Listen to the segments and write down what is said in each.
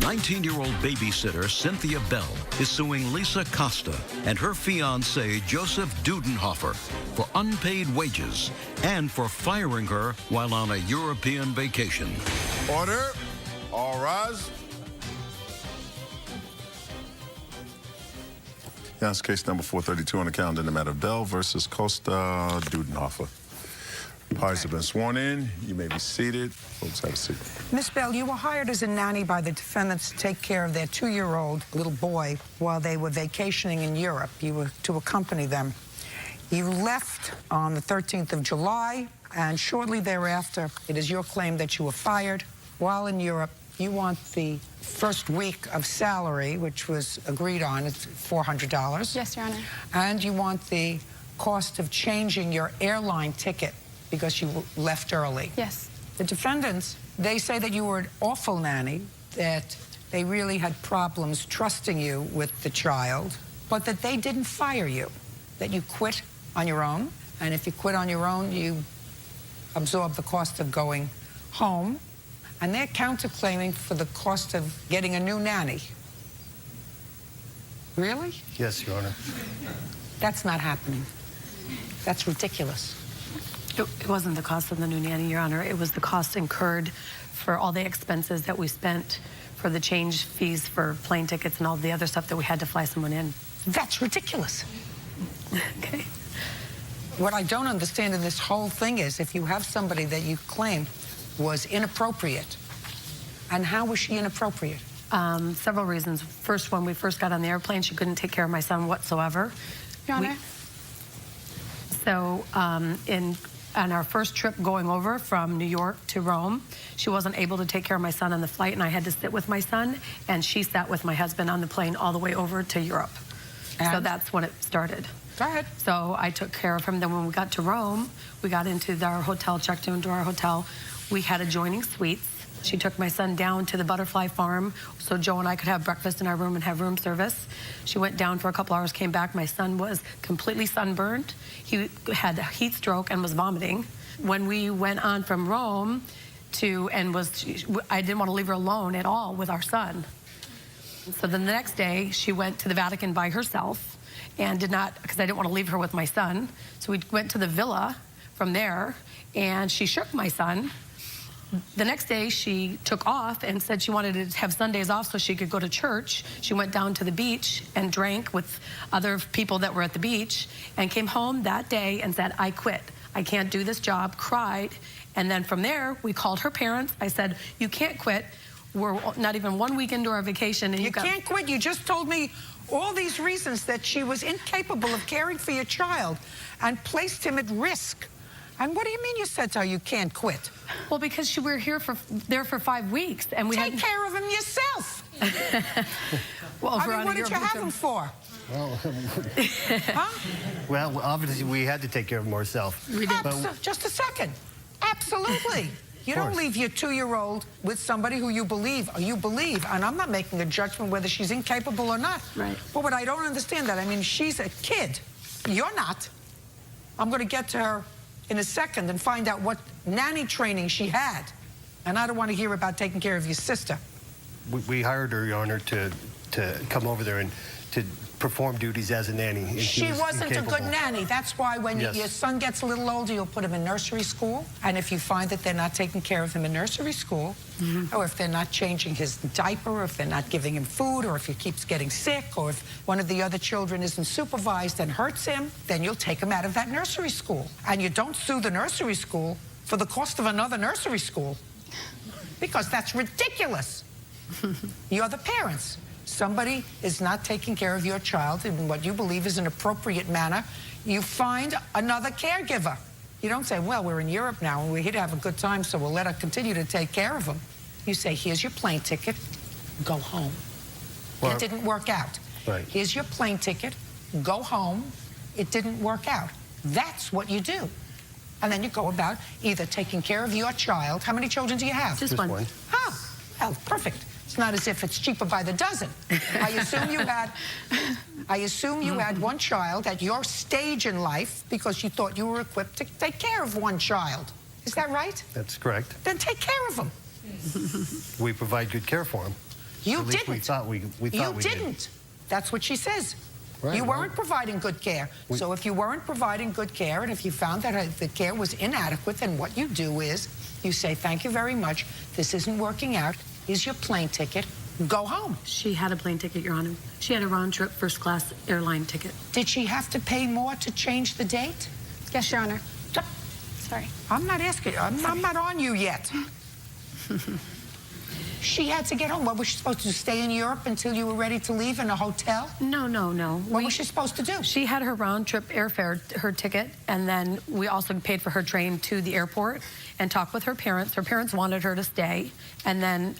19-year-old babysitter Cynthia Bell is suing Lisa Costa and her fiancé Joseph Dudenhofer for unpaid wages and for firing her while on a European vacation. Order. All rise. Yes, case number 432 on the calendar in the matter of Bell versus Costa Dudenhofer. Parties have been sworn in. You may be seated. Folks, have a seat. Miss Bell, you were hired as a nanny by the defendants to take care of their 2-year-old little boy while they were vacationing in Europe. You were to accompany them. You left on the 13th of July, and shortly thereafter, it is your claim that you were fired. While in Europe, you want the first week of salary, which was agreed on, it's $400. Yes, Your Honor. And you want the cost of changing your airline ticket because you left early. Yes. The defendants, they say that you were an awful nanny, that they really had problems trusting you with the child, but that they didn't fire you, that you quit on your own, and if you quit on your own, you absorb the cost of going home, and they're counterclaiming for the cost of getting a new nanny. Really? Yes, Your Honor. That's not happening. That's ridiculous. It wasn't the cost of the new nanny, Your Honor. It was the cost incurred for all the expenses that we spent for the change fees for plane tickets and all the other stuff that we had to fly someone in. That's ridiculous. Okay. What I don't understand in this whole thing is if you have somebody that you claim was inappropriate, and how was she inappropriate? Several reasons. First, when we first got on the airplane, she couldn't take care of my son whatsoever. Your Honor. On our first trip going over from New York to Rome, she wasn't able to take care of my son on the flight, and I had to sit with my son, and she sat with my husband on the plane all the way over to Europe. And? So that's when it started. Go ahead. So I took care of him. Then when we got to Rome, we got into our hotel, checked into our hotel. We had adjoining suites. She took my son down to the butterfly farm so Joe and I could have breakfast in our room and have room service. She went down for a couple hours, came back. My son was completely sunburned. He had a heat stroke and was vomiting. When we went on from Rome I didn't want to leave her alone at all with our son. So then the next day, she went to the Vatican by herself and did not, because I didn't want to leave her with my son. So we went to the villa from there, and she shook my son. The next day, she took off and said she wanted to have Sundays off so she could go to church. She went down to the beach and drank with other people that were at the beach and came home that day and said, I quit. I can't do this job, cried. And then from there, we called her parents. I said, you can't quit. We're not even 1 week into our vacation. And you can't quit. You just told me all these reasons that she was incapable of caring for your child and placed him at risk. And what do you mean you said to her you can't quit? Well, because we were there for 5 weeks, and we Take care of him yourself. Well, I mean, what did you have him for? Well, huh? well, obviously we had to take care of him ourselves. Just a second. Absolutely. You don't leave your 2-year-old with somebody who you believe, and I'm not making a judgment whether she's incapable or not. Right. But what I don't understand that, I mean, she's a kid. You're not. I'm going to get to her in a second and find out what nanny training she had. And I don't want to hear about taking care of your sister. We hired her, Your Honor, to come over there and to perform duties as a nanny. And she wasn't incapable. A good nanny. That's why when your son gets a little older, you'll put him in nursery school. And if you find that they're not taking care of him in nursery school, or if they're not changing his diaper, or if they're not giving him food, or if he keeps getting sick, or if one of the other children isn't supervised and hurts him, then you'll take him out of that nursery school. And you don't sue the nursery school for the cost of another nursery school, because that's ridiculous. You're the parents. Somebody is not taking care of your child in what you believe is an appropriate manner. You find another caregiver. You don't say, well, we're in Europe now and we're here to have a good time, so we'll let her continue to take care of him. You say, here's your plane ticket, go home. Well, it didn't work out. Right. Here's your plane ticket, go home. It didn't work out. That's what you do. And then you go about either taking care of your child. How many children do you have? Just one. Oh, well, perfect. It's not as if it's cheaper by the dozen. I assume you had one child at your stage in life because you thought you were equipped to take care of one child. Is that right? That's correct. Then take care of him. We provide good care for him. You At least didn't. we thought we You did. didn't. That's what she says. Right, You well, weren't providing good care. So if you weren't providing good care, and if you found that the care was inadequate, then what you do is you say, thank you very much. This isn't working out. Here's your plane ticket. Go home. She had a plane ticket, Your Honor. She had a round-trip first-class airline ticket. Did she have to pay more to change the date? Yes, Your Honor. Sorry. I'm not asking. I'm not on you yet. She had to get home. What was she supposed to do? Stay in Europe until you were ready to leave in a hotel? No, no, no. What was she supposed to do? She had her round-trip airfare, her ticket, and then we also paid for her train to the airport and talked with her parents. Her parents wanted her to stay, and then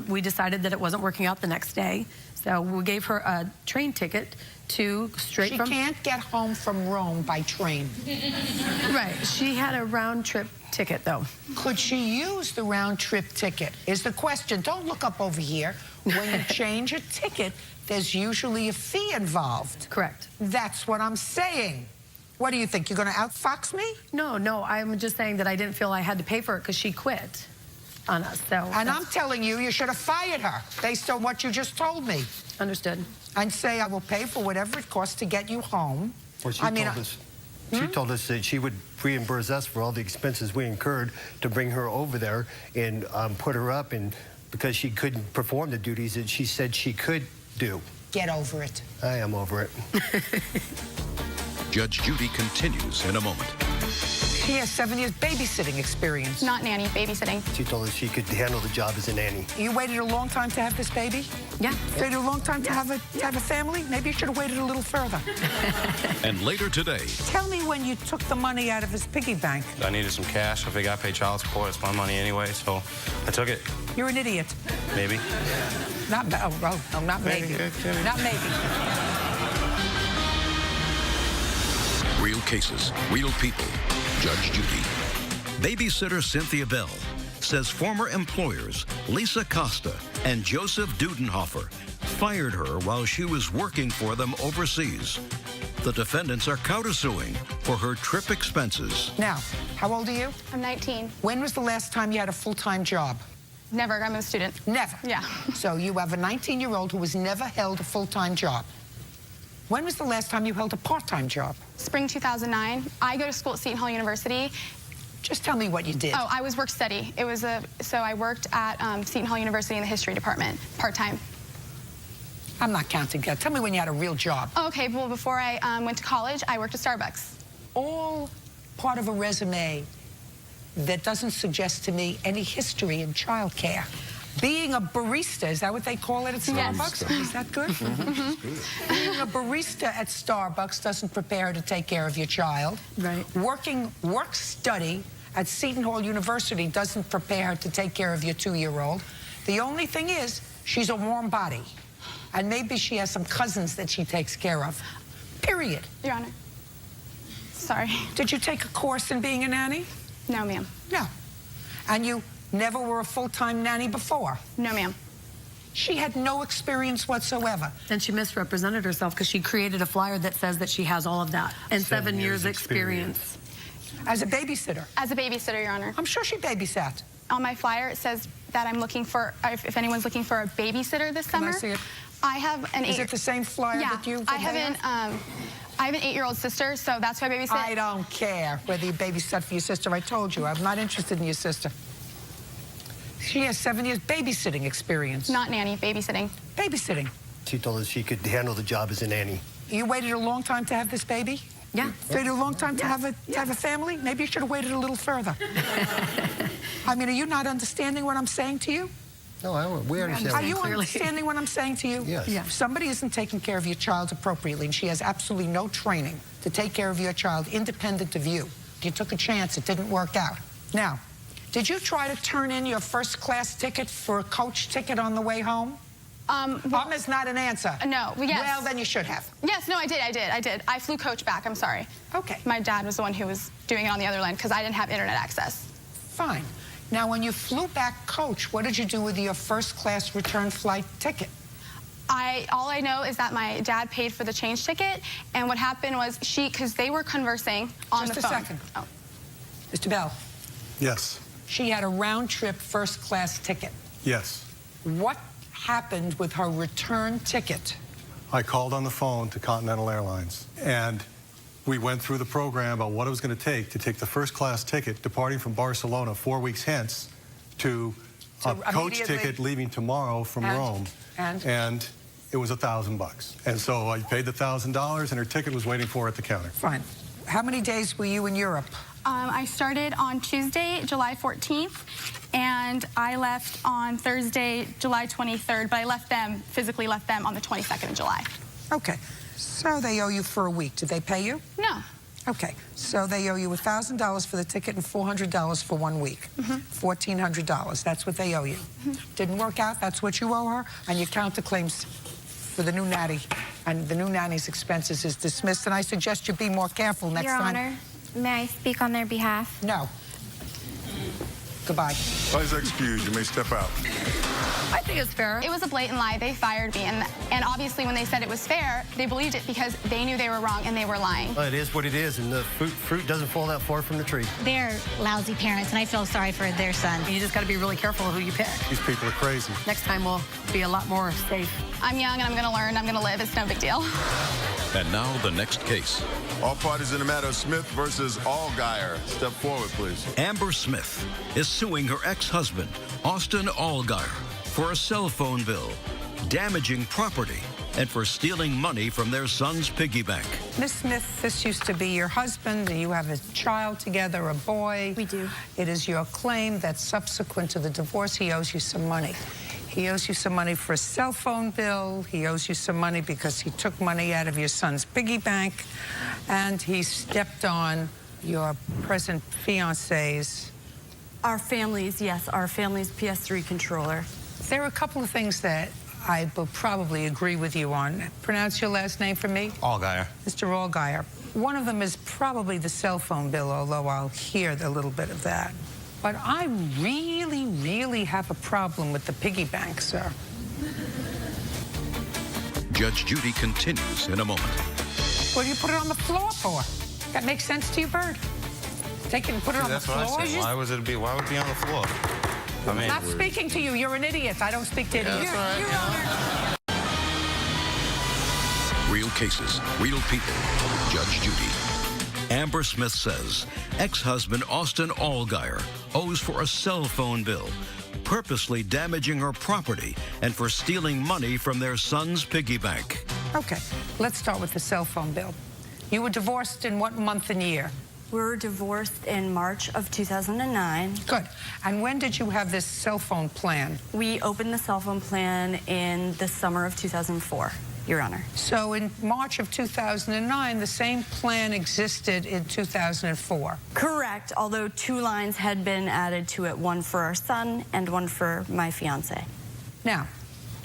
we decided that it wasn't working out the next day. So we gave her a train ticket to She can't get home from Rome by train. Right. She had a round-trip ticket, though. Could she use the round-trip ticket? Is the question. Don't look up over here. When you change a ticket, there's usually a fee involved. Correct. That's what I'm saying. What do you think? You're going to outfox me? No, no. I'm just saying that I didn't feel I had to pay for it because she quit on us. So. And I'm telling you, you should have fired her based on what you just told me. Understood. And say, I will pay for whatever it costs to get you home. Well, she told us that she would reimburse us for all the expenses we incurred to bring her over there and put her up, and because she couldn't perform the duties that she said she could do. Get over it. I am over it. Judge Judy continues in a moment. She has 7 years babysitting experience. Not nanny, babysitting. She told us she could handle the job as a nanny. You waited a long time to have this baby? Yeah. Waited a long time to have a family? Maybe you should have waited a little further. And later today, Tell me when you took the money out of his piggy bank. I needed some cash. I figured I pay child support. It's my money anyway, so I took it. You're an idiot. Maybe. Not not maybe. Not maybe. real cases, real people. Judge Judy. Babysitter Cynthia Bell says former employers Lisa Costa and Joseph Dudenhofer fired her while she was working for them overseas. The defendants are countersuing for her trip expenses. Now, how old are you? I'm 19. When was the last time you had a full-time job? Never. I'm a student. Never. Yeah. So you have a 19-year-old who has never held a full-time job. When was the last time you held a part-time job? Spring 2009. I go to school at Seton Hall University. Just tell me what you did. Oh, I was work-study. It was so I worked at Seton Hall University in the history department, part-time. I'm not counting that. Tell me when you had a real job. Oh, okay, well, before I went to college, I worked at Starbucks. All part of a resume that doesn't suggest to me any history in childcare. Being a barista, is that what they call it at Starbucks? Yes. Is that good? Being a barista at Starbucks doesn't prepare her to take care of your child. Right. Work-study at Seton Hall University doesn't prepare her to take care of your 2-year-old. The only thing is, she's a warm body. And maybe she has some cousins that she takes care of. Period. Your Honor. Sorry. Did you take a course in being a nanny? No, ma'am. No. And you never were a full-time nanny before? No, ma'am. She had no experience whatsoever. And she misrepresented herself because she created a flyer that says that she has all of that and 7 years experience. As a babysitter? As a babysitter, Your Honor. I'm sure she babysat. On my flyer, it says that I'm looking for, if anyone's looking for a babysitter this summer. Can I see it? I have an Is it the same flyer yeah, that you I have an 8-year-old sister, so that's why I babysit. I don't care whether you babysat for your sister. I told you, I'm not interested in your sister. She has 7 years babysitting experience. Not nanny, babysitting. Babysitting. She told us she could handle the job as a nanny. You waited a long time to have this baby? Yeah. Waited a long time to have a family? Maybe you should have waited a little further. I mean, are you not understanding what I'm saying to you? No, we understand. Are you clearly. understanding what I'm saying to you? Yes. Yeah. If somebody isn't taking care of your child appropriately and she has absolutely no training to take care of your child independent of you, you took a chance, it didn't work out. Now, did you try to turn in your first-class ticket for a coach ticket on the way home? Is not an answer. No, well, yes. Well, then you should have. Yes, no, I did. I flew coach back, I'm sorry. Okay. My dad was the one who was doing it on the other line because I didn't have internet access. Fine. Now, when you flew back coach, what did you do with your first-class return flight ticket? All I know is that my dad paid for the change ticket, and what happened was because they were conversing on the phone. Just a second. Oh. Mr. Bell, Yes. she had a round-trip first-class ticket. Yes. What happened with her return ticket? I called on the phone to Continental Airlines, and we went through the program about what it was going to take the first-class ticket departing from Barcelona 4 weeks hence to a coach ticket leaving tomorrow from Rome. And it was $1,000. And so I paid the $1,000, and her ticket was waiting for her at the counter. Fine. How many days were you in Europe? I started on Tuesday, July 14th, and I left on Thursday, July 23rd, but I physically left them on the 22nd of July. Okay. So they owe you for a week. Did they pay you? No. Okay. So they owe you $1,000 for the ticket and $400 for 1 week. $1,400. That's what they owe you. Didn't work out. That's what you owe her. And your counterclaims for the new nanny and the new nanny's expenses is dismissed. And I suggest you be more careful next time. Your Honor, may I speak on their behalf? No. Goodbye. Please excuse. You may step out. I think it's fair. It was a blatant lie. They fired me, and obviously when they said it was fair, they believed it because they knew they were wrong and they were lying. Well, it is what it is, and the fruit doesn't fall that far from the tree. They're lousy parents, and I feel sorry for their son. You just got to be really careful of who you pick. These people are crazy. Next time we'll be a lot more safe. I'm young and I'm going to learn. I'm going to live. It's no big deal. And now the next case. All parties in the matter of Smith versus Allgaier. Step forward, please. Amber Smith is suing her ex-husband, Austin Allgaier, for a cell phone bill, damaging property, and for stealing money from their son's piggy bank. Miss Smith, this used to be your husband. You have a child together, a boy. We do. It is your claim that subsequent to the divorce, he owes you some money. He owes you some money for a cell phone bill. He owes you some money because he took money out of your son's piggy bank. And he stepped on your present fiance's. Our family's PS3 controller. There are a couple of things that I will probably agree with you on. Pronounce your last name for me. Allgaier. Mr. Allgaier. One of them is probably the cell phone bill, although I'll hear a little bit of that. But I really, really have a problem with the piggy bank, sir. Judge Judy continues in a moment. What do you put it on the floor for? That makes sense to you, Bird? Take it and put it on the floor? That's what I said. Why would it be on the floor? I mean, not speaking to you. You're an idiot. I don't speak to idiots. That's Real cases, real people. Judge Judy. Amber Smith says ex-husband Austin Allgaier owes for a cell phone bill, purposely damaging her property, and for stealing money from their son's piggy bank. Okay, let's start with the cell phone bill. You were divorced in what month and year? We were divorced in March of 2009. Good. And when did you have this cell phone plan? We opened the cell phone plan in the summer of 2004, Your Honor. So in March of 2009, the same plan existed in 2004? Correct, although 2 lines had been added to it, one for our son and one for my fiance. Now,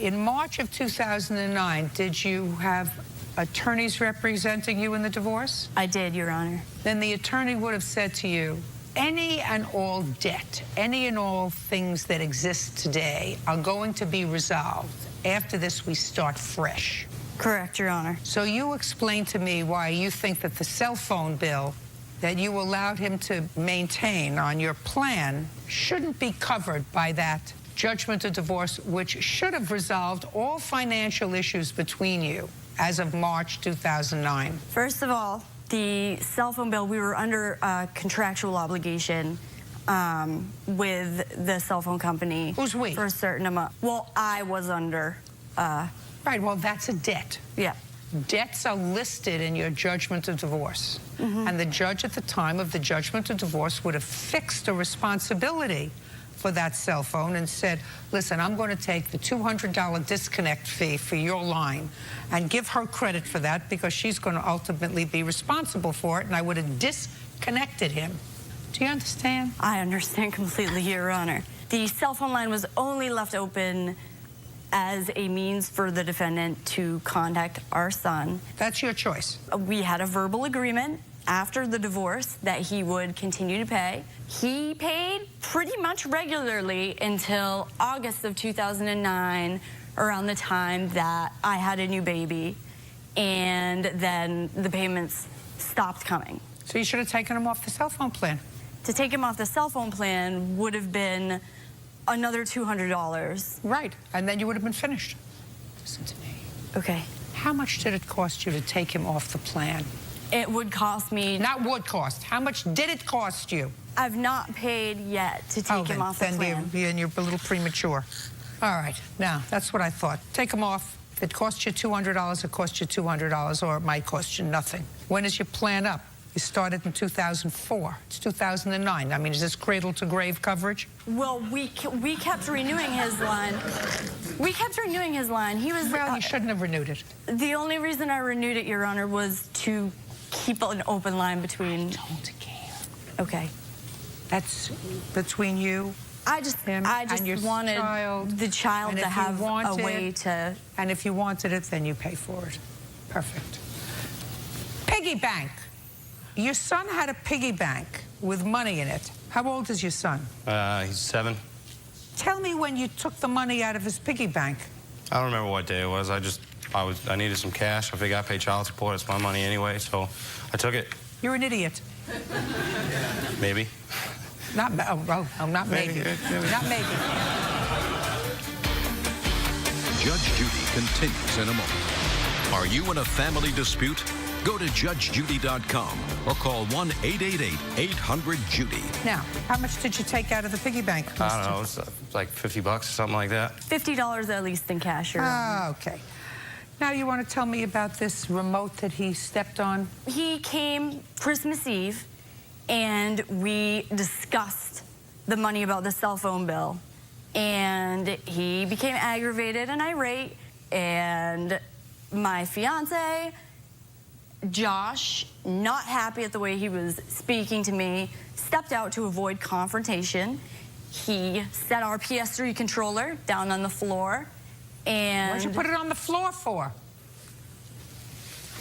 in March of 2009, did you have attorneys representing you in the divorce? I did, Your Honor. Then the attorney would have said to you, any and all debt, any and all things that exist today are going to be resolved. After this, we start fresh. Correct, Your Honor. So you explain to me why you think that the cell phone bill that you allowed him to maintain on your plan shouldn't be covered by that judgment of divorce, which should have resolved all financial issues between you as of March 2009. First of all, the cell phone bill, we were under a contractual obligation with the cell phone company. Who's we? For a certain amount. Well, I was under. Right, well, that's a debt. Yeah. Debts are listed in your judgment of divorce. And the judge at the time of the judgment of divorce would have fixed a responsibility for that cell phone and said, listen, I'm going to take the $200 disconnect fee for your line and give her credit for that because she's going to ultimately be responsible for it, and I would have disconnected him. Do you understand? I understand completely, Your Honor. The cell phone line was only left open as a means for the defendant to contact our son. That's your choice. We had a verbal agreement after the divorce that he would continue to pay. He paid pretty much regularly until August of 2009, around the time that I had a new baby, and then the payments stopped coming. So you should have taken him off the cell phone plan. To take him off the cell phone plan would have been another $200. Right, and then you would have been finished. Listen to me. Okay. How much did it cost you to take him off the plan? It would cost me... Not would cost. How much did it cost you? I've not paid yet to take him off the plan. Then you're a little premature. All right, now, that's what I thought. Take him off. If it costs you $200, it costs you $200, or it might cost you nothing. When is your plan up? You started in 2004. It's 2009. I mean, is this cradle-to-grave coverage? Well, we kept renewing his line. We kept renewing his line. He was... Well, you shouldn't have renewed it. The only reason I renewed it, Your Honor, was to keep an open line between... I don't care. Okay. That's between you, I just and your wanted child, the child to have a way to... And if you wanted it, then you pay for it. Perfect. Piggy bank. Your son had a piggy bank with money in it. How old is your son? He's 7. Tell me when you took the money out of his piggy bank. I don't remember what day it was. I needed some cash. I figured I pay child support. It's my money anyway, so I took it. You're an idiot. Maybe. Not maybe. Not maybe. Judge Judy continues in a moment. Are you in a family dispute? Go to JudgeJudy.com or call 1-888-800-JUDY. Now, how much did you take out of the piggy bank? I don't know. It's like $50 or something like that. $50 at least in cash, Your Honor. Okay. Now you want to tell me about this remote that he stepped on? He came Christmas Eve, and we discussed the money about the cell phone bill. And he became aggravated and irate, and my fiance, Josh, not happy at the way he was speaking to me, stepped out to avoid confrontation. He set our PS3 controller down on the floor, and... What'd you put it on the floor for?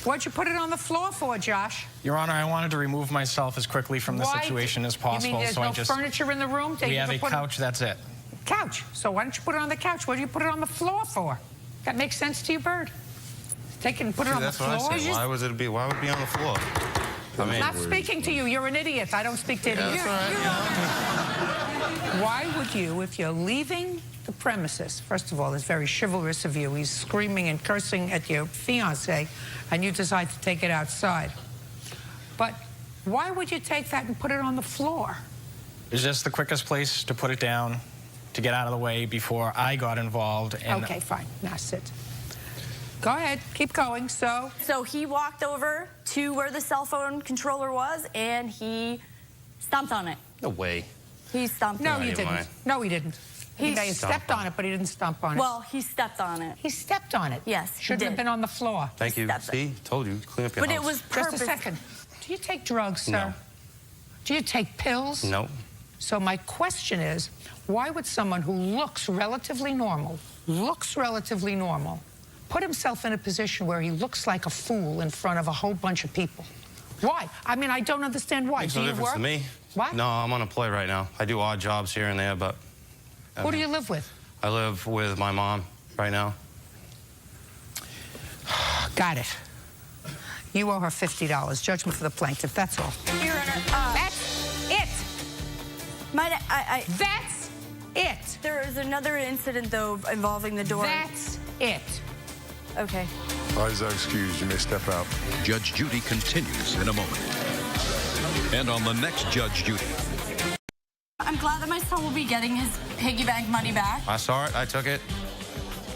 What'd you put it on the floor for, Josh? Your Honor, I wanted to remove myself as quickly from the situation as possible. You mean there's no furniture in the room? We have a couch, that's it. Couch. So why don't you put it on the couch? What do you put it on the floor for? That makes sense to you, Bird? Take it and put it on the floor? That's what I said. Why would it be on the floor? I mean, I'm not speaking to you. You're an idiot. I don't speak to idiots. Why would you, if you're leaving the premises, first of all, it's very chivalrous of you. He's screaming and cursing at your fiancé, and you decide to take it outside. But why would you take that and put it on the floor? It's just the quickest place to put it down, to get out of the way before I got involved. And okay, fine. Now sit. Go ahead. Keep going. So he walked over to where the cell phone controller was, and he stomped on it. No way. He stomped on it. No, you didn't. No, he didn't. He may have stepped on it, but he didn't stomp on it. Well, he stepped on it. He stepped on it. Yes, Shouldn't have been on the floor. Thank you. See? Told you. Clean up your house. But it was purpose. Just a second. Do you take drugs, sir? No. Do you take pills? No. So my question is, why would someone who looks relatively normal, put himself in a position where he looks like a fool in front of a whole bunch of people? Why? I mean, I don't understand why. Makes Do no you difference work? to me. What? No, I'm unemployed right now. I do odd jobs here and there, but... Who do you live with? I live with my mom right now. Got it. You owe her $50. Judgment for the plaintiff. That's all. Your Honor, that's it. That's it. There is another incident, though, involving the door. That's it. Okay. Parties are excused. You may step out. Judge Judy continues in a moment. And on the next Judge Judy. I'm glad that my son will be getting his piggy bank money back. I saw it. I took it.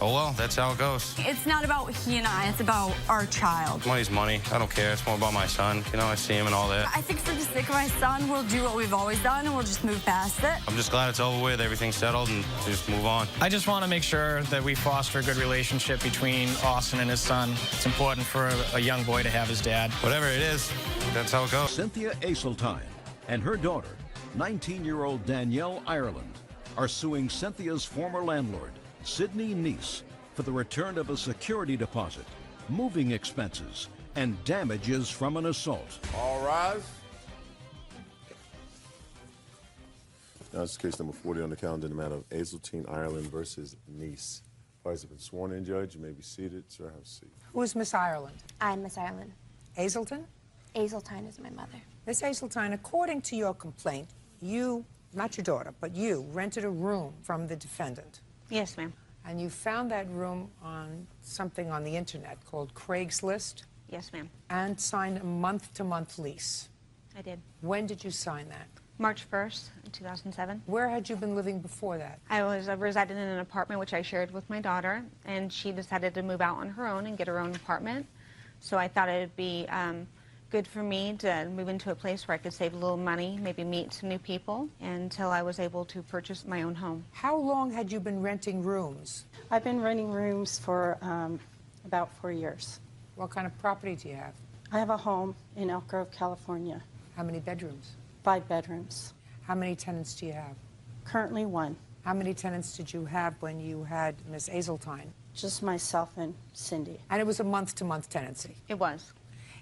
Oh, well, that's how it goes. It's not about he and I. It's about our child. Money's money. I don't care. It's more about my son. You know, I see him and all that. I think for the sake of my son, we'll do what we've always done, and we'll just move past it. I'm just glad it's over with, everything's settled, and just move on. I just want to make sure that we foster a good relationship between Austin and his son. It's important for a young boy to have his dad. Whatever it is, that's how it goes. Cynthia Aseltine and her daughter, 19-year-old Danielle Ireland, are suing Cynthia's former landlord, Sidney Neese, for the return of a security deposit, moving expenses, and damages from an assault. All rise. Now, this is case number 40 on the calendar in the matter of Aseltine Ireland versus Nice. Parties have been sworn in, Judge. You may be seated. Sir, have a seat. Who is Miss Ireland? I'm Miss Ireland. Hazelton? Azeltine is my mother. Miss Hazeltine, according to your complaint, you not your daughter, but you, rented a room from the defendant. Yes, ma'am. And you found that room on something on the internet called Craigslist? Yes, ma'am. And signed a month-to-month lease. I did. When did you sign that? March 1st, 2007. Where had you been living before that? I was residing in an apartment which I shared with my daughter, and she decided to move out on her own and get her own apartment. So I thought it would be good for me to move into a place where I could save a little money, maybe meet some new people, until I was able to purchase my own home. How long had you been renting rooms? I've been renting rooms for about 4 years. What kind of property do you have? I have a home in Elk Grove, California. How many bedrooms? 5 bedrooms. How many tenants do you have? Currently 1. How many tenants did you have when you had Miss Azeltine? Just myself and Cindy. And it was a month-to-month tenancy? It was.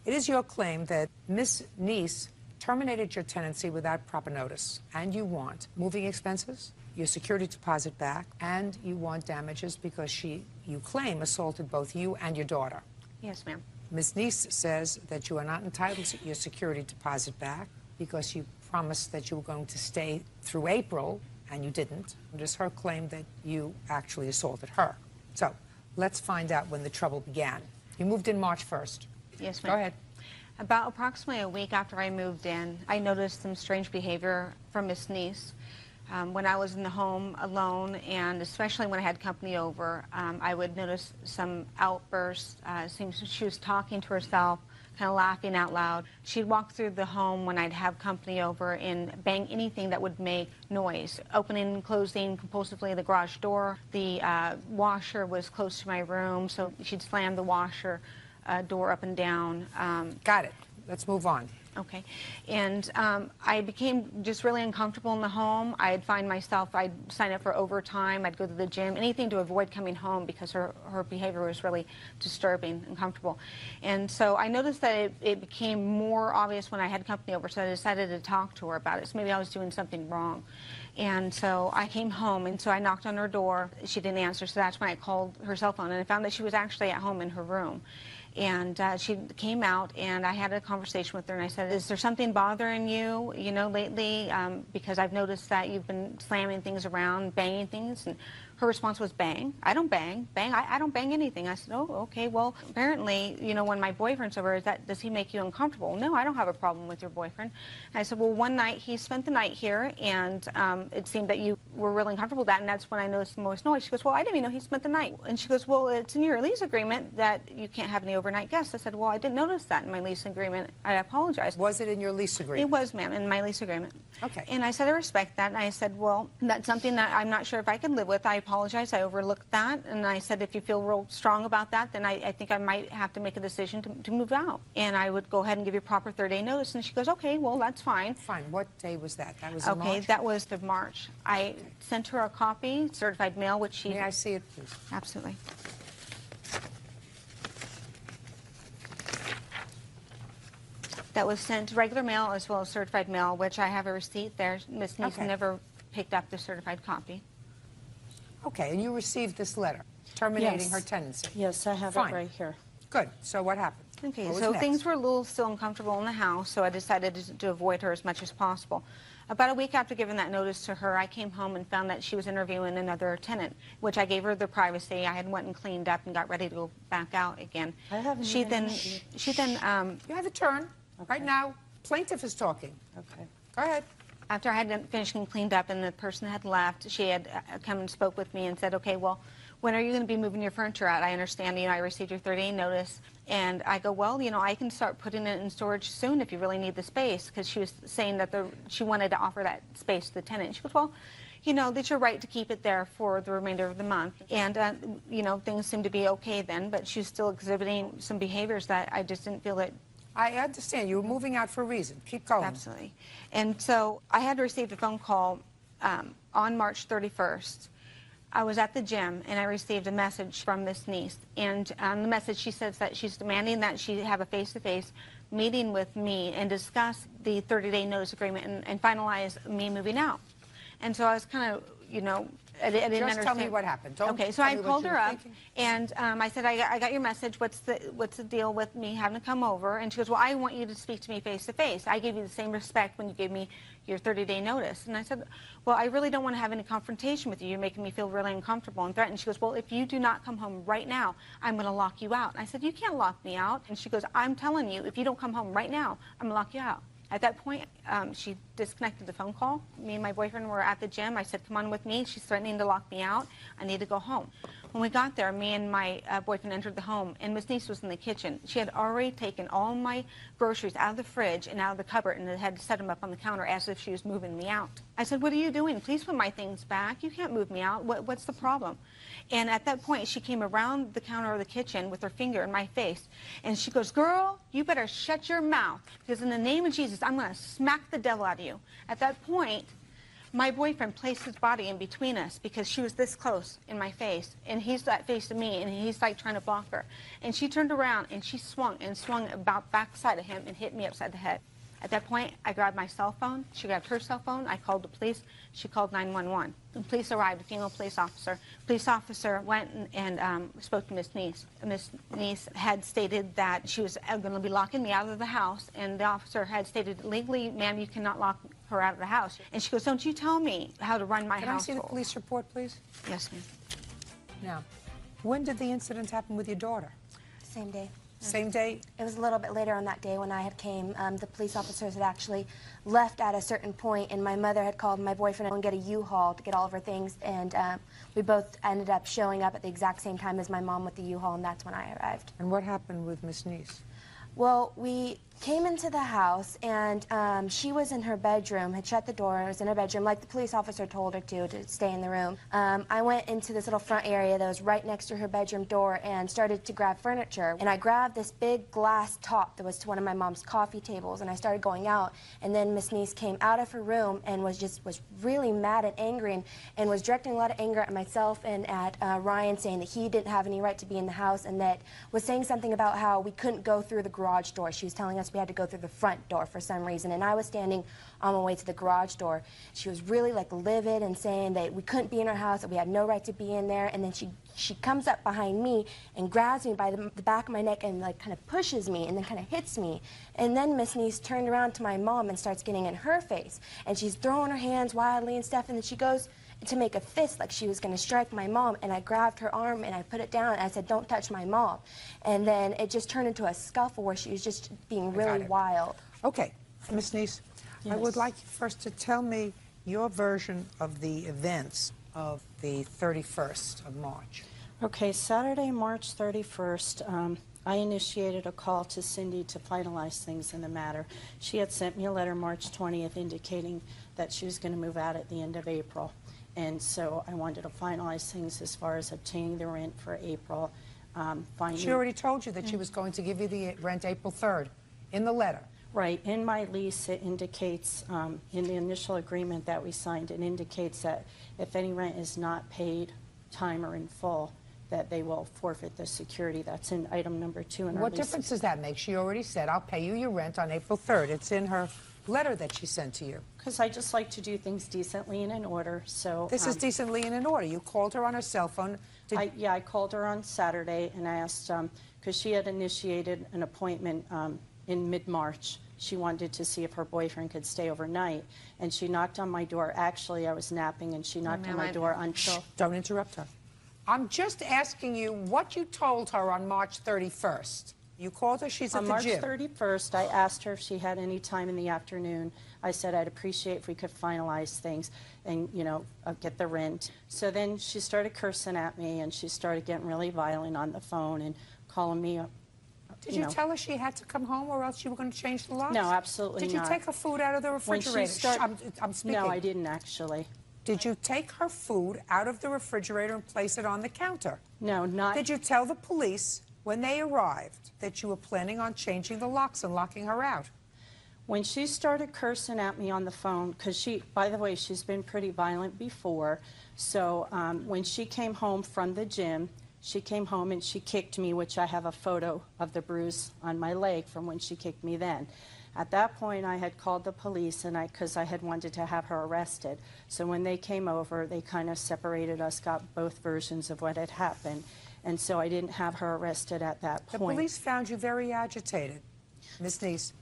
It is your claim that Miss Neese terminated your tenancy without proper notice, and you want moving expenses, your security deposit back, and you want damages because she, you claim, assaulted both you and your daughter. Yes, ma'am. Ms. Neese says that you are not entitled to your security deposit back because you promised that you were going to stay through April, and you didn't. It is her claim that you actually assaulted her. So let's find out when the trouble began. You moved in March 1st. Yes, ma'am. Go ahead. About approximately a week after I moved in, I noticed some strange behavior from Miss Neese. When I was in the home alone, and especially when I had company over, I would notice some outbursts. It seems she was talking to herself, kind of laughing out loud. She'd walk through the home when I'd have company over and bang anything that would make noise, opening and closing compulsively the garage door. The washer was close to my room, so she'd slam the washer door up and down. Got it. Let's move on. Okay. And I became just really uncomfortable in the home. I'd find myself, I'd sign up for overtime, I'd go to the gym, anything to avoid coming home because her behavior was really disturbing and uncomfortable. And so I noticed that it became more obvious when I had company over, so I decided to talk to her about it. So maybe I was doing something wrong. And so I came home, and so I knocked on her door. She didn't answer, so that's when I called her cell phone, and I found that she was actually at home in her room. And she came out, and I had a conversation with her, and I said, is there something bothering you, lately? Because I've noticed that you've been slamming things around, banging things. And her response was, bang? I don't bang. Bang? I don't bang anything. I said, oh, okay. Well, apparently, when my boyfriend's over, does he make you uncomfortable? No, I don't have a problem with your boyfriend. And I said, well, one night he spent the night here, and it seemed that you were really uncomfortable with that, and that's when I noticed the most noise. She goes, well, I didn't even know he spent the night. And she goes, well, it's in your lease agreement that you can't have any overnight guests. I said, well, I didn't notice that in my lease agreement. I apologize. Was it in your lease agreement? It was, ma'am, in my lease agreement. Okay. And I said, I respect that. And I said, well, that's something that I'm not sure if I can live with. I apologize. I overlooked that. And I said, if you feel real strong about that, then I think I might have to make a decision to move out. And I would go ahead and give you a proper 30-day notice. And she goes, okay, well, that's fine. Fine. What day was that? That was in okay, March? That was of March. I sent her a copy, certified mail, which she... May I see it, please? Absolutely. That was sent regular mail as well as certified mail, which I have a receipt there. Ms. Neese never picked up the certified copy. Okay, and you received this letter terminating her tenancy? Yes, I have Fine. it right here. Good. So what happened? Okay, What was so next? things were a little still uncomfortable in the house, so I decided to avoid her as much as possible. About a week after giving that notice to her, I came home and found that she was interviewing another tenant, which I gave her the privacy. I had went and cleaned up and got ready to go back out again. I haven't She even then you have a turn. Okay. Right now, plaintiff is talking. Okay. Go ahead. After I had finished and cleaned up and the person had left, she had come and spoke with me and said, okay, well, when are you going to be moving your furniture out? I understand, I received your 30-day notice. And I go, well, I can start putting it in storage soon if you really need the space, because she was saying that she wanted to offer that space to the tenant. She goes, well, that's your right to keep it there for the remainder of the month. And, things seemed to be okay then, but she was still exhibiting some behaviors that I just didn't feel that. I understand. You were moving out for a reason. Keep going. Absolutely. And so I had received a phone call on March 31st. I was at the gym, and I received a message from Miss Neese. And on the message, she says that she's demanding that she have a face-to-face meeting with me and discuss the 30-day notice agreement and finalize me moving out. And so I was kind of, you know, I didn't Just understand. tell me what happened. Don't Okay, so tell I me what called you her were up, thinking. and I said, I got your message. What's the deal with me having to come over? And she goes, well, I want you to speak to me face to face. I gave you the same respect when you gave me your 30-day notice. And I said, well, I really don't want to have any confrontation with you. You're making me feel really uncomfortable and threatened. She goes, well, if you do not come home right now, I'm going to lock you out. And I said, you can't lock me out. And she goes, I'm telling you, if you don't come home right now, I'm going to lock you out. At that point, she disconnected the phone call. Me and my boyfriend were at the gym. I said, come on with me. She's threatening to lock me out. I need to go home. When we got there, me and my boyfriend entered the home, and Miss Niece was in the kitchen. She had already taken all my groceries out of the fridge and out of the cupboard and had set them up on the counter as if she was moving me out. I said, what are you doing? Please put my things back. You can't move me out. What's the problem? And at that point, she came around the counter of the kitchen with her finger in my face, and she goes, girl, you better shut your mouth, because in the name of Jesus, I'm going to smack the devil out of you. At that point, my boyfriend placed his body in between us because she was this close in my face, and he's that face to me, and he's like trying to block her. And she turned around, and she swung about backside of him and hit me upside the head. At that point, I grabbed my cell phone. She grabbed her cell phone. I called the police. She called 911. The police arrived, a female police officer. Police officer went and spoke to Miss Niece. Miss Niece had stated that she was going to be locking me out of the house, and the officer had stated, legally, ma'am, you cannot lock her out of the house. And she goes, don't you tell me how to run my household. Can I see the police report, please? Yes, ma'am. Now, when did the incident happen with your daughter? Same day. Same day? It was a little bit later on that day when I had came. The police officers had actually left at a certain point, and my mother had called my boyfriend and get a U-Haul to get all of her things, and we both ended up showing up at the exact same time as my mom with the U-Haul, and that's when I arrived. And what happened with Miss Niece? Well, we came into the house, and she was in her bedroom, had shut the door, and was in her bedroom, like the police officer told her to stay in the room. I went into this little front area that was right next to her bedroom door and started to grab furniture. And I grabbed this big glass top that was to one of my mom's coffee tables, and I started going out. And then Miss Niece came out of her room and was really mad and angry, and was directing a lot of anger at myself and at Ryan, saying that he didn't have any right to be in the house, and that was saying something about how we couldn't go through the garage door. She was telling us we had to go through the front door for some reason, and I was standing on my way to the garage door. She was really like livid and saying that we couldn't be in our house, that we had no right to be in there, and then she comes up behind me and grabs me by the back of my neck and like kind of pushes me and then kind of hits me. And then Miss Niece turned around to my mom and starts getting in her face, and she's throwing her hands wildly and stuff, and then she goes to make a fist like she was going to strike my mom, and I grabbed her arm and I put it down and I said, don't touch my mom. And then it just turned into a scuffle where she was just being really wild. Okay, Miss Niece, I would like you first to tell me your version of the events of the 31st of March. Okay, Saturday, March 31st, I initiated a call to Cindy to finalize things in the matter. She had sent me a letter March 20th indicating that she was going to move out at the end of April. And so I wanted to finalize things as far as obtaining the rent for April. She already told you that she was going to give you the rent April 3rd in the letter. Right. In my lease, it indicates, in the initial agreement that we signed, it indicates that if any rent is not paid time or in full, that they will forfeit the security. That's in item number 2 in our What lease. difference does that make? She already said, I'll pay you your rent on April 3rd. It's in her letter that she sent to you. Because I just like to do things decently and in order, so... This is decently and in order. You called her on her cell phone. Yeah, I called her on Saturday and I asked, because she had initiated an appointment in mid-March. She wanted to see if her boyfriend could stay overnight, and she knocked on my door. Actually, I was napping, and she knocked on my door until... Don't interrupt her. I'm just asking you what you told her on March 31st. You called her, she's at the gym. On March 31st, I asked her if she had any time in the afternoon. I said I'd appreciate if we could finalize things and, you know, get the rent. So then she started cursing at me, and she started getting really violent on the phone and calling me up. Did you tell her she had to come home or else you were going to change the locks? No, absolutely not. Did you take her food out of the refrigerator? I'm speaking. No, I didn't actually. Did you take her food out of the refrigerator and place it on the counter? No, not... Did you tell the police when they arrived that you were planning on changing the locks and locking her out? When she started cursing at me on the phone, because she, by the way, she's been pretty violent before, so when she came home from the gym, she came home and she kicked me, which I have a photo of the bruise on my leg from when she kicked me then. At that point, I had called the police, and because I had wanted to have her arrested. So when they came over, they kind of separated us, got both versions of what had happened, and so I didn't have her arrested at that point. The police found you very agitated, Ms. Neese.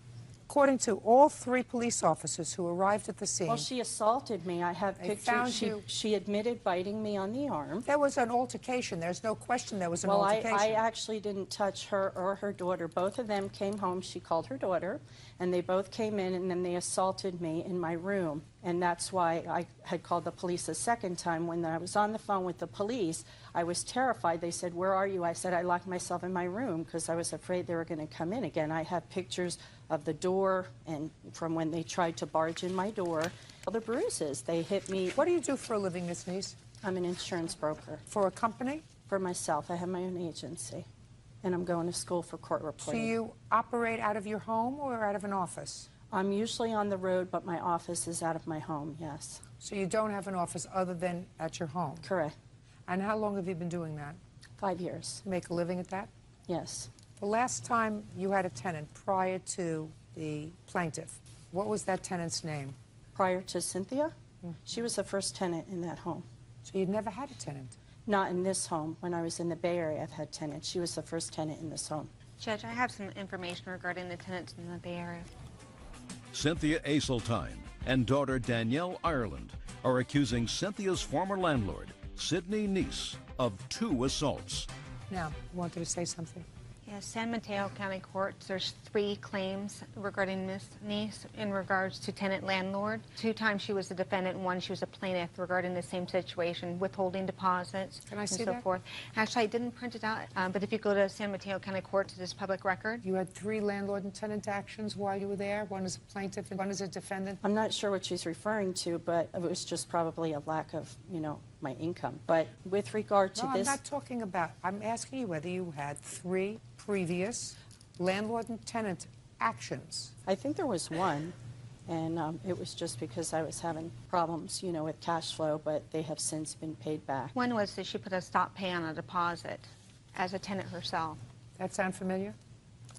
According to all 3 police officers who arrived at the scene. Well, she assaulted me. I have pictures. She admitted biting me on the arm. There was an altercation. There's no question there was an altercation. Well, I actually didn't touch her or her daughter. Both of them came home. She called her daughter, and they both came in, and then they assaulted me in my room. And that's why I had called the police a second time. When I was on the phone with the police, I was terrified. They said, "Where are you?" I said, "I locked myself in my room," because I was afraid they were going to come in again. I have pictures of the door and from when they tried to barge in my door. All the bruises, they hit me. What do you do for a living, Ms. Neese? I'm an insurance broker. For a company? For myself. I have my own agency, and I'm going to school for court reporting. So you operate out of your home or out of an office? I'm usually on the road, but my office is out of my home, yes. So you don't have an office other than at your home? Correct. And how long have you been doing that? 5 years. Make a living at that? Yes. The last time you had a tenant prior to the plaintiff, what was that tenant's name? Prior to Cynthia? She was the first tenant in that home. So you'd never had a tenant? Not in this home. When I was in the Bay Area, I've had tenants. She was the first tenant in this home. Judge, I have some information regarding the tenants in the Bay Area. Cynthia Aseltine and daughter Danielle Ireland are accusing Cynthia's former landlord, Sidney Neese, of 2 assaults. Now, you wanted to say something? Yes, San Mateo County Courts, there's 3 claims regarding Ms. Neese in regards to tenant-landlord. 2 times she was a defendant and 1 she was a plaintiff regarding the same situation, withholding deposits and so forth. Actually, I didn't print it out, but if you go to San Mateo County Courts, it is public record. You had 3 landlord and tenant actions while you were there? One is a plaintiff and 1 is a defendant? I'm not sure what she's referring to, but it was just probably a lack of, my income. But with regard to this... I'm not talking about... I'm asking you whether you had 3 previous landlord and tenant actions. I think there was 1, and it was just because I was having problems, with cash flow, but they have since been paid back. One was that she put a stop pay on a deposit as a tenant herself. That sound familiar?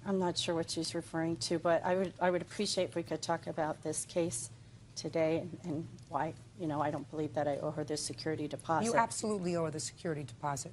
I'm not sure what she's referring to, but I would appreciate if we could talk about this case today and why, I don't believe that I owe her this security deposit. You absolutely owe her the security deposit.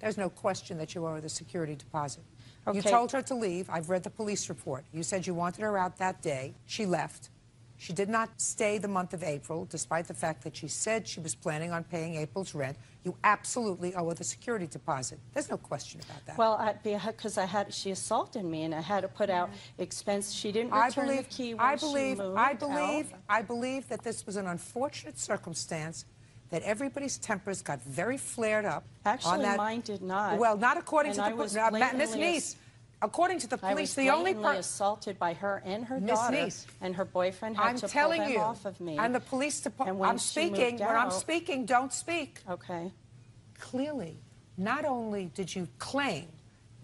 There's no question that you owe her the security deposit. Okay. You told her to leave. I've read the police report. You said you wanted her out that day. She left. She did not stay the month of April, despite the fact that she said she was planning on paying April's rent. You absolutely owe her the security deposit. There's no question about that. Well, because she assaulted me, and I had to put out expense. She didn't return the key when she moved out. I believe that this was an unfortunate circumstance, that everybody's tempers got very flared up. Actually, on that. Mine did not. Well, not according to the Ms. Neese. According to the police, the only person assaulted by her and her daughter, Neese, and her boyfriend had to pull them off of me. And the police department. I'm speaking. When I'm speaking, don't speak. Okay. Clearly, not only did you claim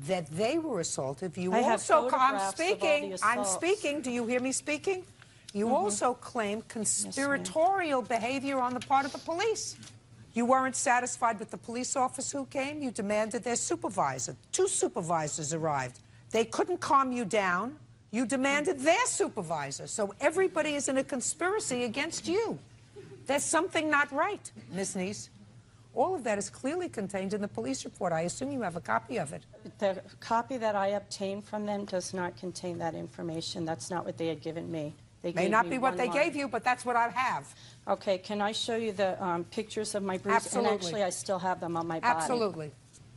that they were assaultive, you I also. have I'm speaking. Of all the I'm speaking. Do you hear me speaking? You also claim conspiratorial behavior on the part of the police. You weren't satisfied with the police officer who came. You demanded their supervisor. 2 supervisors arrived. They couldn't calm you down. You demanded their supervisor. So everybody is in a conspiracy against you. There's something not right, Ms. Neese. All of that is clearly contained in the police report. I assume you have a copy of it. The copy that I obtained from them does not contain that information. That's not what they had given me. They may not be what they gave you, but that's what I have. Okay, can I show you the pictures of my bruises? Absolutely. And actually, I still have them on my body. Absolutely.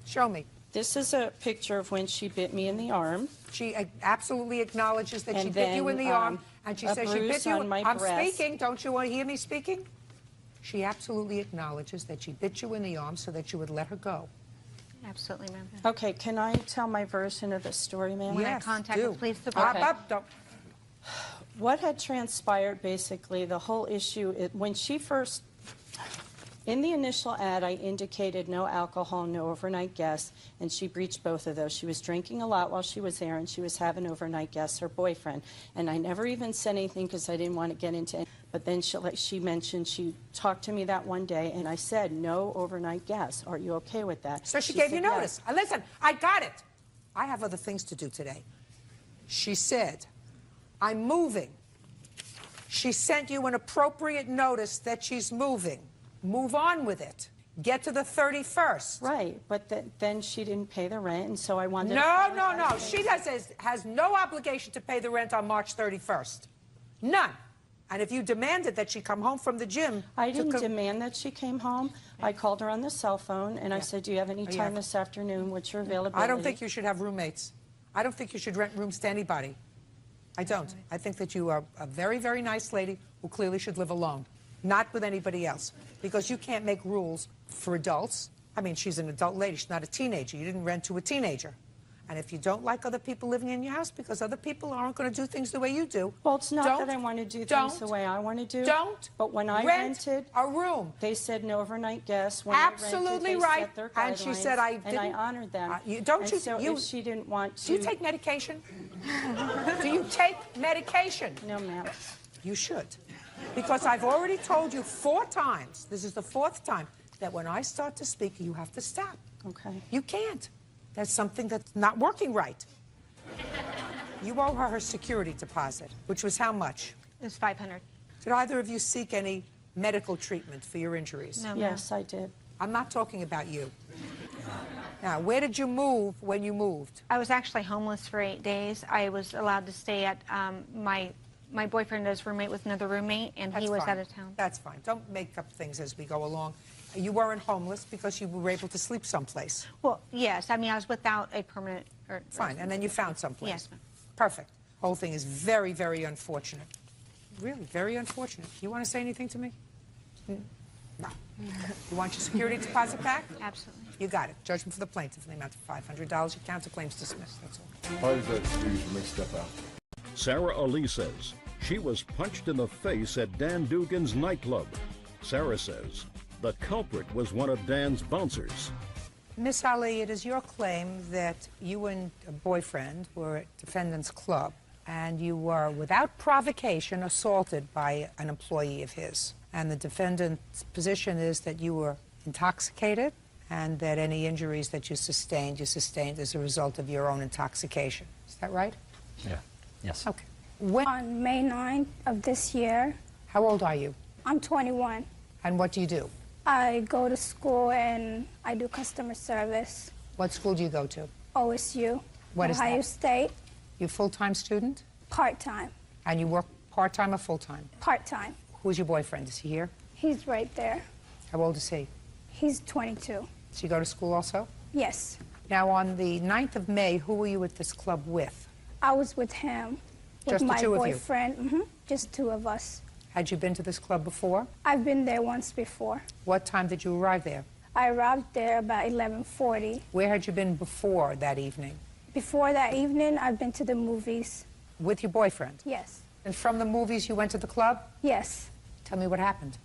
Show me. This is a picture of when she bit me in the arm. She absolutely acknowledges that she bit you in the arm, and she says she bit you. I'm speaking. Don't you want to hear me speaking? She absolutely acknowledges that she bit you in the arm so that you would let her go. Absolutely, ma'am. Okay, can I tell my version of the story, ma'am? When I contact the police department. What had transpired, basically, the whole issue, when she first, in the initial ad, I indicated no alcohol, no overnight guests, and she breached both of those. She was drinking a lot while she was there, and she was having overnight guests, her boyfriend. And I never even said anything because I didn't want to get into it. But then she mentioned, she talked to me that one day, and I said, no overnight guests. Are you okay with that? So she gave you notice. Yes. Listen, I got it. I have other things to do today. She said, I'm moving. She sent you an appropriate notice that she's moving. Move on with it. Get to the 31st. Right, but then she didn't pay the rent, and so I wanted No. She has no obligation to pay the rent on March 31st. None. And if you demanded that she come home from the gym... I didn't demand that she came home. I called her on the cell phone, and I said, do you have any time this afternoon? What's your availability? I don't think you should have roommates. I don't think you should rent rooms to anybody. I don't. I think that you are a very, very nice lady who clearly should live alone, not with anybody else, because you can't make rules for adults. I mean, she's an adult lady. She's not a teenager. You didn't rent to a teenager. And if you don't like other people living in your house because other people aren't going to do things the way you do... Well, it's not that I want to do things the way I want to do. But when I rented a room, they said no overnight guests. When absolutely I rented, right. Set their And she said I didn't. And I honored them. If she didn't want to... Do you take medication? Do you take medication? No, ma'am. You should. Because I've already told you 4 times, this is the 4th time, that when I start to speak, you have to stop. Okay. You can't. There's something that's not working right. You owe her security deposit, which was how much? It was $500. Did either of you seek any medical treatment for your injuries? No, yes, I did. I'm not talking about you. Now, where did you move when you moved? I was actually homeless for 8 days. I was allowed to stay at my boyfriend as roommate with another roommate, and he was out of town. That's fine. Don't make up things as we go along. You weren't homeless because you were able to sleep someplace. Well, yes. I mean, I was without a permanent... Fine, and then you found someplace. Yes, ma'am. Perfect. Whole thing is very, very unfortunate. Really, very unfortunate. You want to say anything to me? No. You want your security deposit back? Absolutely. You got it. Judgment for the plaintiff in the amount of $500. Your counterclaim's dismissed. That's all. How does that excuse you may step out? Sarah Ali says she was punched in the face at Dan Dugan's nightclub. Sarah says the culprit was one of Dan's bouncers. Miss Ali, it is your claim that you and a boyfriend were at defendant's club and you were, without provocation, assaulted by an employee of his. And the defendant's position is that you were intoxicated and that any injuries that you sustained as a result of your own intoxication. Is that right? Yeah. Yes. Okay. On May 9th of this year. How old are you? I'm 21. And what do you do? I go to school and I do customer service. What school do you go to? OSU. What is that? Ohio State. You a full-time student? Part-time. And you work part-time or full-time? Part-time. Who's your boyfriend? Is he here? He's right there. How old is he? He's 22. Does he go to school also? Yes. Now, on the 9th of May, who were you at this club with? I was with him. Just with the two my of you? boyfriend. Just 2 of us. Had you been to this club before? I've been there once before. What time did you arrive there? I arrived there about 11:40. Where had you been before that evening? Before that evening, I've been to the movies. With your boyfriend? Yes. And from the movies, you went to the club? Yes. Tell me what happened.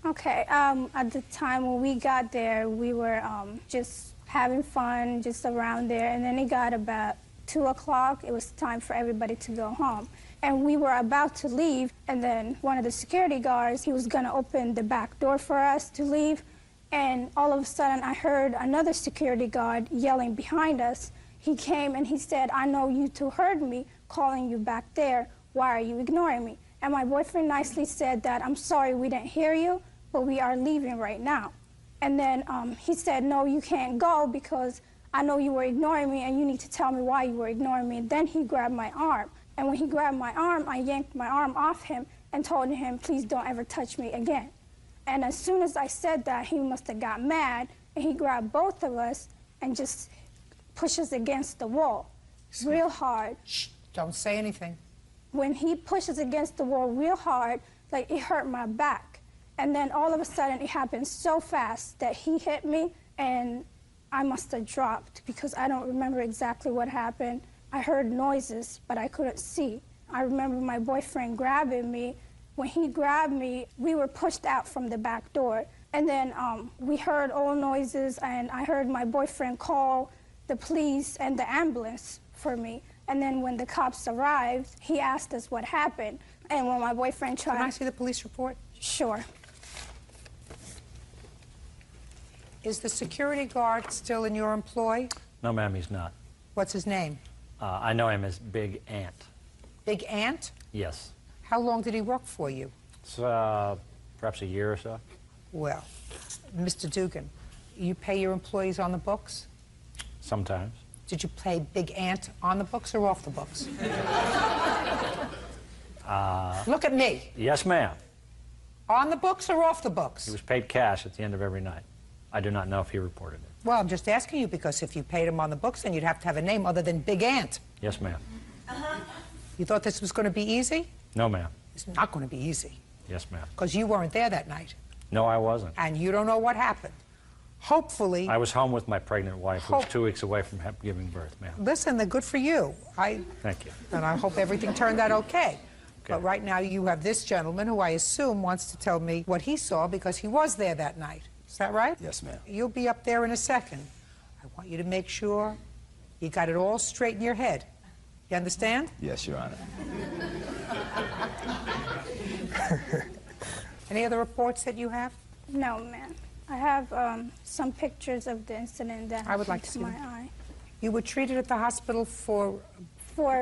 Okay. At the time when we got there, we were just having fun, just around there. And then it got about 2 o'clock. It was time for everybody to go home. And we were about to leave, and then one of the security guards, he was going to open the back door for us to leave. And all of a sudden, I heard another security guard yelling behind us. He came and he said, "I know you two heard me calling you back there. Why are you ignoring me?" And my boyfriend nicely said that, "I'm sorry we didn't hear you, but we are leaving right now." And then he said, "No, you can't go because I know you were ignoring me and you need to tell me why you were ignoring me." And then he grabbed my arm. And when he grabbed my arm, I yanked my arm off him and told him, "Please don't ever touch me again." And as soon as I said that, he must have got mad, and he grabbed both of us and just pushed us against the wall real hard. Shh, don't say anything. When he pushes against the wall real hard, like it hurt my back. And then all of a sudden, it happened so fast that he hit me, and I must have dropped because I don't remember exactly what happened. I heard noises, but I couldn't see. I remember my boyfriend grabbing me. When he grabbed me, we were pushed out from the back door. And then we heard all noises, and I heard my boyfriend call the police and the ambulance for me. And then when the cops arrived, he asked us what happened. And when my boyfriend tried... Can I see the police report? Sure. Is the security guard still in your employ? No, ma'am, he's not. What's his name? I know him as Big Ant. Big Ant? Yes. How long did he work for you? It's, perhaps a year or so. Well, Mr. Dugan, you pay your employees on the books? Sometimes. Did you pay Big Ant on the books or off the books? Look at me. Yes, ma'am. On the books or off the books? He was paid cash at the end of every night. I do not know if he reported it. Well, I'm just asking you because if you paid him on the books, then you'd have to have a name other than Big Ant. Yes, ma'am. You thought this was going to be easy? No, ma'am. It's not going to be easy Yes, ma'am. because you weren't there that night. No, I wasn't. And you don't know what happened. Hopefully... I was home with my pregnant wife, who was 2 weeks away from giving birth, ma'am. Listen, they're good for you. Thank you. And I hope everything turned out okay. But right now you have this gentleman who I assume wants to tell me what he saw because he was there that night. Is that right? Yes, ma'am. You'll be up there in a second. I want you to make sure you got it all straight in your head. You understand? Yes, Your Honor. Any other reports that you have? No, ma'am. I have some pictures of the incident that I would like happened to see my them. eye. You were treated at the hospital for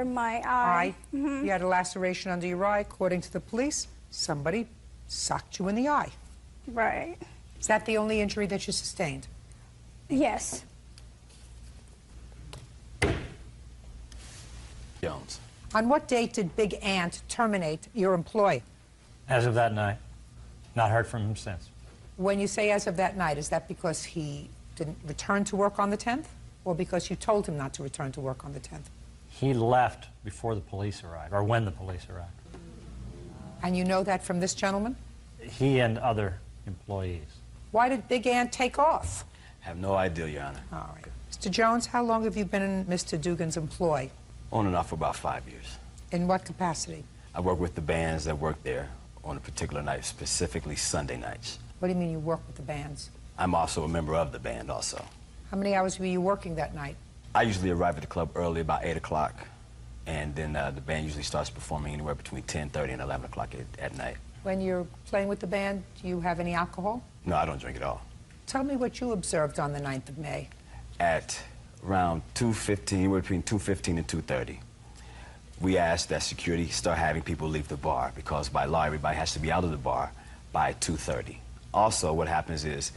my eye. Mhm. You had a laceration under your eye. According to the police, somebody socked you in the eye. Right. Is that the only injury that you sustained? Yes. Jones. On what date did Big Ant terminate your employee? As of that night, not heard from him since. When you say as of that night, is that because he didn't return to work on the 10th? Or because you told him not to return to work on the 10th? He left before the police arrived, or when the police arrived. And you know that from this gentleman? He and other employees. Why did Big Ant take off? Have no idea, Your Honor. All right. Mr. Jones, how long have you been in Mr. Dugan's employ? On and off for about 5 years. In what capacity? I work with the bands that work there on a particular night, specifically Sunday nights. What do you mean you work with the bands? I'm also a member of the band also. How many hours were you working that night? I usually arrive at the club early, about 8 o'clock, and then the band usually starts performing anywhere between 10:30 and 11 o'clock at night. When you're playing with the band, do you have any alcohol? No, I don't drink at all. Tell me what you observed on the 9th of May. At around 2:15, anywhere between 2:15 and 2:30, we asked that security start having people leave the bar because by law, everybody has to be out of the bar by 2:30. Also, what happens is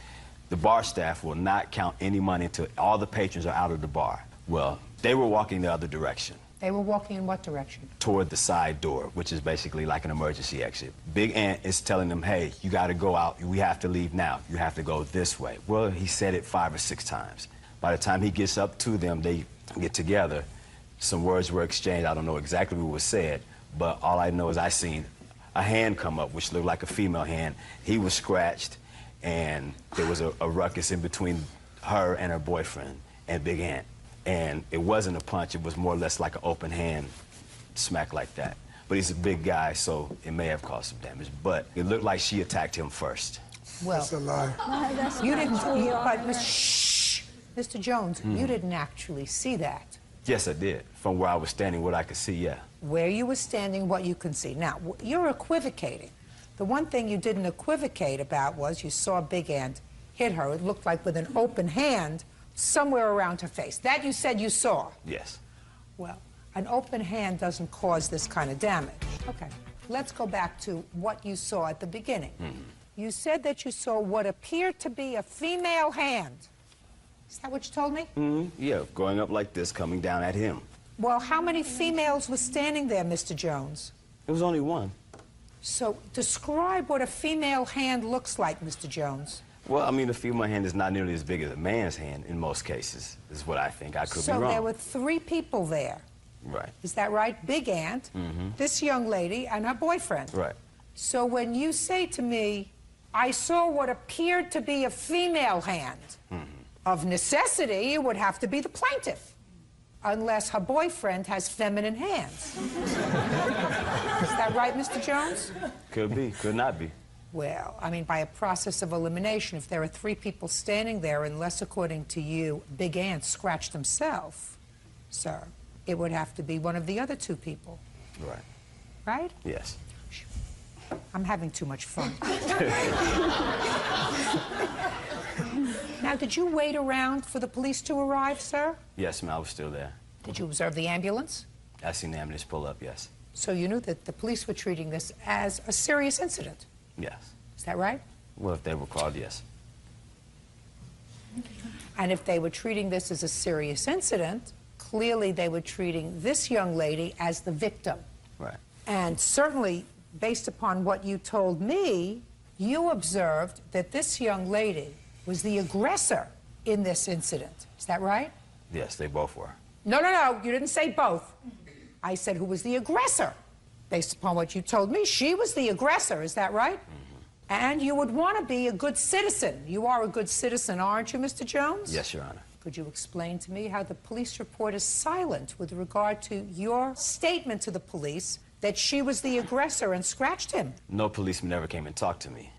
the bar staff will not count any money until all the patrons are out of the bar. Well, they were walking the other direction. They were walking in what direction? Toward the side door, which is basically like an emergency exit. Big Ant is telling them, hey, you got to go out. We have to leave now. You have to go this way. Well, he said it 5 or 6 times. By the time he gets up to them, they get together. Some words were exchanged. I don't know exactly what was said, but all I know is I seen a hand come up, which looked like a female hand. He was scratched, and there was a ruckus in between her and her boyfriend and Big Ant. And it wasn't a punch, it was more or less like an open hand smack like that. But he's a big guy, so it may have caused some damage. But it looked like she attacked him first. Well, that's a lie. No, that's you not didn't, true, Your but Honor. shh, Mr. Jones, you didn't actually see that. Yes, I did. From where I was standing, what I could see, yeah. Where you were standing, what you can see. Now, you're equivocating. The one thing you didn't equivocate about was you saw Big Ant hit her. It looked like with an open hand somewhere around her face. That you said you saw. Yes. Well, an open hand doesn't cause this kind of damage. Okay, let's go back to what you saw at the beginning. You said that you saw what appeared to be a female hand. Is that what you told me? Yeah, going up like this, coming down at him. Well, how many females were standing there, Mr. Jones? It was only one. So describe what a female hand looks like, Mr. Jones. Well, I mean, a female hand is not nearly as big as a man's hand in most cases, is what I think. I could be wrong. So there were 3 people there. Right. Is that right? Big Ant, this young lady, and her boyfriend. Right. So when you say to me, I saw what appeared to be a female hand, of necessity, it would have to be the plaintiff, unless her boyfriend has feminine hands. Is that right, Mr. Jones? Could be, could not be. Well, I mean, by a process of elimination, if there are 3 people standing there, unless, according to you, Big Ant scratched himself, sir, it would have to be one of the other 2 people. Right. Right? Yes. I'm having too much fun. Now, did you wait around for the police to arrive, sir? Yes, ma'am, I was still there. Did you observe the ambulance? I seen the ambulance pull up, yes. So you knew that the police were treating this as a serious incident. Yes. Is that right? Well, if they were called, yes. And if they were treating this as a serious incident, clearly they were treating this young lady as the victim. Right. And certainly, based upon what you told me, you observed that this young lady was the aggressor in this incident. Is that right? Yes, they both were. No, no, no, you didn't say both. I said who was the aggressor. Based upon what you told me, she was the aggressor. Is that right? And you would want to be a good citizen. You are a good citizen, aren't you, Mr. Jones? Yes, Your Honor. Could you explain to me how the police report is silent with regard to your statement to the police that she was the aggressor and scratched him? No policeman ever came and talked to me.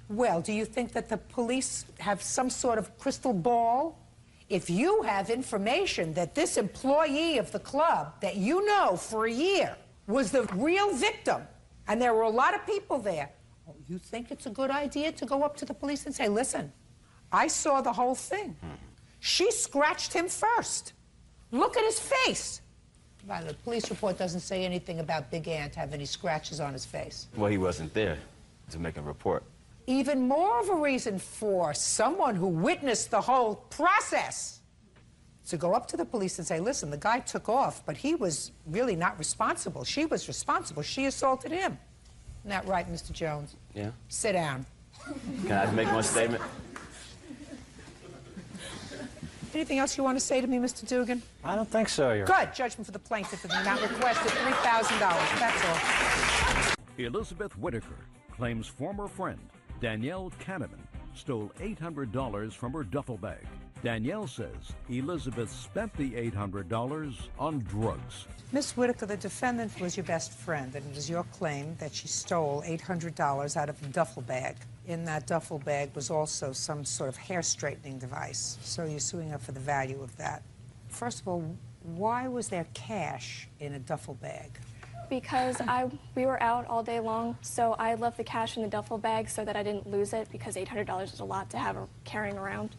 Well, do you think that the police have some sort of crystal ball? If you have information that this employee of the club that you know for a year was the real victim, and there were a lot of people there, you think it's a good idea to go up to the police and say, listen, I saw the whole thing. She scratched him first. Look at his face. Well, the police report doesn't say anything about Big Ant having any scratches on his face. Well, he wasn't there to make a report. Even more of a reason for someone who witnessed the whole process to go up to the police and say, listen, the guy took off, but he was really not responsible. She was responsible. She assaulted him. Isn't that right, Mr. Jones? Yeah. Sit down. Can I make one statement? Anything else you want to say to me, Mr. Dugan? I don't think so, Your Good. Judgment for the plaintiff in the amount requested, $3,000. That's all. Elizabeth Whitaker claims former friend Danielle Kahneman stole $800 from her duffel bag. Danielle says Elizabeth spent the $800 on drugs. Miss Whitaker, the defendant was your best friend, and it is your claim that she stole $800 out of a duffel bag. In that duffel bag was also some sort of hair straightening device, so you're suing her for the value of that. First of all, why was there cash in a duffel bag? Because we were out all day long, so I left the cash in the duffel bag so that I didn't lose it, because $800 is a lot to have carrying around.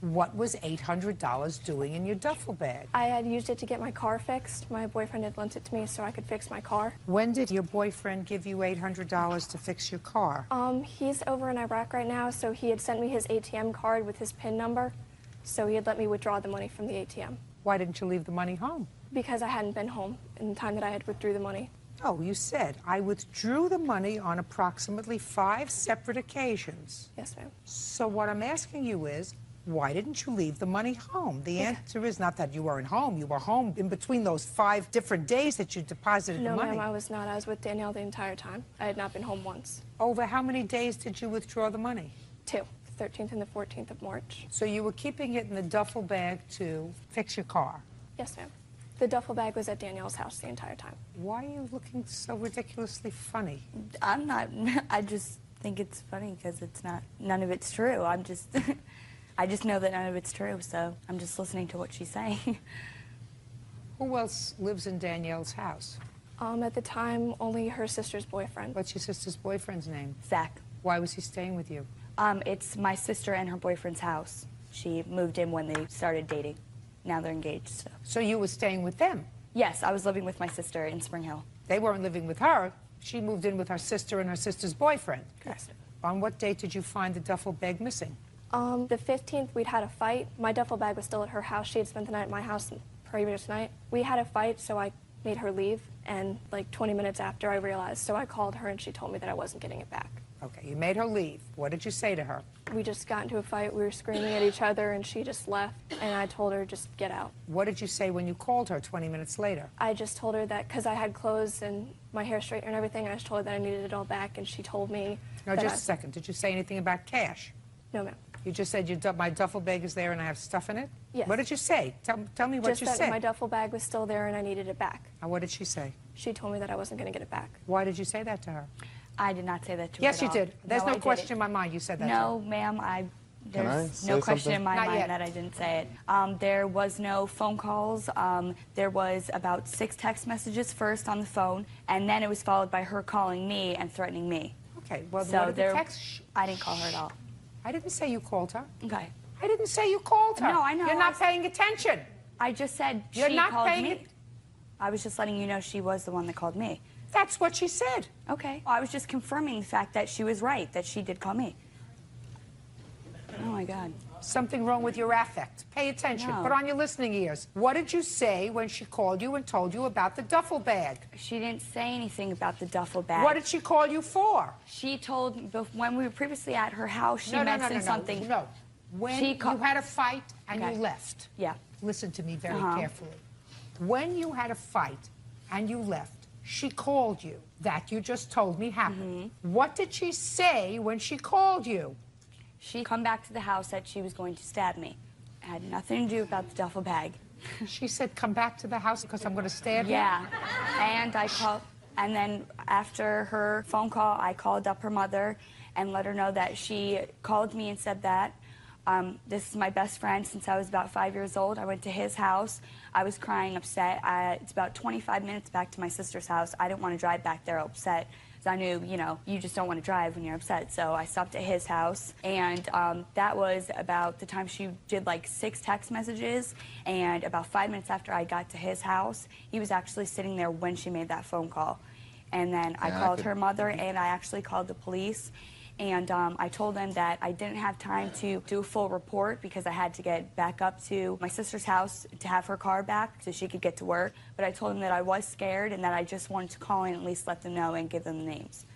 What was $800 doing in your duffel bag? I had used it to get my car fixed. My boyfriend had lent it to me so I could fix my car. When did your boyfriend give you $800 to fix your car? He's over in Iraq right now, so he had sent me his ATM card with his PIN number, so he had let me withdraw the money from the ATM. Why didn't you leave the money home? Because I hadn't been home in the time that I had withdrew the money. Oh, you said, I withdrew the money on approximately 5 separate occasions. Yes, ma'am. So what I'm asking you is, why didn't you leave the money home? The answer is not that you weren't home. You were home in between those 5 different days that you deposited the money. No, ma'am, I was not. I was with Danielle the entire time. I had not been home once. Over how many days did you withdraw the money? 2, the 13th and the 14th of March. So you were keeping it in the duffel bag to fix your car? Yes, ma'am. The duffel bag was at Danielle's house the entire time. Why are you looking so ridiculously funny? I'm not. I just think it's funny because it's not. None of it's true. I'm just. I just know that none of it's true, so I'm just listening to what she's saying. Who else lives in Danielle's house? At the time, only her sister's boyfriend. What's your sister's boyfriend's name? Zach. Why was he staying with you? It's my sister and her boyfriend's house. She moved in when they started dating. Now they're engaged. So you were staying with them? Yes, I was living with my sister in Spring Hill. They weren't living with her. She moved in with her sister and her sister's boyfriend. Yes. On what date did you find the duffel bag missing? The 15th, we'd had a fight. My duffel bag was still at her house. She had spent the night at my house the previous night. We had a fight, so I made her leave. And like 20 minutes after, I realized. So I called her, and she told me that I wasn't getting it back. Okay, you made her leave. What did you say to her? We just got into a fight. We were screaming at each other, and she just left. And I told her, just get out. What did you say when you called her 20 minutes later? I just told her that because I had clothes and my hair straightener and everything, I just told her that I needed it all back, and she told me. No, just a second. Did you say anything about cash? No, ma'am. You just said my duffel bag is there and I have stuff in it? Yes. What did you say? Tell me what you Just said. that my duffel bag was still there and I needed it back. And what did she say? She told me that I wasn't going to get it back. Why did you say that to her? I did not say that to her Yes, at you all. did. There's No, no I question didn't. in my mind you said that to her. No, ma'am, Can I there's say no question something? in my Not mind yet. that I didn't say it. There was no phone calls. There was about 6 text messages first on the phone, and then it was followed by her calling me and threatening me. Okay, well, So what did the text? I didn't call her at all. I didn't say you called her. Okay. I didn't say you called her. No, I know. You're not paying attention. I just said You're she not called paying me. it. I was just letting you know she was the one that called me. That's what she said. Okay. I was just confirming the fact that she was right, that she did call me. Oh, my God. Something wrong with your affect. Pay attention. No. Put on your listening ears. What did you say when she called you and told you about the duffel bag? She didn't say anything about the duffel bag. What did she call you for? She told me, when we were previously at her house, she mentioned something. No. When you had a fight and you left. Yeah. Listen to me very carefully. When you had a fight and you left, she called you. That you just told me happened. What did she say when she called you? She come back to the house that she was going to stab me. It had nothing to do about the duffel bag. She said, come back to the house because I'm going to stab you? Yeah. And I called, and then after her phone call, I called up her mother and let her know that she called me and said that. This is my best friend since I was about 5 years old. I went to his house. I was crying, upset. It's about 25 minutes back to my sister's house. I didn't want to drive back there upset. I knew, you know, you just don't want to drive when you're upset. So I stopped at his house, and that was about the time she did like 6 text messages, and about 5 minutes after I got to his house, he was actually sitting there when she made that phone call. And then I called her mother, and I actually called the police, and I told them that I didn't have time to do a full report because I had to get back up to my sister's house to have her car back so she could get to work. But I told them that I was scared and that I just wanted to call in and at least let them know and give them the names.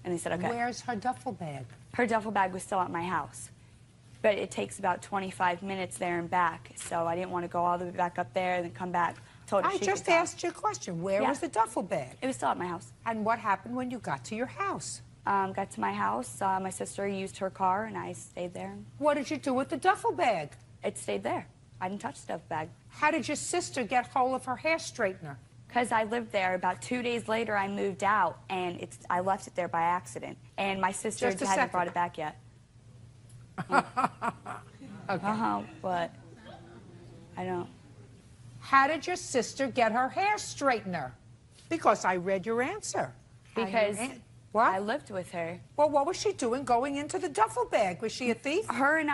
And they said, okay. Where's her duffel bag? Her duffel bag was still at my house. But it takes about 25 minutes there and back, so I didn't want to go all the way back up there and then come back. Told her I just asked you a question. Where was the duffel bag? It was still at my house. And what happened when you got to your house? Got to my house, my sister used her car, and I stayed there. What did you do with the duffel bag? It stayed there. I didn't touch the duffel bag. How did your sister get hold of her hair straightener? Because I lived there. About 2 days later, I moved out, and I left it there by accident. And my sister hadn't brought it back yet. Okay. But I don't. How did your sister get her hair straightener? Because I read your answer. Because what? I lived with her. Well, what was she doing going into the duffel bag? Was she a thief? Her and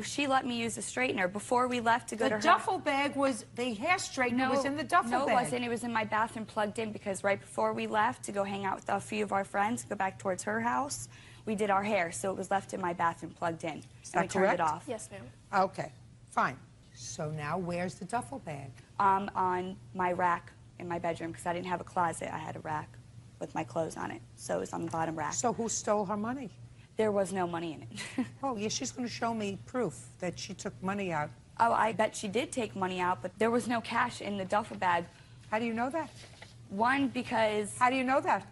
she let me use the straightener before we left to go to her. The duffel bag was, the hair straightener was in the duffel bag. No, it wasn't. It was in my bathroom plugged in because right before we left to go hang out with a few of our friends, go back towards her house, we did our hair, so it was left in my bathroom plugged in. Is that we turned correct? it off. Yes, ma'am. Okay, fine. So now where's the duffel bag? On my rack in my bedroom because I didn't have a closet. I had a rack with my clothes on it, so it was on the bottom rack. So who stole her money? There was no money in it. Oh, yeah, she's going to show me proof that she took money out. Oh, I bet she did take money out, but there was no cash in the duffel bag. How do you know that? One, because... How do you know that?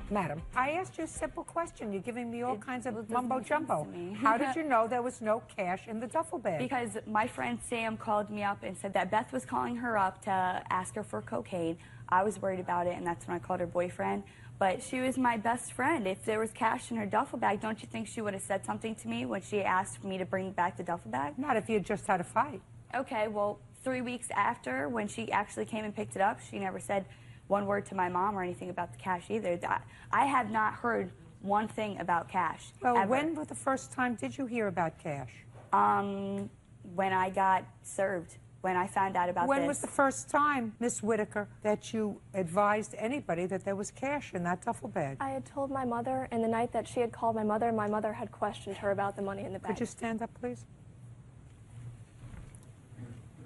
Madam, I asked you a simple question. You're giving me all kinds of mumbo-jumbo. How did you know there was no cash in the duffel bag? Because my friend Sam called me up and said that Beth was calling her up to ask her for cocaine. I was worried about it, and that's when I called her boyfriend. But she was my best friend. If there was cash in her duffel bag, don't you think she would have said something to me when she asked me to bring back the duffel bag? Not if you had just had a fight. Okay, well, 3 weeks after, when she actually came and picked it up, she never said one word to my mom or anything about the cash either. I have not heard one thing about cash. Well, ever. when was the first time did you hear about cash? When I got served, when I found out about this. When was the first time, Miss Whitaker, that you advised anybody that there was cash in that duffel bag? I had told my mother, and the night that she had called my mother had questioned her about the money in the bag. Could you stand up, please?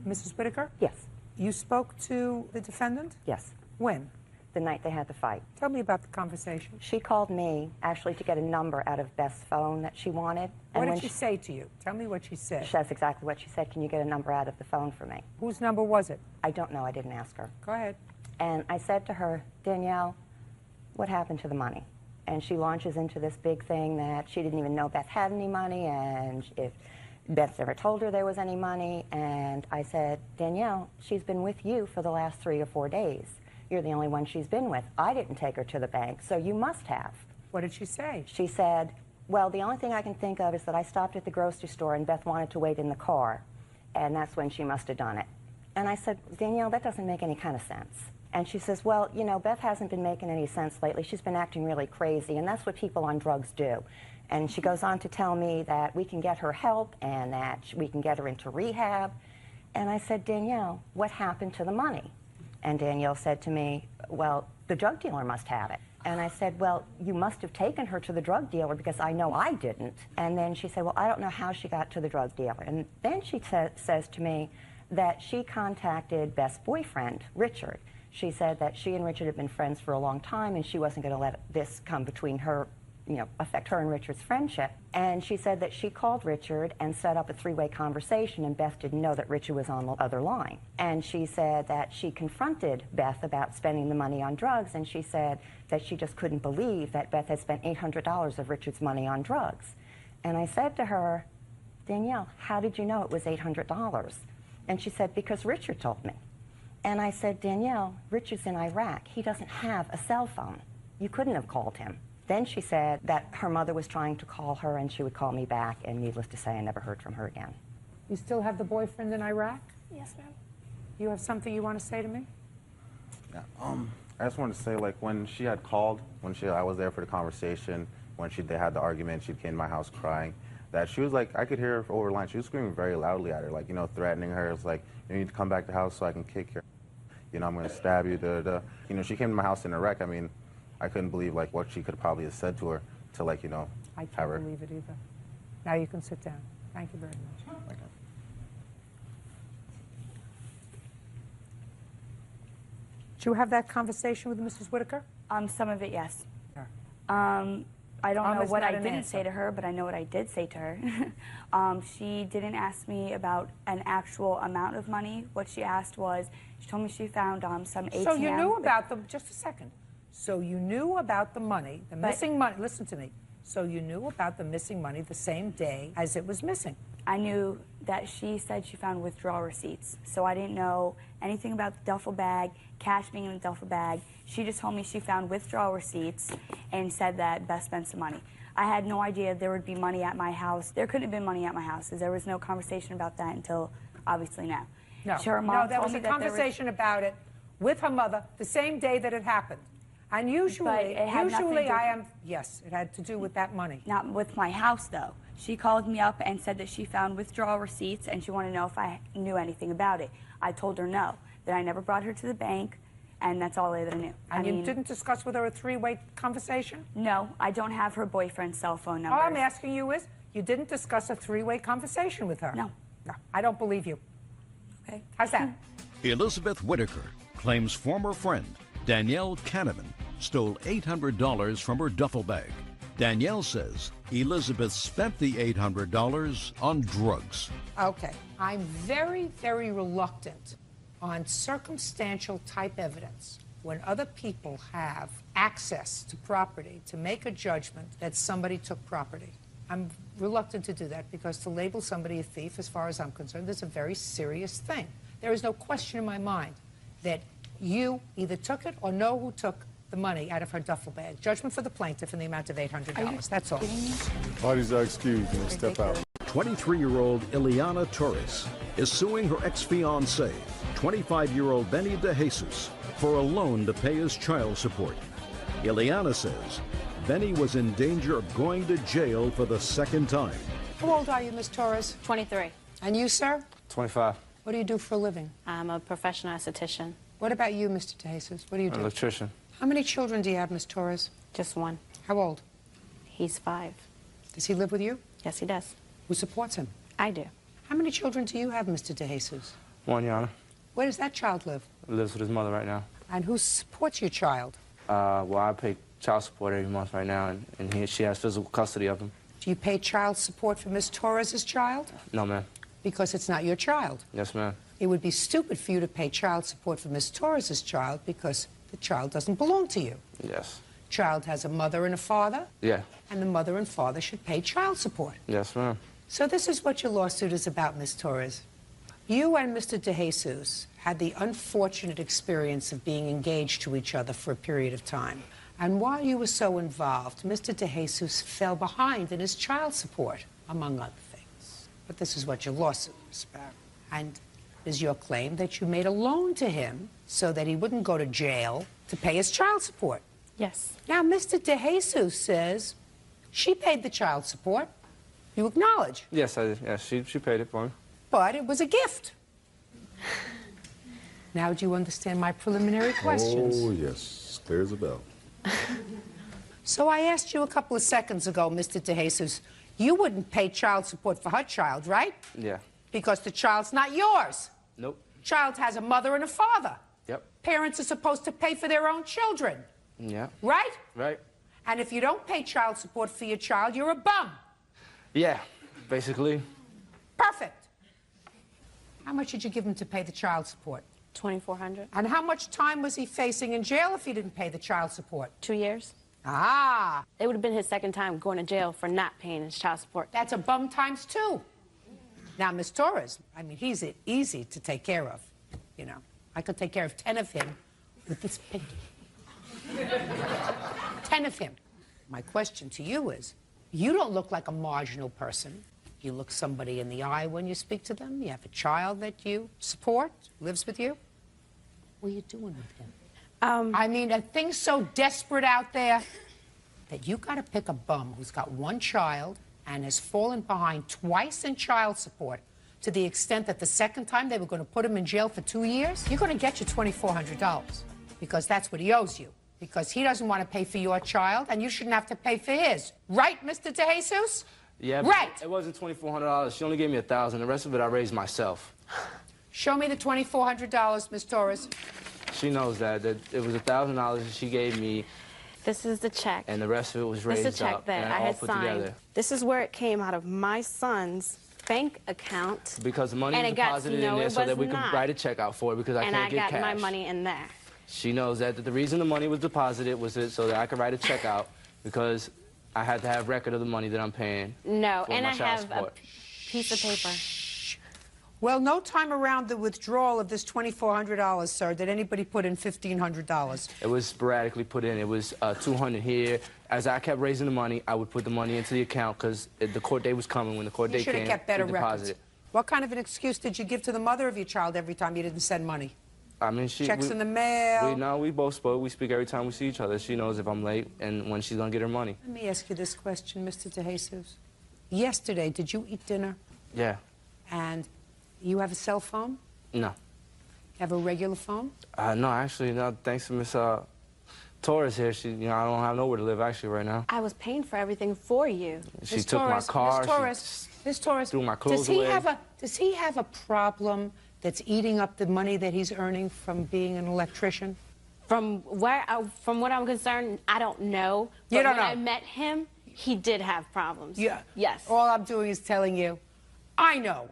Mrs. Whitaker? Yes. You spoke to the defendant? Yes. When? The night they had the fight. Tell me about the conversation. She called me, actually, to get a number out of Beth's phone that she wanted. What did she say to you? Tell me what she said. That's exactly what she said. Can you get a number out of the phone for me? Whose number was it? I don't know. I didn't ask her. Go ahead. And I said to her, Danielle, what happened to the money? And she launches into this big thing that she didn't even know Beth had any money, and if Beth never told her there was any money. And I said, Danielle, she's been with you for the last 3 or 4 days. You're the only one she's been with. I didn't take her to the bank, so you must have. What did she say? She said, well, the only thing I can think of is that I stopped at the grocery store and Beth wanted to wait in the car, and that's when she must have done it. And I said, Danielle, that doesn't make any kind of sense. And she says, well, you know, Beth hasn't been making any sense lately. She's been acting really crazy, and that's what people on drugs do. And she goes on to tell me that we can get her help and that we can get her into rehab. And I said, Danielle, what happened to the money? And Danielle said to me, well, the drug dealer must have it. And I said, well, you must have taken her to the drug dealer because I know I didn't. And then she said, well, I don't know how she got to the drug dealer. And then she says to me that she contacted Beth's boyfriend, Richard. She said that she and Richard had been friends for a long time and she wasn't going to let this come between her, you know, affect her and Richard's friendship. And she said that she called Richard and set up a three-way conversation, and Beth didn't know that Richard was on the other line. And she said that she confronted Beth about spending the money on drugs, and she said that she just couldn't believe that Beth had spent $800 of Richard's money on drugs. And I said to her, Danielle, how did you know it was $800? And she said, because Richard told me. And I said, Danielle, Richard's in Iraq. He doesn't have a cell phone. You couldn't have called him. Then she said that her mother was trying to call her and she would call me back, and needless to say, I never heard from her again. You still have the boyfriend in Iraq? Yes, ma'am. You have something you want to say to me? Yeah, I just wanted to say, like, when she had called, I was there for the conversation, when they had the argument, she came to my house crying, that she was like, I could hear her over the line, she was screaming very loudly at her, like, you know, threatening her. It's like, you need to come back to the house so I can kick you. You know, I'm going to stab you, da-da-da. You know, she came to my house in Iraq. I mean, I couldn't believe, like, what she could probably have said to her to, like, you know, I can't believe it either. Now you can sit down. Thank you very much. Okay. Did you have that conversation with Mrs. Whitaker? Some of it, yes. I don't know what I didn't say to her, but I know what I did say to her. She didn't ask me about an actual amount of money. What she asked was, she told me she found some ATM. So you knew about them, just a second. So you knew about the money, the missing money, listen to me. So you knew about the missing money the same day as it was missing. I knew that she said she found withdrawal receipts. So I didn't know anything about the duffel bag, cash being in the duffel bag. She just told me she found withdrawal receipts and said that Beth spent some money. I had no idea there would be money at my house. There couldn't have been money at my house, because there was no conversation about that until obviously now. No, Her mom there was a conversation about it with her mother the same day that it happened. And usually, yes, it had to do with that money. Not with my house, though. She called me up and said that she found withdrawal receipts and she wanted to know if I knew anything about it. I told her no, that I never brought her to the bank, and that's all that I knew. And you didn't discuss with her a three-way conversation? No, I don't have her boyfriend's cell phone number. All I'm asking you is, you didn't discuss a three-way conversation with her? No. No, I don't believe you. Okay. How's that? Elizabeth Whitaker claims former friend Danielle Kahneman stole $800 from her duffel bag. Danielle says Elizabeth spent the $800 on drugs. Okay. I'm very, very reluctant on circumstantial type evidence when other people have access to property to make a judgment that somebody took property. I'm reluctant to do that because to label somebody a thief, as far as I'm concerned, is a very serious thing. There is no question in my mind that you either took it or know who took the money out of her duffel bag. Judgment for the plaintiff in the amount of $800. That's all. Parties are excused. You may step out. 23-year-old Ileana Torres is suing her ex-fiancé, 25-year-old Benny DeJesus, for a loan to pay his child support. Ileana says Benny was in danger of going to jail for the second time. How old are you, Miss Torres? 23. And you, sir? 25. What do you do for a living? I'm a professional esthetician. What about you, Mr. DeJesus? What do you do? An electrician. How many children do you have, Miss Torres? Just one. How old? He's 5. Does he live with you? Yes, he does. Who supports him? I do. How many children do you have, Mr. DeJesus? One, Your Honor. Where does that child live? He lives with his mother right now. And who supports your child? Well, I pay child support every month right now, and she has physical custody of him. Do you pay child support for Miss Torres's child? No, ma'am. Because it's not your child. Yes, ma'am. It would be stupid for you to pay child support for Miss Torres's child because the child doesn't belong to you. Yes. Child has a mother and a father. Yeah. And the mother and father should pay child support. Yes, ma'am. So this is what your lawsuit is about, Miss Torres. You and Mr. DeJesus had the unfortunate experience of being engaged to each other for a period of time. And while you were so involved, Mr. DeJesus fell behind in his child support, among other things. But this is what your lawsuit is about. And is your claim that you made a loan to him so that he wouldn't go to jail to pay his child support. Yes. Now, Mr. DeJesus says she paid the child support. You acknowledge. Yes, I did. Yes, she paid it for me. But it was a gift. Now do you understand my preliminary questions? Oh, yes. Clear as a bell. So I asked you a couple of seconds ago, Mr. DeJesus, you wouldn't pay child support for her child, right? Yeah. Because the child's not yours. Nope. Child has a mother and a father. Yep. Parents are supposed to pay for their own children, Yeah. right? Right. And if you don't pay child support for your child, you're a bum. Yeah, basically. Perfect. How much did you give him to pay the child support? $2,400. And how much time was he facing in jail if he didn't pay the child support? 2 years. Ah. It would have been his second time going to jail for not paying his child support. That's a bum times 2. Now, Miss Torres, I mean, he's easy to take care of, you know. I could take care of 10 of him with this pinky. 10 of him. My question to you is, you don't look like a marginal person. You look somebody in the eye when you speak to them. You have a child that you support, lives with you. What are you doing with him? I mean, are things so desperate out there that you got to pick a bum who's got one child and has fallen behind twice in child support to the extent that the second time they were going to put him in jail for 2 years? You're going to get your $2,400 because that's what he owes you. Because he doesn't want to pay for your child and you shouldn't have to pay for his. Right, Mr. DeJesus? Yeah, right. It wasn't $2,400. She only gave me $1,000. The rest of it I raised myself. Show me the $2,400, Miss Torres. She knows that it was $1,000 she gave me. This is the check. And the rest of it was raised This is the check up that and I all had put signed. together. This is where it came out of my son's bank account. Because the money and was it got, deposited no, in there it so that was we could not. write a check out for it because I and can't get cash. And I got my money in there. She knows that the reason the money was deposited was so that I could write a check out because I had to have record of the money that I'm paying. No, for and my I child have support. a piece of paper. Well, no time around the withdrawal of this $2,400, sir, did anybody put in $1,500? It was sporadically put in. It was $200 here. As I kept raising the money, I would put the money into the account because the court date was coming. When the court date came, You should have kept better we records. deposited. What kind of an excuse did you give to the mother of your child every time you didn't send money? I mean, Checks in the mail. We both spoke. We speak every time we see each other. She knows if I'm late and when she's going to get her money. Let me ask you this question, Mr. DeJesus. Yesterday, did you eat dinner? Yeah. And you have a cell phone? No. You have a regular phone? No, actually, no. Thanks to Miss Torres here, I don't have nowhere to live actually right now. I was paying for everything for you. She took my car. Miss Torres, threw my clothes away. Does he have a problem that's eating up the money that he's earning from being an electrician? From what I'm concerned, I don't know. But You don't know? When I met him, he did have problems. Yeah. Yes. All I'm doing is telling you, I know.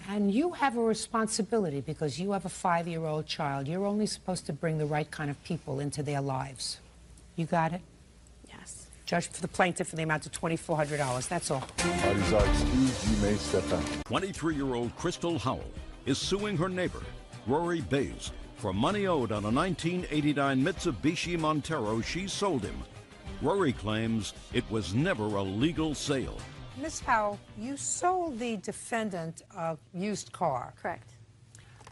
And you have a responsibility because you have a 5-year-old child. You're only supposed to bring the right kind of people into their lives. You got it? Yes. Judge for the plaintiff in the amount of $2,400. That's all. Parties are excused. You may step down. 23-year-old Crystal Howell is suing her neighbor, Rory Bays, for money owed on a 1989 Mitsubishi Montero she sold him. Rory claims it was never a legal sale. Miss Howell, you sold the defendant a used car. Correct.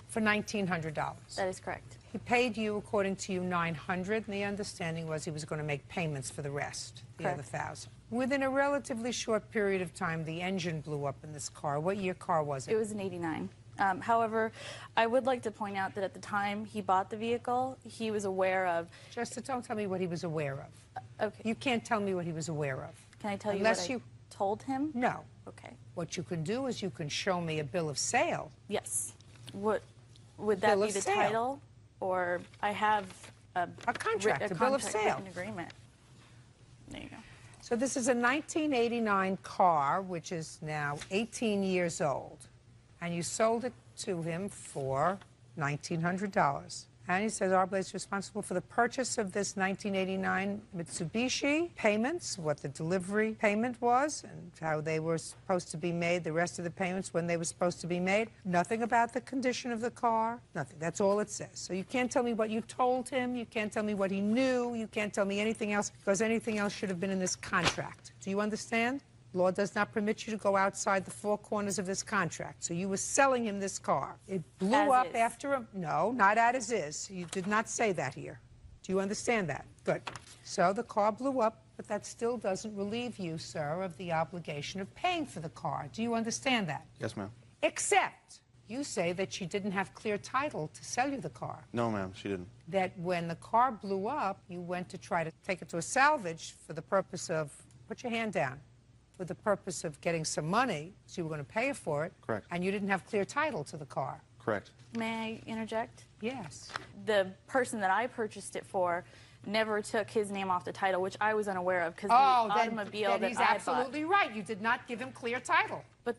For $1,900. That is correct. He paid you, according to you, $900, and the understanding was he was going to make payments for the rest, the other $1,000. Within a relatively short period of time, the engine blew up in this car. What year car was it? It was an '89. However, I would like to point out that at the time he bought the vehicle, he was aware of... Just don't tell me what he was aware of. Okay. You can't tell me what he was aware of. Can I tell Unless you what I told him? No. Okay. What you can do is you can show me a bill of sale. Yes. Would that Bill be of the sale. title? Or I have a contract, a bill of sale. written agreement. There you go. So this is a 1989 car, which is now 18 years old. And you sold it to him for $1,900. And he says Arblade's is responsible for the purchase of this 1989 Mitsubishi, payments, what the delivery payment was, and how they were supposed to be made, the rest of the payments, when they were supposed to be made. Nothing about the condition of the car, nothing. That's all it says. So you can't tell me what you told him, you can't tell me what he knew, you can't tell me anything else, because anything else should have been in this contract. Do you understand? Law does not permit you to go outside the four corners of this contract. So you were selling him this car. It blew up after him. No, not as is. You did not say that here. Do you understand that? Good. So the car blew up, but that still doesn't relieve you, sir, of the obligation of paying for the car. Do you understand that? Yes, ma'am. Except You say that she didn't have clear title to sell you the car. No, ma'am, she didn't. That when the car blew up, you went to try to take it to a salvage for the purpose of, put your hand down, for the purpose of getting some money, so you were going to pay for it. Correct. And you didn't have clear title to the car. Correct. May I interject? Yes. The person that I purchased it for never took his name off the title, which I was unaware of because Oh, the automobile then that he's I absolutely right. You did not give him clear title. But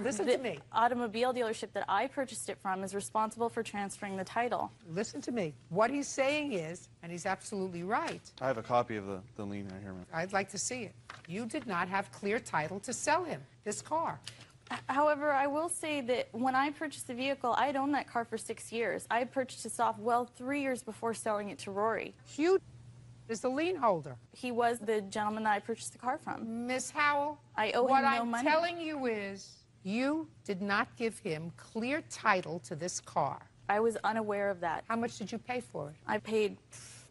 listen the to me. automobile dealership that I purchased it from is responsible for transferring the title. Listen to me. What he's saying is, and he's absolutely right, I have a copy of the lien right here, ma'am. I'd like to see it. You did not have clear title to sell him this car. However, I will say that when I purchased the vehicle, I had owned that car for 6 years. I purchased it off 3 years before selling it to Rory. Hugh is the lien holder. He was the gentleman that I purchased the car from. Miss Howell, I owe what him no I'm money. telling you is you did not give him clear title to this car. I was unaware of that. How much did you pay for it? I paid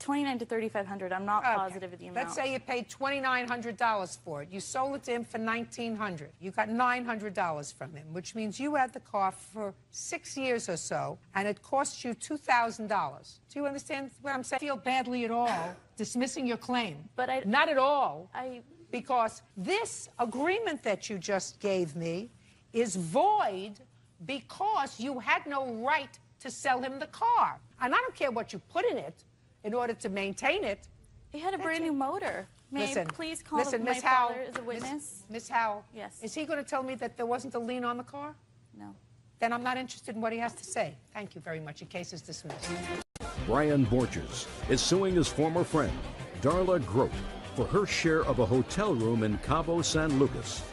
$2,900 to $3,500. I'm not positive of the amount. Let's say you paid $2,900 for it. You sold it to him for $1,900. You got $900 from him, which means you had the car for 6 years or so, and it cost you $2,000. Do you understand what I'm saying? I feel badly at all dismissing your claim. But not at all. Because this agreement that you just gave me is void because you had no right to sell him the car. And I don't care what you put in it in order to maintain it. He had a brand new motor. May I please call my Miss Howell, father as a witness? Miss Howell. Yes. Is he going to tell me that there wasn't a lien on the car? No. Then I'm not interested in what he has to say. Thank you very much. Your case is dismissed. Brian Borges is suing his former friend, Darla Grote, for her share of a hotel room in Cabo San Lucas.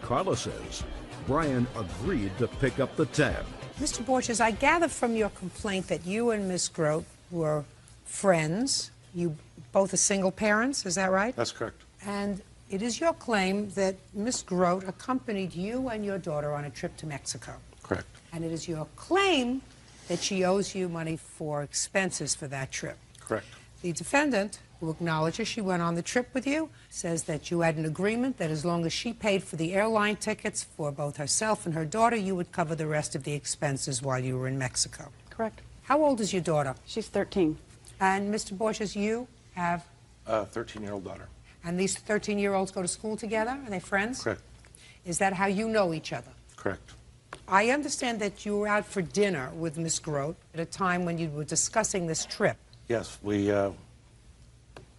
Carla says Brian agreed to pick up the tab. Mr. Borges, I gather from your complaint that you and Miss Grote were friends. You both are single parents, is that right? That's correct. And it is your claim that Miss Grote accompanied you and your daughter on a trip to Mexico. Correct. And it is your claim that she owes you money for expenses for that trip. Correct. The defendant, who acknowledges she went on the trip with you, says that you had an agreement that as long as she paid for the airline tickets for both herself and her daughter, you would cover the rest of the expenses while you were in Mexico. Correct. How old is your daughter? She's 13. And Mr. Borges, you have? A 13-year-old daughter. And these 13-year-olds go to school together? Are they friends? Correct. Is that how you know each other? Correct. I understand that you were out for dinner with Miss Grote at a time when you were discussing this trip. Yes, we...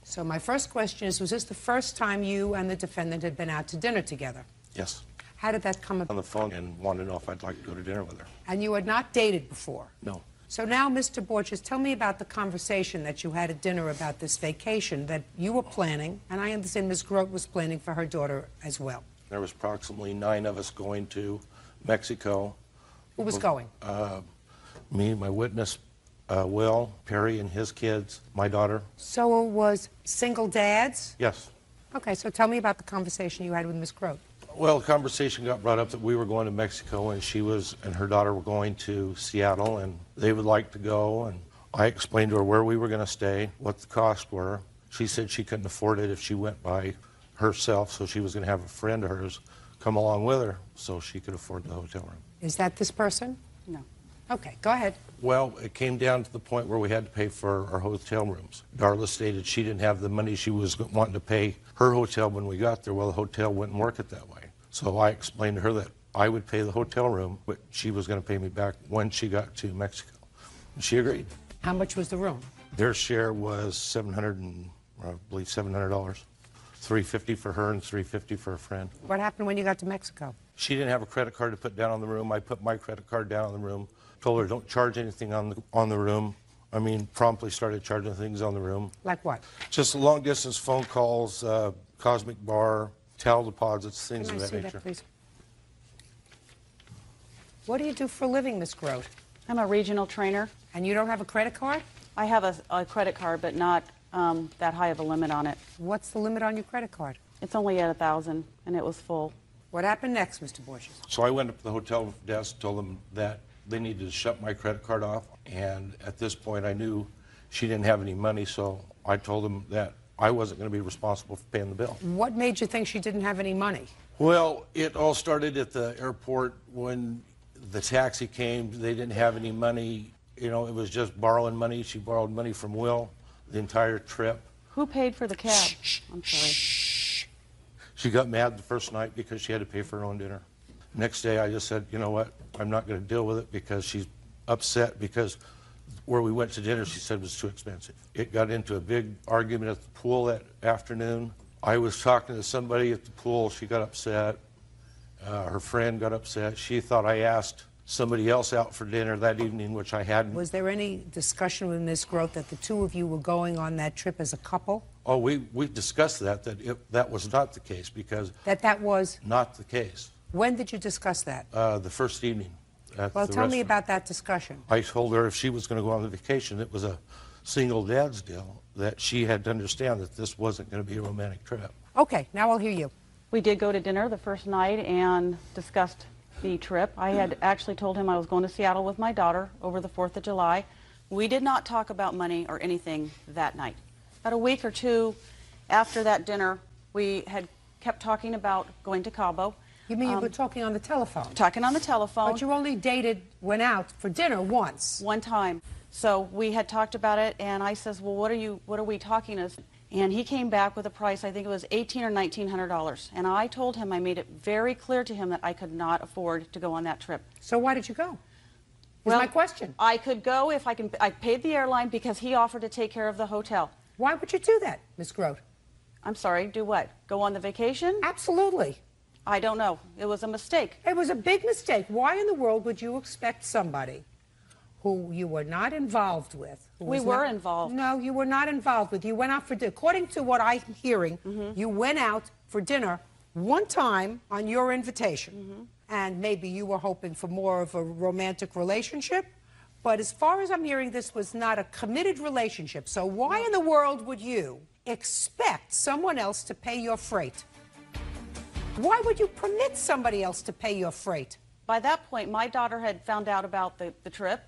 So my first question is, was this the first time you and the defendant had been out to dinner together? Yes. How did that come about? On the phone and wanted to know if I'd like to go to dinner with her. And you had not dated before? No. So now, Mr. Borges, tell me about the conversation that you had at dinner about this vacation that you were planning, and I understand Ms. Grote was planning for her daughter as well. There was approximately 9 of us going to Mexico. Who was going? Me, my witness, Will, Perry and his kids, my daughter. So it was single dads? Yes. Okay, so tell me about the conversation you had with Ms. Grote. Well, the conversation got brought up that we were going to Mexico and she was and her daughter were going to Seattle and they would like to go. And I explained to her where we were going to stay, what the costs were. She said she couldn't afford it if she went by herself, so she was going to have a friend of hers come along with her so she could afford the hotel room. Is that this person? No. Okay, go ahead. Well, it came down to the point where we had to pay for our hotel rooms. Darla stated she didn't have the money. She was wanting to pay her hotel when we got there. Well, the hotel wouldn't work it that way. So I explained to her that I would pay the hotel room, but she was going to pay me back when she got to Mexico. And she agreed. How much was the room? Their share was $700, $350 for her and $350 for a friend. What happened when you got to Mexico? She didn't have a credit card to put down on the room. I put my credit card down on the room. Told her don't charge anything on the room. I mean, promptly started charging things on the room. Like what? Just long distance phone calls, Cosmic Bar, towel deposits, things of that nature. That, please? What do you do for a living, Miss Grote? I'm a regional trainer. And you don't have a credit card? I have a credit card, but not that high of a limit on it. What's the limit on your credit card? It's only at 1,000, and it was full. What happened next, Mr. Borges? So I went up to the hotel desk, told them that they needed to shut my credit card off, and at this point I knew she didn't have any money, so I told them that I wasn't going to be responsible for paying the bill. What made you think she didn't have any money? Well, it all started at the airport when The taxi came, they didn't have any money. You know, it was just borrowing money. She borrowed money from Will the entire trip. Who paid for the cab? I'm sorry. She got mad the first night because she had to pay for her own dinner. Next day, I just said, you know what, I'm not going to deal with it because she's upset because where we went to dinner, she said was too expensive. It got into a big argument at the pool that afternoon. I was talking to somebody at the pool. She got upset. Her friend got upset. She thought I asked somebody else out for dinner that evening, which I hadn't. Was there any discussion with Ms. Grote that the two of you were going on that trip as a couple? Oh, we discussed that was not the case because... That was? Not the case. When did you discuss that? The first evening at the Well, tell me restaurant. about that discussion. I told her if she was going to go on the vacation, it was a single dad's deal, that she had to understand that this wasn't going to be a romantic trip. Okay, now I'll hear you. We did go to dinner the first night and discussed the trip. I had actually told him I was going to Seattle with my daughter over the 4th of July. We did not talk about money or anything that night. About a week or two after that dinner, we had kept talking about going to Cabo. You mean you were talking on the telephone? Talking on the telephone. But you only went out for dinner once. One time. So we had talked about it, and I says, well, what are we talking as? And he came back with a price, I think it was $1,800 or $1,900. And I told him, I made it very clear to him that I could not afford to go on that trip. So why did you go? Well, my question. I could go if I paid the airline because he offered to take care of the hotel. Why would you do that, Ms. Grote? I'm sorry, do what? Go on the vacation? Absolutely. I don't know. It was a mistake. It was a big mistake. Why in the world would you expect somebody who you were not involved with? We were involved. No, you were not involved with. You went out for dinner. According to what I'm hearing, you went out for dinner one time on your invitation. And maybe you were hoping for more of a romantic relationship. But as far as I'm hearing, this was not a committed relationship. So why in the world would you expect someone else to pay your freight? Why would you permit somebody else to pay your freight? By that point, my daughter had found out about the trip.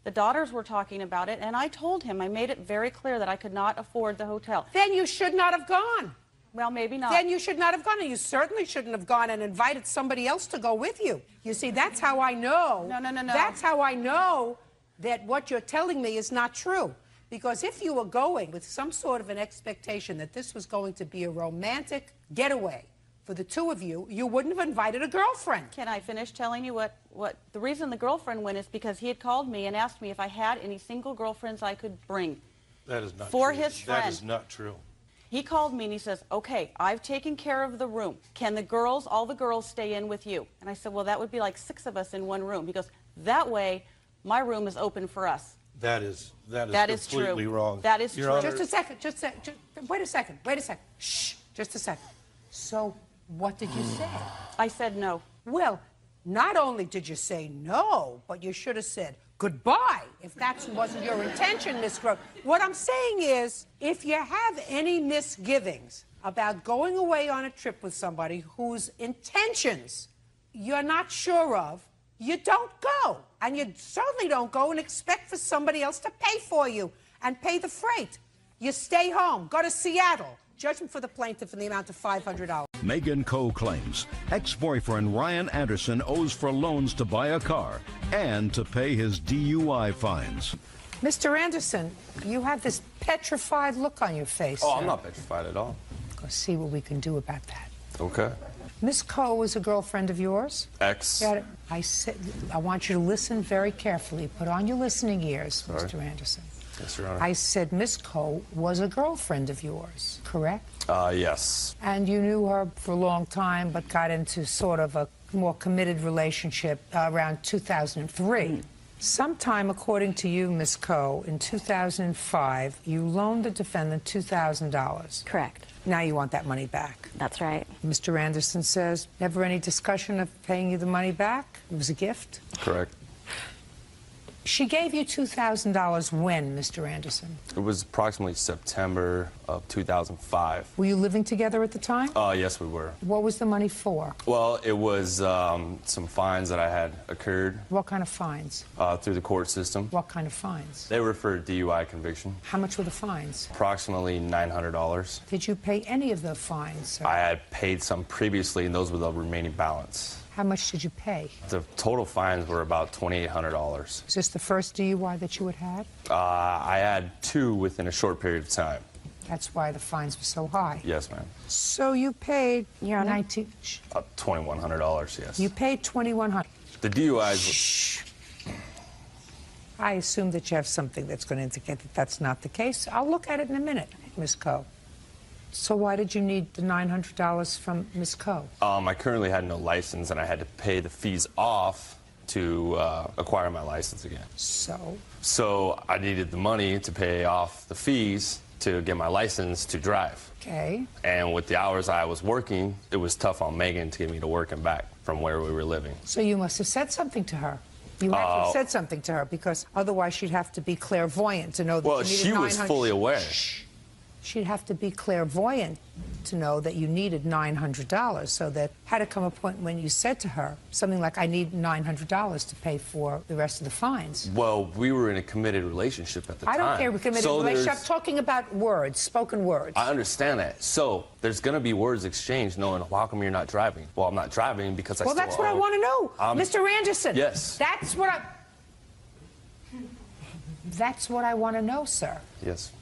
The daughters were talking about it, and I told him, I made it very clear that I could not afford the hotel. Then you should not have gone. Well, maybe not. Then you should not have gone, and you certainly shouldn't have gone and invited somebody else to go with you. You see, that's how I know. No. That's how I know that what you're telling me is not true. Because if you were going with some sort of an expectation that this was going to be a romantic getaway for the two of you, you wouldn't have invited a girlfriend. Can I finish telling you what the reason the girlfriend went is because he had called me and asked me if I had any single girlfriends I could bring. That is not for true. His friend. That is not true. He called me and he says, okay, I've taken care of the room. Can all the girls stay in with you? And I said, well, that would be like 6 of us in one room. He goes, that way, my room is open for us. That is completely true. wrong. That is Your true. Honor, Just a second. Wait a second. Shh, just a second. So what did you say? I said no. Well, not only did you say no, but you should have said goodbye if that wasn't your intention, Miss Grote. What I'm saying is, if you have any misgivings about going away on a trip with somebody whose intentions you're not sure of, you don't go. And you certainly don't go and expect for somebody else to pay for you and pay the freight. You stay home, go to Seattle. Judgment for the plaintiff in the amount of $500. Megan Coe claims ex-boyfriend Ryan Anderson owes for loans to buy a car and to pay his DUI fines. Mr. Anderson, you have this petrified look on your face. Oh, I'm not petrified at all. Go see what we can do about that. Okay. Miss Coe is a girlfriend of yours? Ex. I want you to listen very carefully. Put on your listening ears, Sorry. Mr. Anderson. Yes, Your Honor. I said Miss Coe was a girlfriend of yours, correct? Yes. And you knew her for a long time, but got into sort of a more committed relationship around 2003. Sometime, according to you, Miss Coe, in 2005, you loaned the defendant $2,000. Correct. Now you want that money back. That's right. Mr. Anderson says, never any discussion of paying you the money back? It was a gift? Correct. She gave you $2,000 when, Mr. Anderson? It was approximately September of 2005. Were you living together at the time? Yes, we were. What was the money for? Well, it was some fines that I had occurred. What kind of fines? Through the court system. What kind of fines? They were for DUI conviction. How much were the fines? Approximately $900. Did you pay any of the fines, sir? I had paid some previously, and those were the remaining balance. How much did you pay? The total fines were about $2,800. Is this the first DUI that you had? I had 2 within a short period of time. That's why the fines were so high. Yes, ma'am. So you paid $2,100, yes. You paid $2,100. The DUIs. I assume that you have something that's going to indicate that that's not the case. I'll look at it in a minute, Ms. Coe. So why did you need the $900 from Ms. Coe? I currently had no license, and I had to pay the fees off to acquire my license again. So I needed the money to pay off the fees to get my license to drive. Okay. And with the hours I was working, it was tough on Megan to get me to work and back from where we were living. So you must have said something to her. You have to have said something to her, because otherwise she'd have to be clairvoyant to know that you needed she was fully aware. She'd have to be clairvoyant to know that you needed $900, so that had to come a point when you said to her something like, I need $900 to pay for the rest of the fines. Well, we were in a committed relationship at the time. I don't care, we're committed relationship. I'm talking about words, spoken words. I understand that. So there's going to be words exchanged knowing, well, how come you're not driving? Well, I'm not driving because I still that's what I want to know. Mr. Anderson. Yes. That's what I want to know, sir. Yes.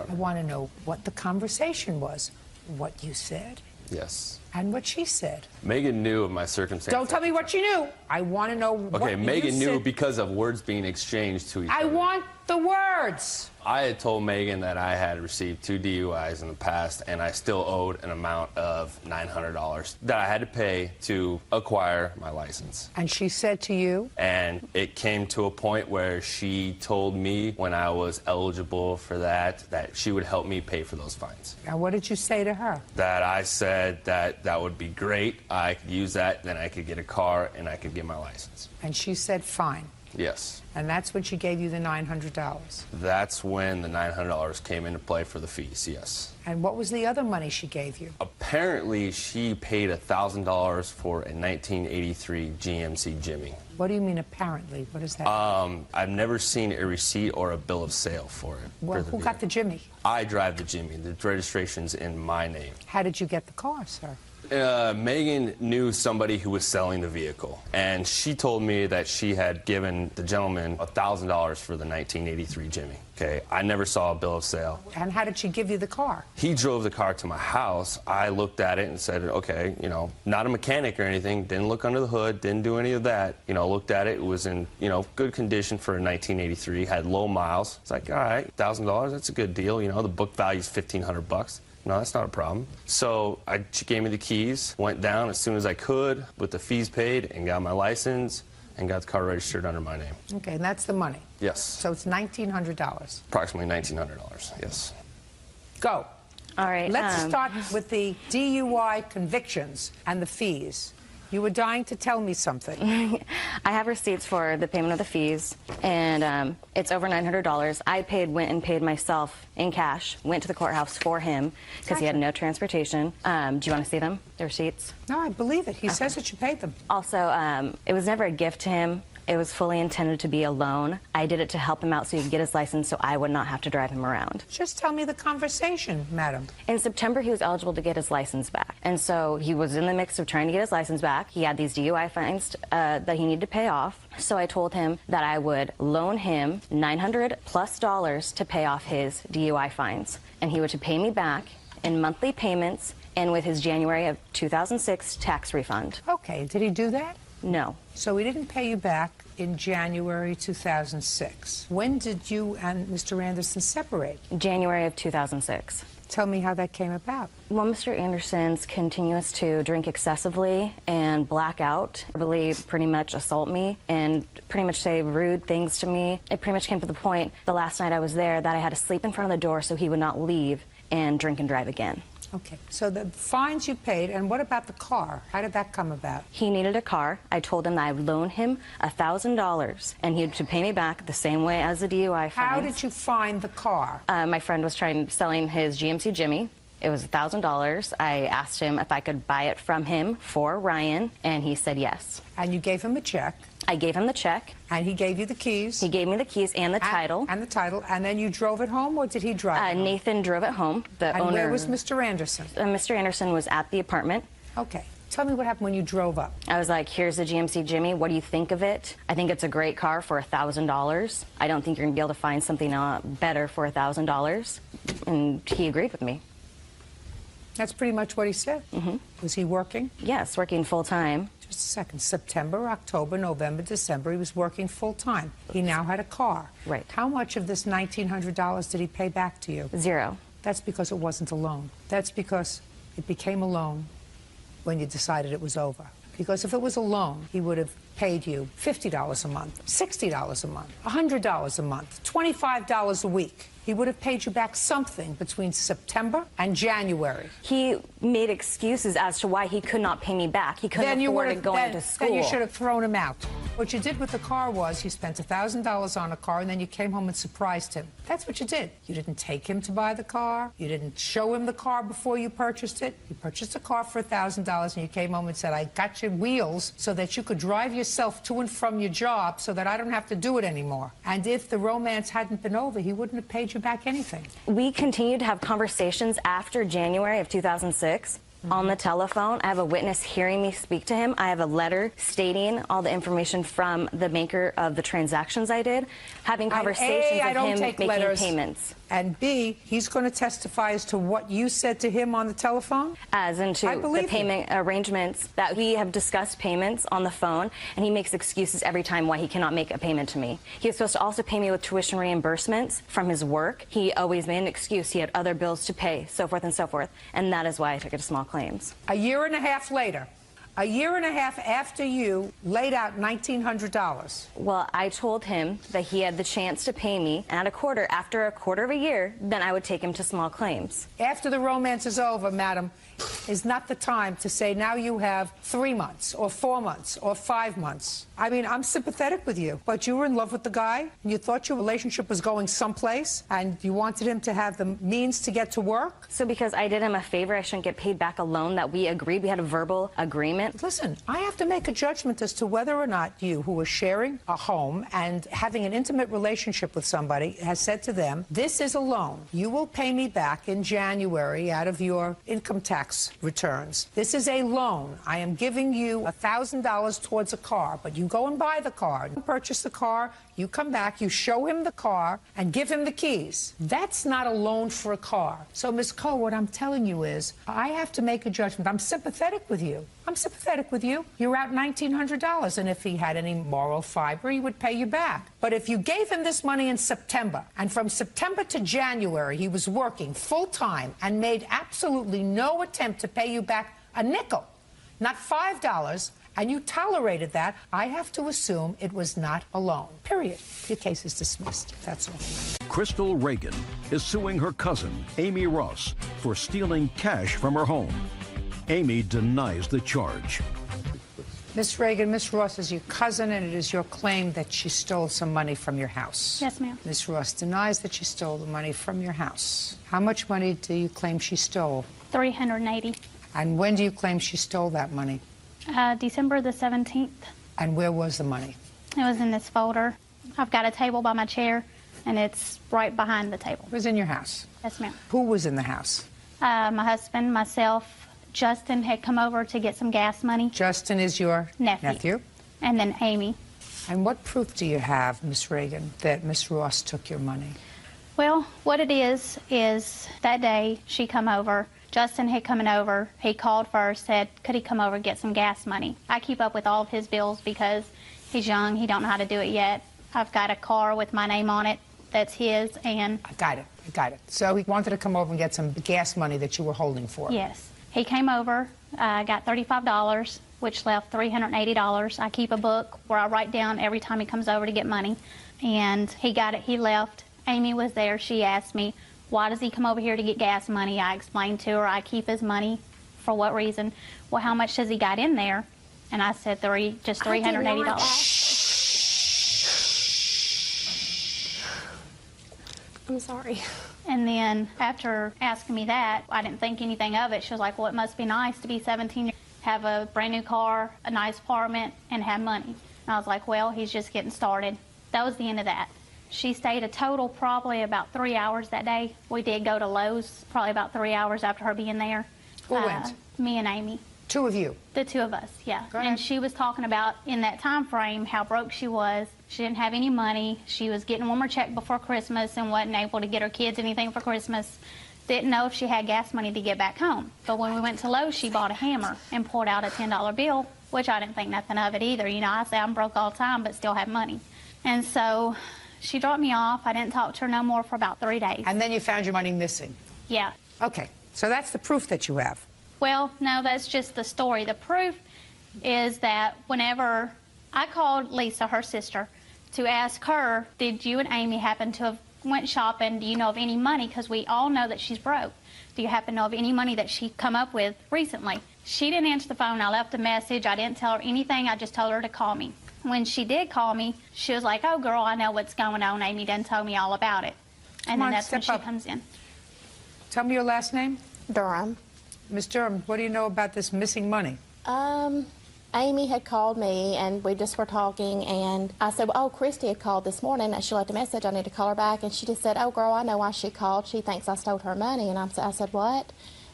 I want to know what the conversation was, what you said. Yes. And what she said. Megan knew of my circumstances. Don't tell me what she knew. I want to know what you said. Okay, Megan knew because of words being exchanged to each other. I want the words. I had told Megan that I had received 2 DUIs in the past, and I still owed an amount of $900 that I had to pay to acquire my license. And she said to you? And it came to a point where she told me when I was eligible for that she would help me pay for those fines. And what did you say to her? That I said that would be great. I could use that, then I could get a car, and I could get my license. And she said, fine. Yes. And that's when she gave you the $900? That's when the $900 came into play for the fees, yes. And what was the other money she gave you? Apparently, she paid $1,000 for a 1983 GMC Jimmy. What do you mean, apparently? What is that? I've never seen a receipt or a bill of sale for it. Well, who got the Jimmy? I drive the Jimmy. The registration's in my name. How did you get the car, sir? Megan knew somebody who was selling the vehicle, and she told me that she had given the gentleman $1,000 for the 1983 Jimmy. Okay, I never saw a bill of sale. And how did she give you the car? He drove the car to my house. I looked at it and said, okay, not a mechanic or anything, didn't look under the hood, didn't do any of that. Looked at it, it was in, good condition for a 1983, had low miles. It's like, all right, $1,000, that's a good deal. The book value's $1,500. No, that's not a problem. So she gave me the keys, went down as soon as I could with the fees paid, and got my license and got the car registered under my name. Okay, and that's the money? Yes. So it's $1,900? Approximately $1,900, yes. Go. All right. Let's start with the DUI convictions and the fees. You were dying to tell me something. I have receipts for the payment of the fees, and it's over $900. I went and paid myself in cash, went to the courthouse for him because he had no transportation. Do you want to see them, the receipts? No, I believe it. He says that you paid them. Also, it was never a gift to him. It was fully intended to be a loan. I did it to help him out so he could get his license so I would not have to drive him around. Just tell me the conversation, madam. In September, he was eligible to get his license back. And so he was in the mix of trying to get his license back. He had these DUI fines that he needed to pay off. So I told him that I would loan him $900+ to pay off his DUI fines. And he would to pay me back in monthly payments and with his January of 2006 tax refund. Okay, did he do that? No. So he didn't pay you back in January 2006. When did you and Mr. Anderson separate? January of 2006. Tell me how that came about. Well, Mr. Anderson's continues to drink excessively and black out, really pretty much assault me and pretty much say rude things to me. It pretty much came to the point the last night I was there that I had to sleep in front of the door so he would not leave and drink and drive again. Okay, so the fines you paid, and what about the car? How did that come about? He needed a car. I told him that I would loan him $1,000, and he would pay me back the same way as the DUI fines. How did you find the car? My friend was selling his GMC Jimmy. It was $1,000. I asked him if I could buy it from him for Ryan, and he said yes. And you gave him a check? I gave him the check. And he gave you the keys? He gave me the keys and the title. And the title. And then you drove it home, or did he drive it home? Nathan drove it home. The and owner. Where was Mr. Anderson? Mr. Anderson was at the apartment. Okay. Tell me what happened when you drove up. I was like, here's the GMC Jimmy. What do you think of it? I think it's a great car for $1,000. I don't think you're going to be able to find something better for $1,000. And he agreed with me. That's pretty much what he said. Mm-hmm. Was he working? Yes, working full-time. Just a second. September, October, November, December, he was working full-time. He now had a car. Right. How much of this $1,900 did he pay back to you? Zero. That's because it wasn't a loan. That's because it became a loan when you decided it was over. Because if it was a loan, he would have paid you $50 a month, $60 a month, $100 a month, $25 a week. He would have paid you back something between September and January. He made excuses as to why he could not pay me back. He couldn't afford it going to school. Then you should have thrown him out. What you did with the car was you spent $1,000 on a car and then you came home and surprised him. That's what you did. You didn't take him to buy the car. You didn't show him the car before you purchased it. You purchased a car for $1,000 and you came home and said, I got you wheels so that you could drive yourself to and from your job so that I don't have to do it anymore. And if the romance hadn't been over, he wouldn't have paid you back anything. We continued to have conversations after January of 2006. On the telephone. I have a witness hearing me speak to him. I have a letter stating all the information from the maker of the transactions I did, having conversations with him, making payments. And B, he's going to testify as to what you said to him on the telephone? As into the payment arrangements that we have discussed payments on the phone, and he makes excuses every time why he cannot make a payment to me. He was supposed to also pay me with tuition reimbursements from his work. He always made an excuse. He had other bills to pay, so forth and so forth. And that is why I took it to small claims. A year and a half later, a year and a half after you laid out $1,900. Well, I told him that he had the chance to pay me at after a quarter of a year, then I would take him to small claims. After the romance is over, madam, is not the time to say now you have 3 months or 4 months or 5 months. I mean, I'm sympathetic with you, but you were in love with the guy and you thought your relationship was going someplace and you wanted him to have the means to get to work. So because I did him a favor, I shouldn't get paid back a loan that we agreed. We had a verbal agreement. Listen, I have to make a judgment as to whether or not you, who are sharing a home and having an intimate relationship with somebody, has said to them, this is a loan. You will pay me back in January out of your income tax returns. This is a loan. I am giving you $1,000 towards a car, but you go and buy the car, you purchase the car, you come back, you show him the car, and give him the keys. That's not a loan for a car. So, Ms. Coe, what I'm telling you is, I have to make a judgment. I'm sympathetic with you. I'm sympathetic with you. You're out $1,900, and if he had any moral fiber, he would pay you back. But if you gave him this money in September, and from September to January, he was working full-time and made absolutely no attempt to pay you back a nickel, not $5, and you tolerated that, I have to assume it was not a loan. Period. Your case is dismissed. That's all. Crystal Reagan is suing her cousin, Amy Ross, for stealing cash from her home. Amy denies the charge. Miss Reagan, Miss Ross is your cousin, and it is your claim that she stole some money from your house. Yes, ma'am. Miss Ross denies that she stole the money from your house. How much money do you claim she stole? $380. And when do you claim she stole that money? December the 17th. And where was the money? It was in this folder. I've got a table by my chair, and it's right behind the table. It was in your house? Yes, ma'am. Who was in the house? My husband, myself, Justin had come over to get some gas money. Justin is your nephew? And then Amy. And what proof do you have, Miss Reagan, that Miss Ross took your money? Well, what it is that day she come over. Justin had come over. He called first, said, could he come over and get some gas money? I keep up with all of his bills because he's young. He don't know how to do it yet. I've got a car with my name on it that's his, and... I got it. So he wanted to come over and get some gas money that you were holding for him. Yes. He came over, got $35, which left $380. I keep a book where I write down every time he comes over to get money. And he got it. He left. Amy was there. She asked me, why does he come over here to get gas money? I explained to her I keep his money. For what reason? Well, how much does he got in there? And I said just $380. I'm sorry. And then after asking me that, I didn't think anything of it. She was like, well, it must be nice to be 17, have a brand new car, a nice apartment, and have money. And I was like, well, he's just getting started. That was the end of that. She stayed a total probably about 3 hours that day. We did go to Lowe's probably about 3 hours after her being there. Who went? Me and Amy. Two of you? The two of us, yeah. And she was talking about in that time frame how broke she was. She didn't have any money. She was getting one more check before Christmas and wasn't able to get her kids anything for Christmas. Didn't know if she had gas money to get back home. But when we went to Lowe's, she bought a hammer and pulled out a $10 bill, which I didn't think nothing of it either. You know, I say I'm broke all the time, but still have money. And so she dropped me off. I didn't talk to her no more for about 3 days. And then you found your money missing? Yeah. Okay, so that's the proof that you have. Well, no, that's just the story. The proof is that whenever I called Lisa, her sister, to ask her, did you and Amy happen to have went shopping? Do you know of any money? Because we all know that she's broke. Do you happen to know of any money that she come up with recently? She didn't answer the phone. I left a message. I didn't tell her anything. I just told her to call me. When she did call me, she was like, oh, girl, I know what's going on. Amy done told me all about it. And then that's when she comes in. Tell me your last name. Durham. Miss Durham, what do you know about this missing money? Amy had called me, and we just were talking, and I said, well, oh, Christy had called this morning, and she left a message. I need to call her back. And she just said, oh, girl, I know why she called. She thinks I stole her money. And I said, what?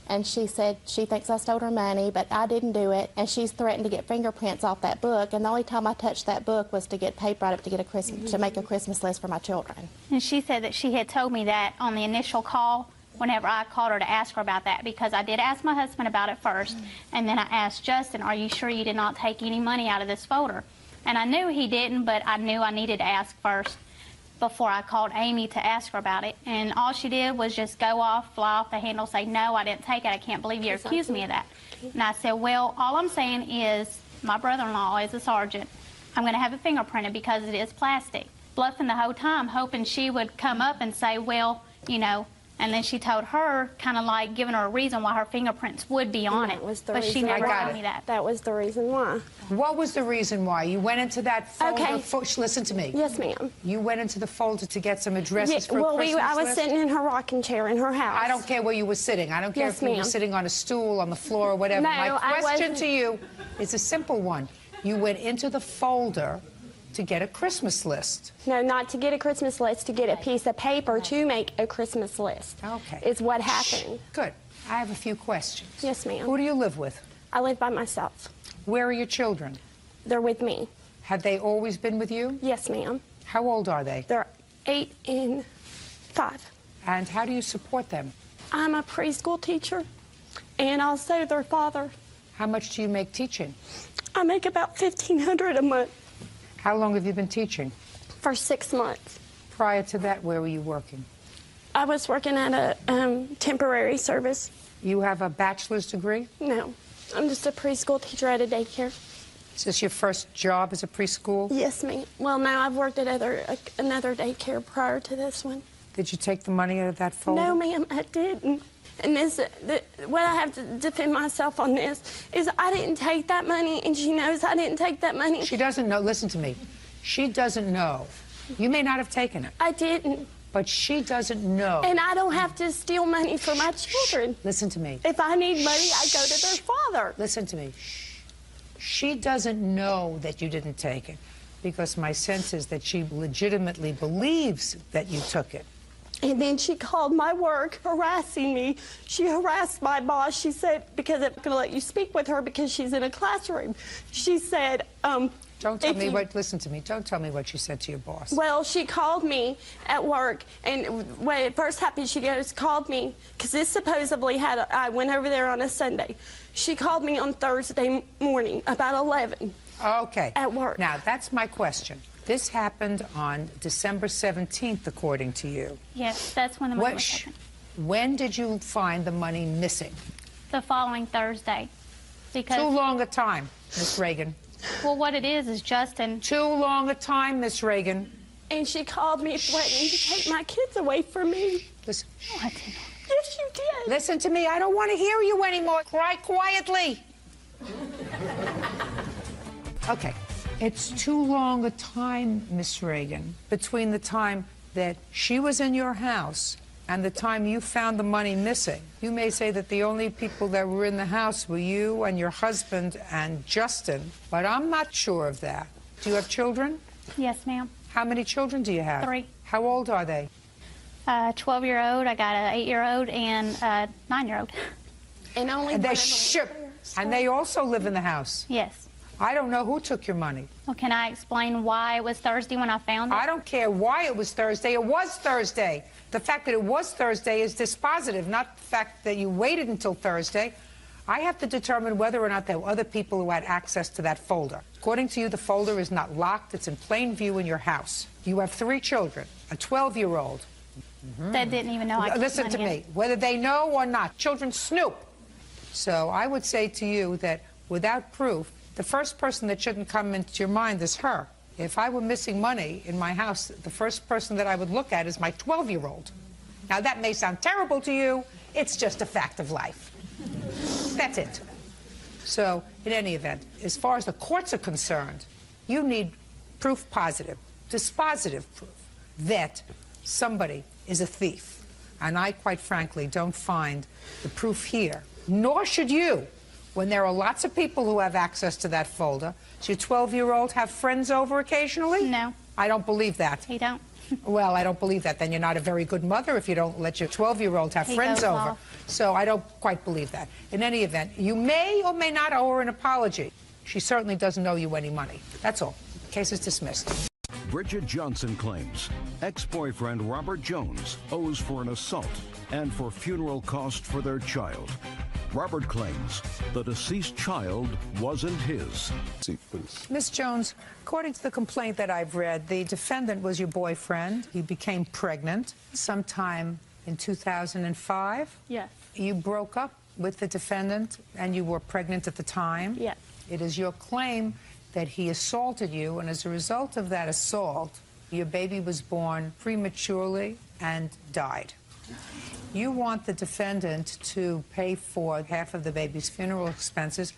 And she said she thinks I stole her money, but I didn't do it, and she's threatened to get fingerprints off that book. And the only time I touched that book was to get paper out of it to get to make a Christmas list for my children. And she said that she had told me that on the initial call whenever I called her to ask her about that, because I did ask my husband about it first, and then I asked Justin, are you sure you did not take any money out of this folder? And I knew he didn't, but I knew I needed to ask first before I called Amy to ask her about it. And all she did was just go off, fly off the handle, say, no, I didn't take it. I can't believe you accused me of that. And I said, well, all I'm saying is my brother-in-law is a sergeant. I'm going to have it fingerprinted because it is plastic. Bluffing the whole time, hoping she would come up and say, well, you know, and then she told her, kind of like giving her a reason why her fingerprints would be on it. But she never told me that. That was the reason why. What was the reason why? You went into that folder. Okay. Listen to me. Yes, ma'am. You went into the folder to get some addresses for well, a Christmas I was list? sitting in her rocking chair in her house. I don't care where you were sitting. I don't care if you were sitting on a stool, on the floor, or whatever. No, My question to you is a simple one. You went into the folder to get a Christmas list. No, not to get a Christmas list, to get a piece of paper to make a Christmas list. Okay. Is what happened. Good. I have a few questions. Yes, ma'am. Who do you live with? I live by myself. Where are your children? They're with me. Have they always been with you? Yes, ma'am. How old are they? They're 8 and 5. And how do you support them? I'm a preschool teacher, and also their father. How much do you make teaching? I make about $1,500 a month. How long have you been teaching? For 6 months. Prior to that, where were you working? I was working at a temporary service. You have a bachelor's degree? No. I'm just a preschool teacher at a daycare. Is this your first job as a preschool? Yes, ma'am. Well, no, I've worked at another daycare prior to this one. Did you take the money out of that folder? No, ma'am, I didn't. And what I have to defend myself on this is I didn't take that money, and she knows I didn't take that money. She doesn't know. Listen to me. She doesn't know. You may not have taken it. I didn't. But she doesn't know. And I don't have to steal money from my children. Listen to me. If I need money, I go to their father. Listen to me. She doesn't know that you didn't take it, because my sense is that she legitimately believes that you took it. And then she called my work, harassing me. She harassed my boss. She said, because I'm going to let you speak with her because she's in a classroom. She said, don't tell me what, listen to me, don't tell me what you said to your boss. Well, she called me at work, and when it first happened, she called me, because this supposedly I went over there on a Sunday. She called me on Thursday morning, about 11. Okay. At work. Now, that's my question. This happened on December 17th, according to you. Yes, that's when the money happened. When did you find the money missing? The following Thursday. Because too long a time, Miss Reagan. Well, what it is Justin. Too long a time, Miss Reagan. And she called me threatening to take my kids away from me. Listen. No, I didn't. Yes, you did. Listen to me. I don't want to hear you anymore. Cry quietly. Okay. It's too long a time, Miss Reagan, between the time that she was in your house and the time you found the money missing. You may say that the only people that were in the house were you and your husband and Justin, but I'm not sure of that. Do you have children? Yes, ma'am. How many children do you have? 3. How old are they? 12-year-old, I got an 8-year-old and a 9-year-old. And only they And they also live in the house? Yes. I don't know who took your money. Well, can I explain why it was Thursday when I found it? I don't care why it was Thursday. It was Thursday. The fact that it was Thursday is dispositive, not the fact that you waited until Thursday. I have to determine whether or not there were other people who had access to that folder. According to you, the folder is not locked. It's in plain view in your house. You have 3 children, a 12-year-old. That didn't even know I kept Listen money to in me, it. whether they know or not, children snoop. So I would say to you that without proof, the first person that shouldn't come into your mind is her. If I were missing money in my house, the first person that I would look at is my 12-year-old. Now, that may sound terrible to you. It's just a fact of life. That's it. So, in any event, as far as the courts are concerned, you need proof positive, dispositive proof that somebody is a thief. And I, quite frankly, don't find the proof here. Nor should you, when there are lots of people who have access to that folder. Does your 12-year-old have friends over occasionally? No. I don't believe that. He don't. Well, I don't believe that. Then you're not a very good mother if you don't let your 12-year-old have He friends goes over. off. So I don't quite believe that. In any event, you may or may not owe her an apology. She certainly doesn't owe you any money. That's all. Case is dismissed. Bridget Johnson claims ex-boyfriend Robert Jones owes for an assault and for funeral costs for their child. Robert claims the deceased child wasn't his. Miss Jones, according to the complaint that I've read, the defendant was your boyfriend. He became pregnant sometime in 2005. Yes. You broke up with the defendant and you were pregnant at the time. Yes. It is your claim that he assaulted you, and as a result of that assault, your baby was born prematurely and died. You want the defendant to pay for half of the baby's funeral expenses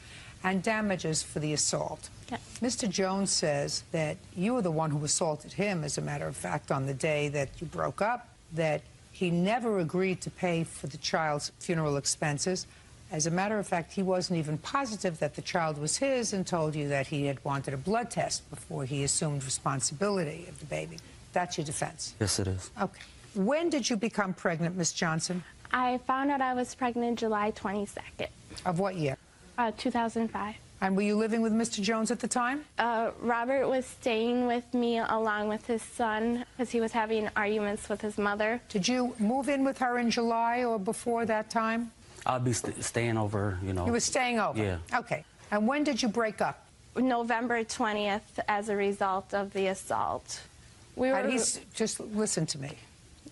and damages for the assault. Yes. Mr. Jones says that you were the one who assaulted him, as a matter of fact, on the day that you broke up, that he never agreed to pay for the child's funeral expenses. As a matter of fact, he wasn't even positive that the child was his and told you that he had wanted a blood test before he assumed responsibility of the baby. That's your defense? Yes, it is. Okay. When did you become pregnant, Miss Johnson? I found out I was pregnant July 22nd. Of what year? 2005. And were you living with Mr. Jones at the time? Robert was staying with me along with his son because he was having arguments with his mother. Did you move in with her in July or before that time? I'll be staying over, you know. You were staying over? Yeah. Okay. And when did you break up? November 20th as a result of the assault. Just listen to me.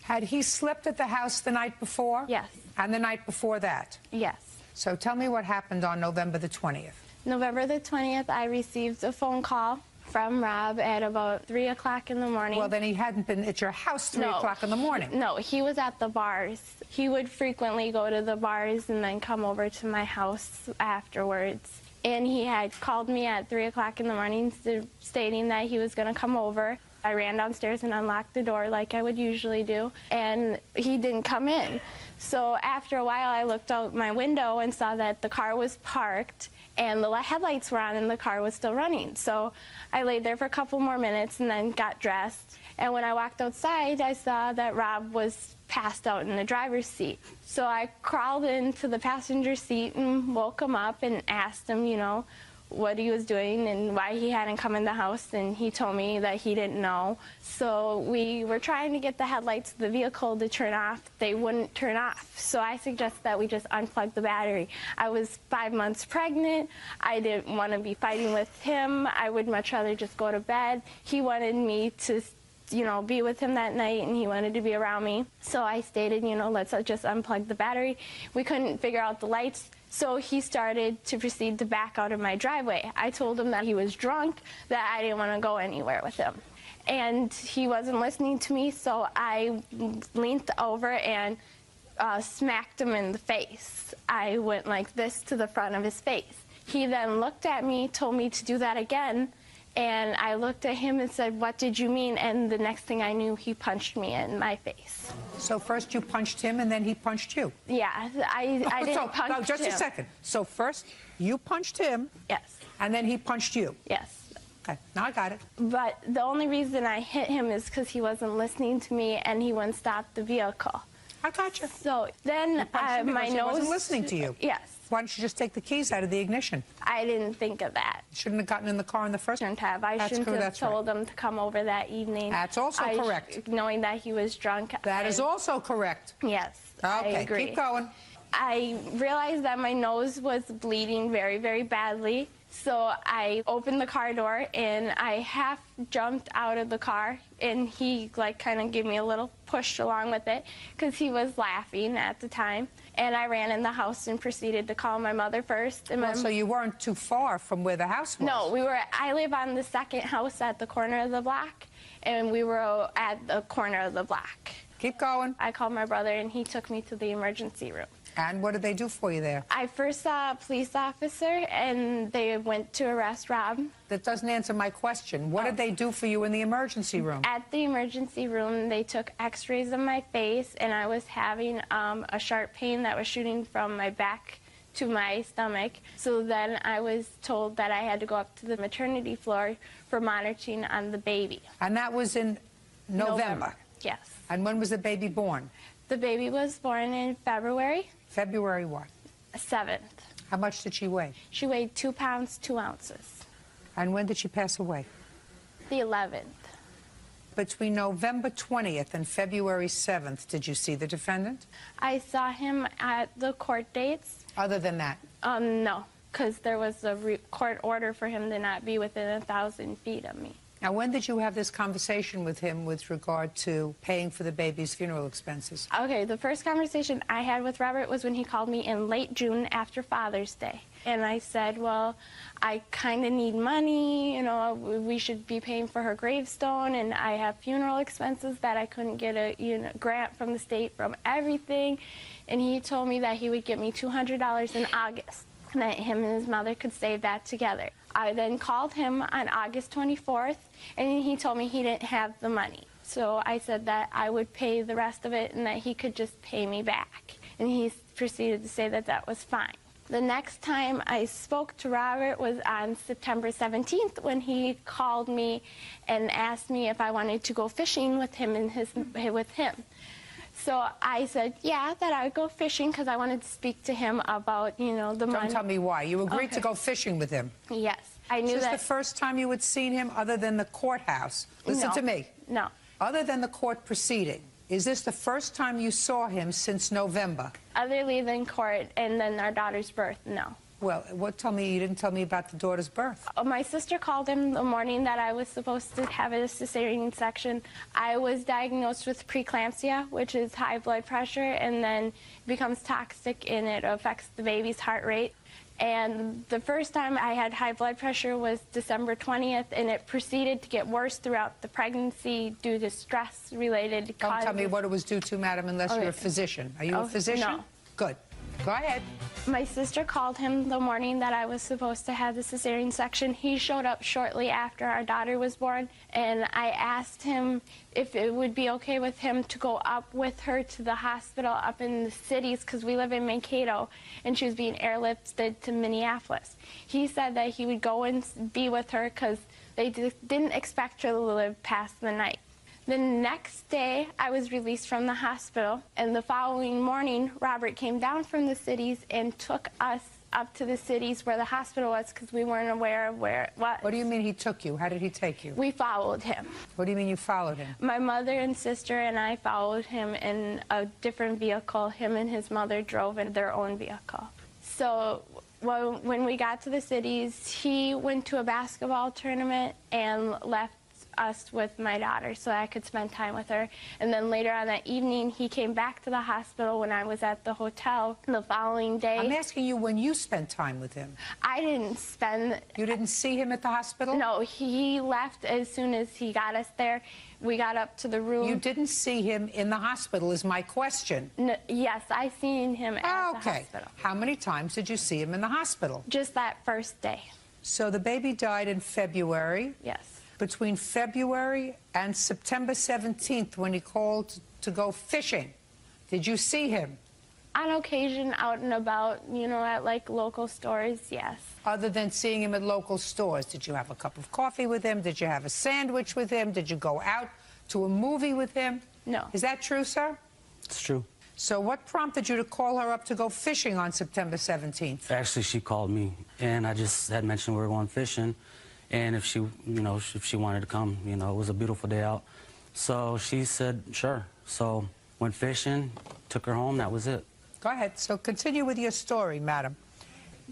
Had he slept at the house the night before? Yes. And the night before that? Yes. So tell me what happened on November the 20th. November the 20th, I received a phone call from Rob at about 3 o'clock in the morning. Well, then he hadn't been at your house 3 o'clock in the morning. No, he was at the bars. He would frequently go to the bars and then come over to my house afterwards. And he had called me at 3 o'clock in the morning stating that he was going to come over. I ran downstairs and unlocked the door like I would usually do, and he didn't come in. So after a while, I looked out my window and saw that the car was parked and the headlights were on and the car was still running. So I laid there for a couple more minutes and then got dressed. And when I walked outside, I saw that Rob was passed out in the driver's seat. So I crawled into the passenger seat and woke him up and asked him, you know, what he was doing and why he hadn't come in the house, and he told me that he didn't know. So we were trying to get the headlights of the vehicle to turn off. They wouldn't turn off. So I suggested that we just unplug the battery. I was 5 months pregnant. I didn't want to be fighting with him. I would much rather just go to bed. He wanted me to, you know, be with him that night, and he wanted to be around me. So I stated, you know, let's just unplug the battery. We couldn't figure out the lights. So he started to proceed to back out of my driveway. I told him that he was drunk, that I didn't want to go anywhere with him. And he wasn't listening to me, so I leaned over and smacked him in the face. I went like this to the front of his face. He then looked at me, told me to do that again, and I looked at him and said, "What did you mean?" And the next thing I knew, he punched me in my face. So first you punched him and then he punched you? Yeah, I didn't punch him. Just a second. So first you punched him. Yes. And then he punched you? Yes. Okay, now I got it. But the only reason I hit him is because he wasn't listening to me and he wouldn't stop the vehicle. I got you. So then my She nose... wasn't listening to you. Yes. Why don't you just take the keys out of the ignition? I didn't think of that. Shouldn't have gotten in the car in the first place. I shouldn't have told him to come over that evening. That's also correct. Knowing that he was drunk. That is also correct. Yes. Okay, I agree. keep going. I realized that my nose was bleeding very, very badly. So I opened the car door and I half jumped out of the car, and he kind of gave me a little push along with it because he was laughing at the time. And I ran in the house and proceeded to call my mother first. And so you weren't too far from where the house was? No, I live on the second house at the corner of the block, and we were at the corner of the block. Keep going. I called my brother and he took me to the emergency room. And what did they do for you there? I first saw a police officer, and they went to arrest Rob. That doesn't answer my question. What did they do for you in the emergency room? At the emergency room, they took x-rays of my face, and I was having a sharp pain that was shooting from my back to my stomach. So then I was told that I had to go up to the maternity floor for monitoring on the baby. And that was in November? Yes. And when was the baby born? The baby was born in February. February what? 7th. How much did she weigh? She weighed 2 pounds, 2 ounces. And when did she pass away? The 11th. Between November 20th and February 7th, did you see the defendant? I saw him at the court dates. Other than that? No, because there was a court order for him to not be within 1,000 feet of me. Now, when did you have this conversation with him with regard to paying for the baby's funeral expenses? Okay, the first conversation I had with Robert was when he called me in late June after Father's Day. And I said, well, I kind of need money, you know, we should be paying for her gravestone, and I have funeral expenses that I couldn't get a grant from the state from everything. And he told me that he would give me $200 in August, and that him and his mother could save that together. I then called him on August 24th, and he told me he didn't have the money. So I said that I would pay the rest of it and that he could just pay me back. And he proceeded to say that that was fine. The next time I spoke to Robert was on September 17th when he called me and asked me if I wanted to go fishing with him with him. So I said, yeah, that I would go fishing because I wanted to speak to him about, the money. Don't tell me why. You agreed to go fishing with him? Yes. I knew Is this the first time you had seen him other than the courthouse? Listen to me. No. Other than the court proceeding, is this the first time you saw him since November? Other than court and then our daughter's birth, no. Well, you didn't tell me about the daughter's birth. My sister called him the morning that I was supposed to have a cesarean section. I was diagnosed with preeclampsia, which is high blood pressure, and then it becomes toxic and it affects the baby's heart rate. And the first time I had high blood pressure was December 20th, and it proceeded to get worse throughout the pregnancy due to stress-related causes. Don't tell me what it was due to, madam, unless you're a physician. Are you a physician? No. Good. Go ahead. My sister called him the morning that I was supposed to have the cesarean section. He showed up shortly after our daughter was born, and I asked him if it would be okay with him to go up with her to the hospital up in the cities, because we live in Mankato, and she was being airlifted to Minneapolis. He said that he would go and be with her because they didn't expect her to live past the night. The next day, I was released from the hospital, and the following morning, Robert came down from the cities and took us up to the cities where the hospital was because we weren't aware of where it was. What do you mean he took you? How did he take you? We followed him. What do you mean you followed him? My mother and sister and I followed him in a different vehicle. Him and his mother drove in their own vehicle. So when we got to the cities, he went to a basketball tournament and left us with my daughter so I could spend time with her. And then later on that evening, he came back to the hospital when I was at the hotel the following day. I'm asking you when you spent time with him. I didn't spend... You didn't see him at the hospital? No, he left as soon as he got us there. We got up to the room. You didn't see him in the hospital is my question. No, yes, I seen him at the hospital. How many times did you see him in the hospital? Just that first day. So the baby died in February? Yes. Between February and September 17th, when he called to go fishing, did you see him? On occasion, out and about, at like local stores, yes. Other than seeing him at local stores, did you have a cup of coffee with him? Did you have a sandwich with him? Did you go out to a movie with him? No. Is that true, sir? It's true. So what prompted you to call her up to go fishing on September 17th? Actually, she called me, and I just had mentioned we were going fishing, and if she, if she wanted to come, it was a beautiful day out. So she said, sure. So went fishing, took her home, that was it. Go ahead. So continue with your story, madam.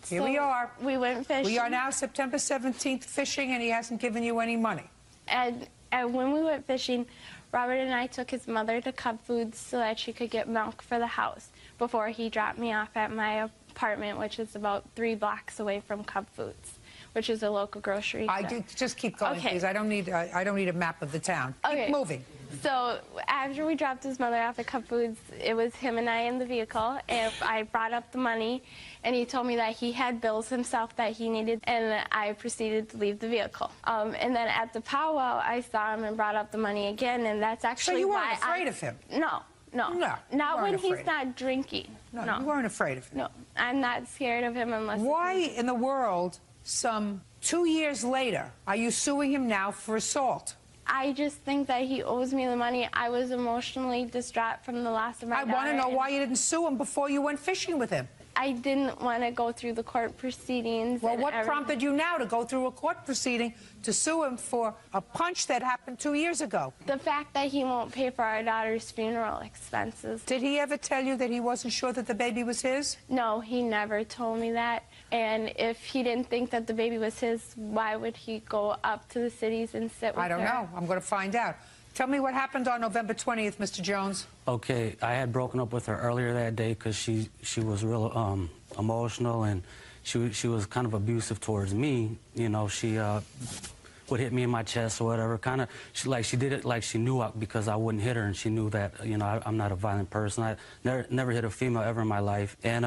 Here we are. We went fishing. We are now September 17th fishing, and he hasn't given you any money. And when we went fishing, Robert and I took his mother to Cub Foods so that she could get milk for the house before he dropped me off at my apartment, which is about 3 blocks away from Cub Foods, which is a local grocery. Just keep going, okay. Please. I don't need a map of the town. Okay. Keep moving. So after we dropped his mother off at Cub Foods, it was him and I in the vehicle, and I brought up the money, and he told me that he had bills himself that he needed, and I proceeded to leave the vehicle. And then at the powwow, I saw him and brought up the money again, and that's actually So you why weren't afraid of him? No. Not when he's not drinking. No, you weren't afraid of him. No, I'm not scared of him unless... Why in the world, some 2 years later, are you suing him now for assault? I just think that he owes me the money. I was emotionally distraught from the loss of my daughter. I want to know why you didn't sue him before you went fishing with him. I didn't want to go through the court proceedings. Well, what prompted you now to go through a court proceeding to sue him for a punch that happened 2 years ago? The fact that he won't pay for our daughter's funeral expenses. Did he ever tell you that he wasn't sure that the baby was his? No, he never told me that. And if he didn't think that the baby was his, why would he go up to the cities and sit with her? I don't know. I'm going to find out. Tell me what happened on November 20th, Mr. Jones. Okay, I had broken up with her earlier that day because she was real emotional, and she was kind of abusive towards me. She would hit me in my chest or whatever. She did it like she knew because I wouldn't hit her, and she knew that I'm not a violent person. I never hit a female ever in my life, and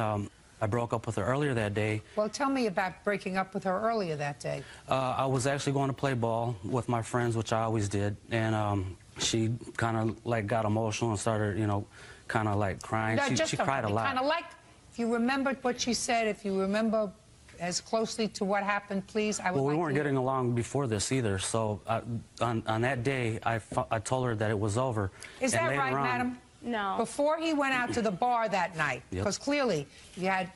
I broke up with her earlier that day. Well, tell me about breaking up with her earlier that day. I was actually going to play ball with my friends, which I always did, and she kind of got emotional and started, kind of crying. No, she cried a lot. Kind of if you remembered what she said, if you remember as closely to what happened, please, I would. Well, we weren't getting along before this either, so on that day, I told her that it was over. Is that right, madam? No. Before he went out to the bar that night, because clearly you had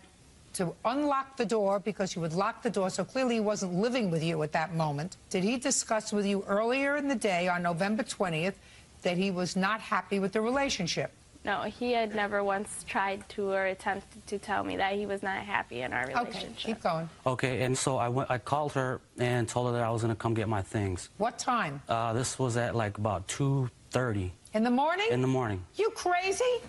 to unlock the door because you would lock the door, so clearly he wasn't living with you at that moment. Did he discuss with you earlier in the day on November 20th that he was not happy with the relationship? No, he had never once tried to or attempted to tell me that he was not happy in our relationship. Okay, keep going. Okay, and so I called her and told her that I was going to come get my things. What time? This was at about 2:30. In the morning? In the morning. You crazy?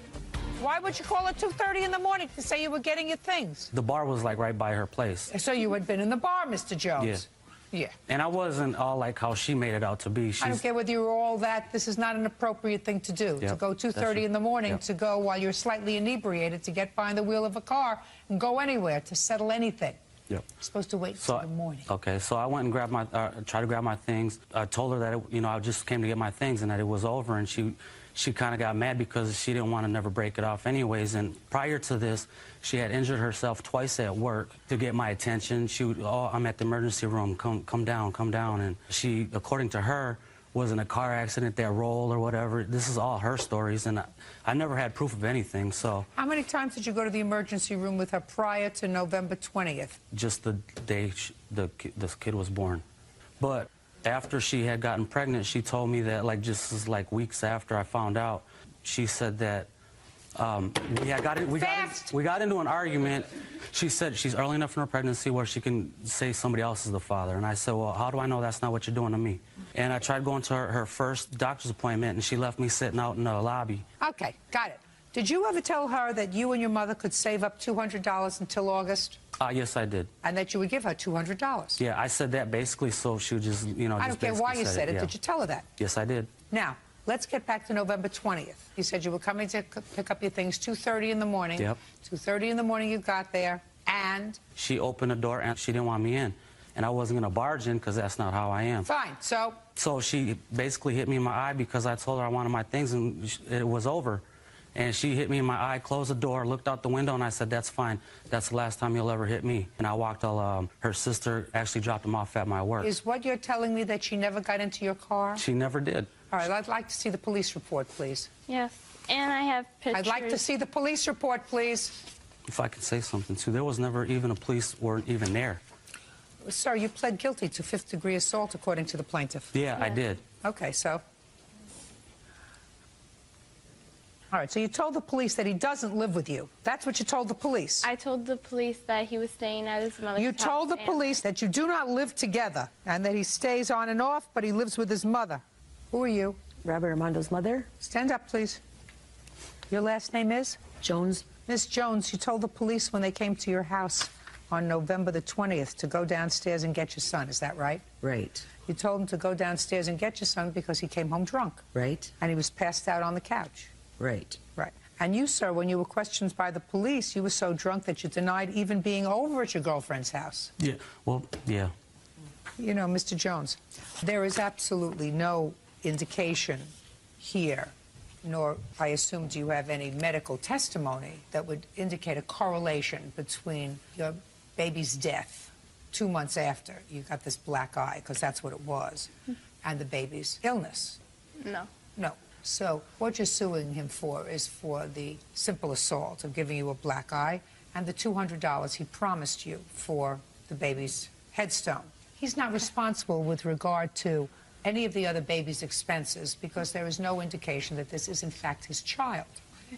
Why would you call at 2:30 in the morning to say you were getting your things? The bar was right by her place. So you had been in the bar, Mr. Jones? Yeah. Yeah. And I wasn't all like how she made it out to be. I don't care whether you were all that. This is not an appropriate thing to do. Yep, to go 2:30 in the morning, to go while you're slightly inebriated, to get behind the wheel of a car and go anywhere, to settle anything. Yep. You're supposed to wait until the morning. Okay, so I went and grabbed tried to grab my things. I told her that, I just came to get my things and that it was over, and she kind of got mad because she didn't want to never break it off anyways. And prior to this, she had injured herself twice at work to get my attention. She would, oh, I'm at the emergency room, come down. And she, according to her, was in a car accident that rolled or whatever. This is all her stories, and I never had proof of anything, so. How many times did you go to the emergency room with her prior to November 20th? Just the day this kid was born. But after she had gotten pregnant, she told me that, just weeks after I found out, she said that we got into an argument. She said she's early enough in her pregnancy where she can say somebody else is the father. And I said, well, how do I know that's not what you're doing to me? And I tried going to her first doctor's appointment, and she left me sitting out in the lobby. Okay, got it. Did you ever tell her that you and your mother could save up $200 until August? Yes, I did. And that you would give her $200? Yeah, I said that basically so she would just, I don't care why you said it. Yeah. Did you tell her that? Yes, I did. Now, let's get back to November 20th. You said you were coming to pick up your things 2:30 in the morning. Yep. 2:30 in the morning you got there, and? She opened the door, and she didn't want me in. And I wasn't going to barge in because that's not how I am. Fine, so? So she basically hit me in my eye because I told her I wanted my things, and it was over. And she hit me in my eye, closed the door, looked out the window, and I said, that's fine. That's the last time you'll ever hit me. And I walked all, her sister actually dropped them off at my work. Is what you're telling me that she never got into your car? She never did. All right, I'd like to see the police report, please. Yes. And I have pictures. I'd like to see the police report, please. If I could say something, too, there was never even a police or even there. Sir, you pled guilty to fifth-degree assault, according to the plaintiff. Yeah, I did. Okay, so. All right, so you told the police that he doesn't live with you. That's what you told the police. I told the police that he was staying at his mother's house. You told the police that you do not live together and that he stays on and off, but he lives with his mother. Who are you? Robert Armando's mother. Stand up, please. Your last name is? Jones. Miss Jones, you told the police when they came to your house on November the 20th to go downstairs and get your son. Is that right? Right. You told him to go downstairs and get your son because he came home drunk. Right. And he was passed out on the couch. Right. Right. And you, sir, when you were questioned by the police, you were so drunk that you denied even being over at your girlfriend's house. Yeah, well, yeah. You know, Mr. Jones, there is absolutely no indication here, nor, I assume, do you have any medical testimony that would indicate a correlation between your baby's death 2 months after you got this black eye, because that's what it was, and the baby's illness. No. No. So what you're suing him for is for the simple assault of giving you a black eye and the $200 he promised you for the baby's headstone. He's not responsible with regard to any of the other baby's expenses because there is no indication that this is in fact his child.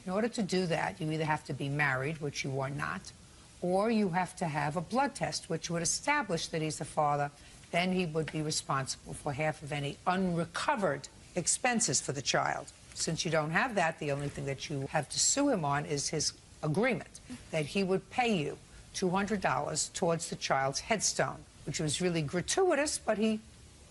In order to do that, you either have to be married, which you are not, or you have to have a blood test, which would establish that he's the father. Then he would be responsible for half of any unrecovered expenses for the child. Since you don't have that, the only thing that you have to sue him on is his agreement that he would pay you $200 towards the child's headstone, which was really gratuitous, but he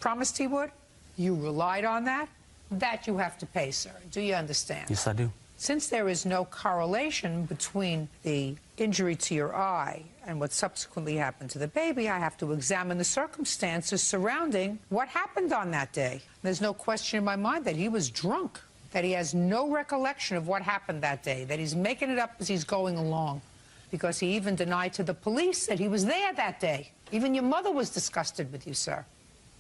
promised he would. You relied on that. That you have to pay, sir. Do you understand? Yes, I do. Since there is no correlation between the injury to your eye and what subsequently happened to the baby, I have to examine the circumstances surrounding what happened on that day. There's no question in my mind that he was drunk, that he has no recollection of what happened that day, that he's making it up as he's going along, because he even denied to the police that he was there that day. Even your mother was disgusted with you, sir.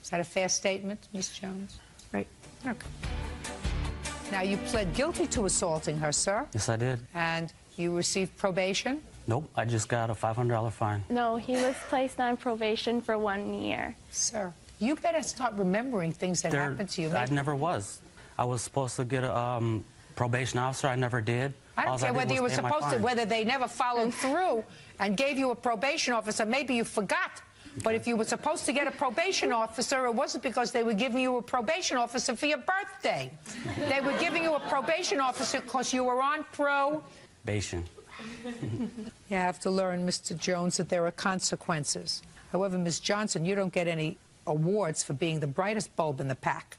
Is that a fair statement, Miss Jones? Right. Okay. Now, you pled guilty to assaulting her, sir. Yes, I did. And you received probation? Nope, I just got a $500 fine. No, he was placed on probation for 1 year. Sir, you better start remembering things that happened to you. I never was. I was supposed to get a probation officer. I never did. I don't care whether you were supposed to, whether they never followed through and gave you a probation officer. Maybe you forgot. But if you were supposed to get a probation officer, it wasn't because they were giving you a probation officer for your birthday. They were giving you a probation officer because you were on probation. You have to learn, Mr. Jones, that there are consequences. However, Ms. Johnson, you don't get any awards for being the brightest bulb in the pack.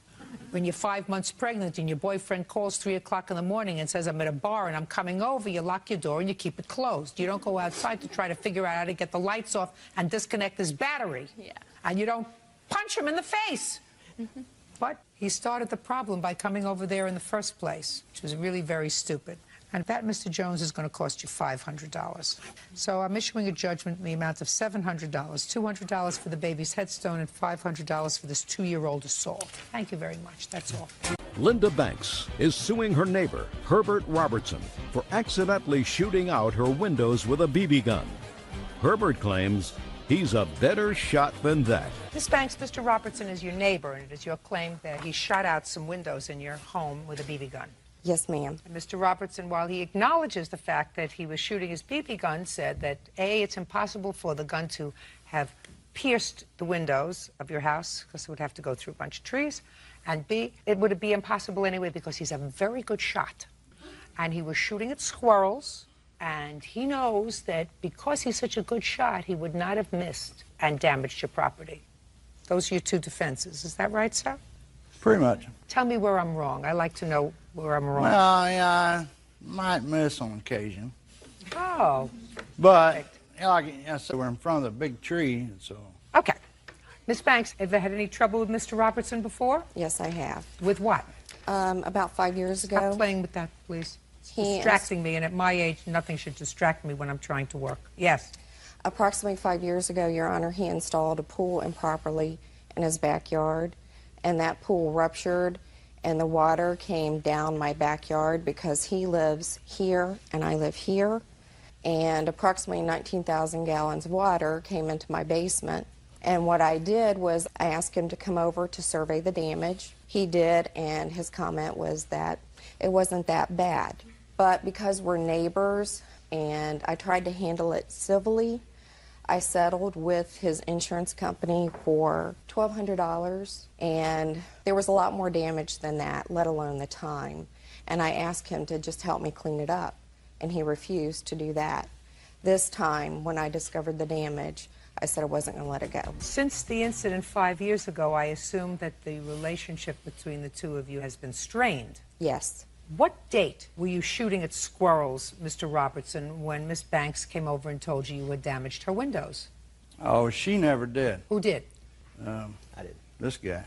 When you're 5 months pregnant and your boyfriend calls 3 o'clock in the morning and says, I'm at a bar and I'm coming over, you lock your door and you keep it closed. You don't go outside to try to figure out how to get the lights off and disconnect his battery. Yeah. And you don't punch him in the face. But he started the problem by coming over there in the first place, which was really very stupid. And that, Mr. Jones, is going to cost you $500. So I'm issuing a judgment in the amount of $700, $200 for the baby's headstone and $500 for this 2-year-old assault. Thank you very much. That's all. Linda Banks is suing her neighbor, Herbert Robertson, for accidentally shooting out her windows with a BB gun. Herbert claims he's a better shot than that. Ms. Banks, Mr. Robertson is your neighbor, and it is your claim that he shot out some windows in your home with a BB gun. Yes, ma'am. And Mr. Robertson, while he acknowledges the fact that he was shooting his BB gun, said that, A, it's impossible for the gun to have pierced the windows of your house because it would have to go through a bunch of trees, and B, it would be impossible anyway because he's a very good shot. And he was shooting at squirrels, and he knows that because he's such a good shot, he would not have missed and damaged your property. Those are your two defenses. Is that right, sir? Pretty much. Tell me where I'm wrong. I like to know where I'm wrong. Well, yeah, I might miss on occasion. Oh. But, like I said, we're in front of the big tree, so. Okay. Miss Banks, have you had any trouble with Mr. Robertson before? Yes, I have. With what? About 5 years ago. Stop playing with that, please. It's distracting me, and at my age, nothing should distract me when I'm trying to work. Yes. Approximately 5 years ago, Your Honor, he installed a pool improperly in his backyard, and that pool ruptured, and the water came down my backyard because he lives here and I live here, and approximately 19,000 gallons of water came into my basement. And what I did was I asked him to come over to survey the damage. He did, and his comment was that it wasn't that bad. But because we're neighbors and I tried to handle it civilly, I settled with his insurance company for $1,200, and there was a lot more damage than that, let alone the time. And I asked him to just help me clean it up, and he refused to do that. This time, when I discovered the damage, I said I wasn't going to let it go. Since the incident 5 years ago, I assume that the relationship between the two of you has been strained. Yes. What date were you shooting at squirrels, Mr. Robertson, when Miss Banks came over and told you had damaged her windows? Oh, she never did. Who did? I did. This guy.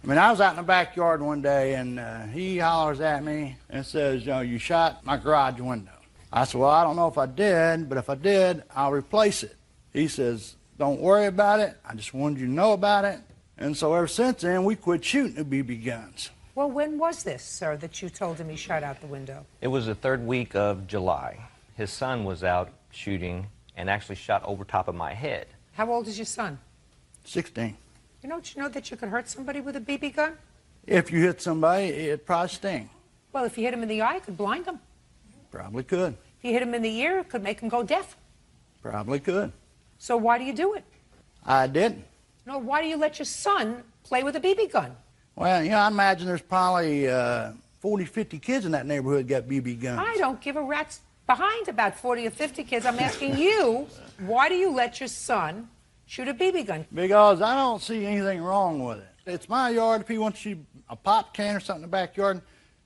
I mean, I was out in the backyard one day, and he hollers at me and says, you shot my garage window. I said, well, I don't know if I did, but if I did, I'll replace it. He says, don't worry about it. I just wanted you to know about it. And so ever since then, we quit shooting the BB guns. Well, when was this, sir, that you told him he shot out the window? It was the third week of July. His son was out shooting and actually shot over top of my head. How old is your son? 16. Don't you know that you could hurt somebody with a BB gun? If you hit somebody, it'd probably sting. Well, if you hit him in the eye, it could blind him. Probably could. If you hit him in the ear, it could make him go deaf. Probably could. So why do you do it? I didn't. No, why do you let your son play with a BB gun? Well, I imagine there's probably 40, 50 kids in that neighborhood got BB guns. I don't give a rat's behind about 40 or 50 kids. I'm asking you, why do you let your son shoot a BB gun? Because I don't see anything wrong with it. It's my yard. If he wants to shoot a pop can or something in the backyard,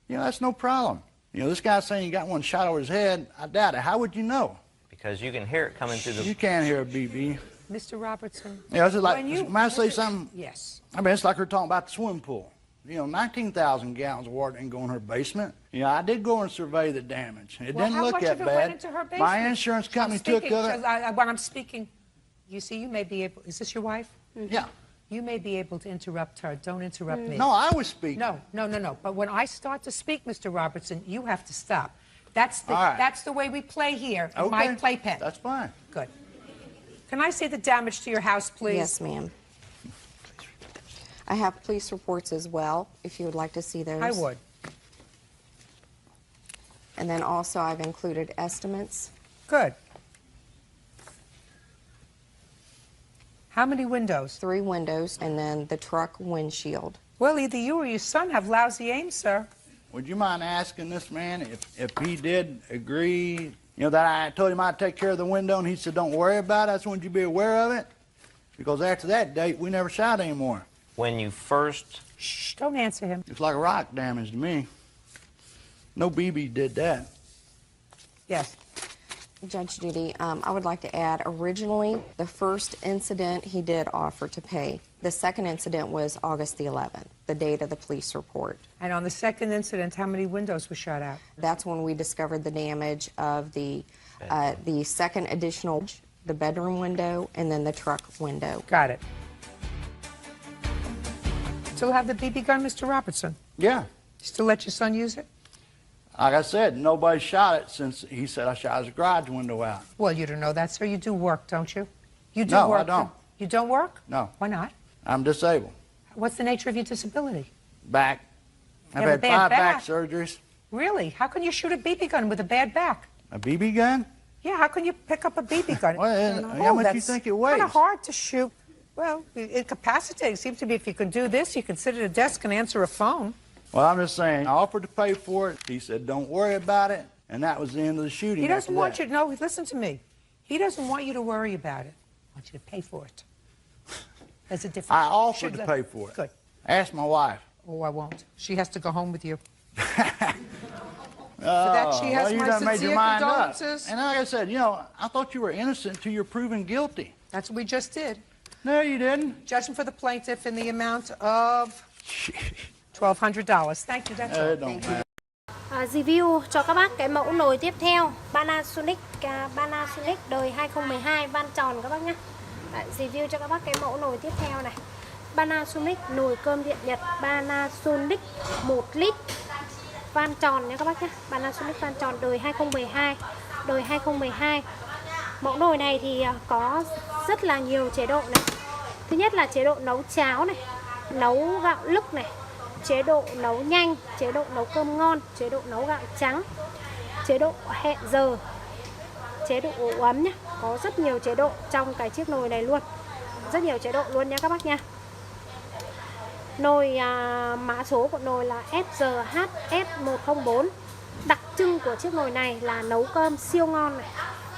that's no problem. This guy's saying he got one shot over his head. I doubt it. How would you know? Because you can hear it coming through the... You can't hear a BB. Mr. Robertson. Yeah, it's like, may I say something? Yes. I mean, it's like we're talking about the swimming pool. 19,000 gallons of water didn't go in her basement. I did go and survey the damage. It didn't look that bad. Went into her basement? My insurance company took it. When I'm speaking, you see, you may be able... Is this your wife? Yeah. You may be able to interrupt her. Don't interrupt me. No, I was speaking. No. But when I start to speak, Mr. Robertson, you have to stop. That's the way we play here in my playpen. That's fine. Good. Can I see the damage to your house, please? Yes, ma'am. I have police reports as well, if you would like to see those. I would. And then also I've included estimates. Good. How many windows? 3 windows, and then the truck windshield. Well, either you or your son have lousy aim, sir. Would you mind asking this man if he did agree, that I told him I'd take care of the window, and he said, don't worry about it, I just wanted you to be aware of it? Because after that date, we never shot anymore. When you first... Shh, don't answer him. It's like rock damage to me. No BB did that. Yes. Judge Judy, I would like to add, originally, the first incident he did offer to pay. The second incident was August the 11th, the date of the police report. And on the second incident, how many windows were shot out? That's when we discovered the damage of the second additional, the bedroom window, and then the truck window. Got it. Still have the BB gun, Mr. Robertson? Yeah. Still let your son use it? Like I said, nobody shot it since he said I shot his garage window out. Well, you don't know that, sir. You do work, don't you? You do No, work. I don't. You don't work? No. Why not? I'm disabled. What's the nature of your disability? Back. I've have a had bad 5 back. back surgeries. Really? How can you shoot a BB gun with a bad back? A BB gun? Yeah, how can you pick up a BB gun? Well, how much do you think it weighs? It's kind of hard to shoot. Well, incapacitated. It seems to be if you can do this, you can sit at a desk and answer a phone. Well, I'm just saying, I offered to pay for it. He said, don't worry about it. And that was the end of the shooting. He doesn't want that. you to, no, listen to me. He doesn't want you to worry about it. He wants you to pay for it. There's a difference. I offered to pay for it. Good. Ask my wife. Oh, I won't. She has to go home with you. Oh, For that, she has well, you my done made sincere your mind up. condolences. And like I said, I thought you were innocent until you're proven guilty. That's what we just did. No, you didn't. Judgment for the plaintiff in the amount of $1,200. Thank you. That's all. Don't matter. Review cho các bác cái mẫu nồi tiếp theo Panasonic đời 2012 van tròn các bác nhé. Review cho các bác cái mẫu nồi tiếp theo này. Panasonic nồi cơm điện Nhật Panasonic 1 lít van tròn nha các bác nhé. Panasonic van tròn đời 2012. Mẫu nồi này thì có rất là nhiều chế độ này. Thứ nhất là chế độ nấu cháo này, nấu gạo lứt này, chế độ nấu nhanh, chế độ nấu cơm ngon, chế độ nấu gạo trắng, chế độ hẹn giờ, chế độ ủ ấm nhé. Có rất nhiều chế độ trong cái chiếc nồi này luôn. Rất nhiều chế độ luôn nha các bác nha. Nồi mã số của nồi là SGHS104. Đặc trưng của chiếc nồi này là nấu cơm siêu ngon này.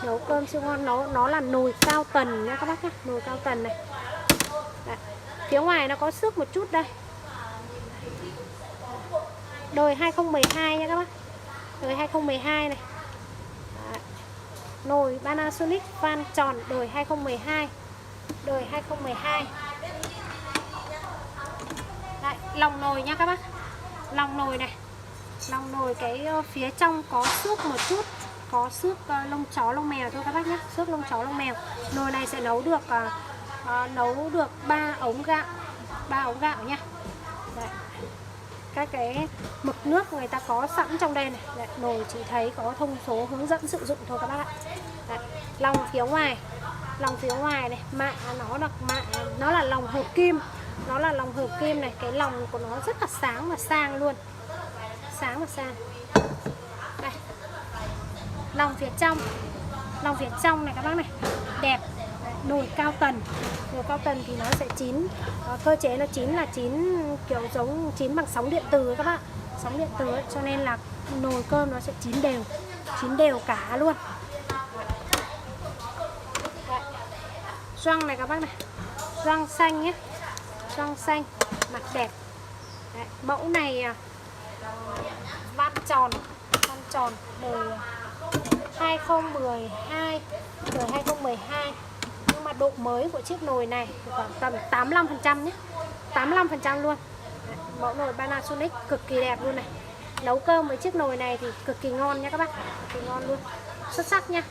Nấu cơm siêu ngon, nó là nồi cao tần nha các bác nhé. Nồi cao tần này. Đấy. Phía ngoài nó có xước một chút đây. Đời 2012 nha các bác. Đời 2012 này. Đấy. Nồi Panasonic van tròn đời 2012. Đời 2012. Đấy, lòng nồi nha các bác. Lòng nồi này. Lòng nồi cái phía trong có xước một chút, có xước lông chó lông mèo thôi các bác nhé, xước lông chó lông mèo. Nồi này sẽ nấu được 3 ống gạo, 3 ống gạo nha. Đấy. Các cái mực nước người ta có sẵn trong đây này. Đấy, nồi chỉ thấy có thông số hướng dẫn sử dụng thôi các bác ạ. Đấy. Lòng phía ngoài này, mạ nó là lòng hợp kim. Nó là lòng hợp kim này, cái lòng của nó rất là sáng và sang luôn. Sáng và sang. Đây. Lòng phía trong này các bác này, đẹp. Đấy, nồi cao tần. Nồi cao tần thì nó sẽ chín, cơ chế nó chín là chín kiểu giống chín bằng sóng điện từ các bác. Sóng điện từ ấy, cho nên là nồi cơm nó sẽ chín đều cả luôn. Đấy. Gioăng này các bác này, gioăng xanh nhé. Gioăng xanh, mặt đẹp. Đấy, mẫu này van tròn đời 2012. Nhưng mà độ mới của chiếc nồi này thì khoảng tầm 85% nhé. 85% luôn. Đấy, mẫu nồi Panasonic cực kỳ đẹp luôn này. Nấu cơm với chiếc nồi này thì cực kỳ ngon nha các bác. Cực kỳ ngon luôn. Xuất sắc nha.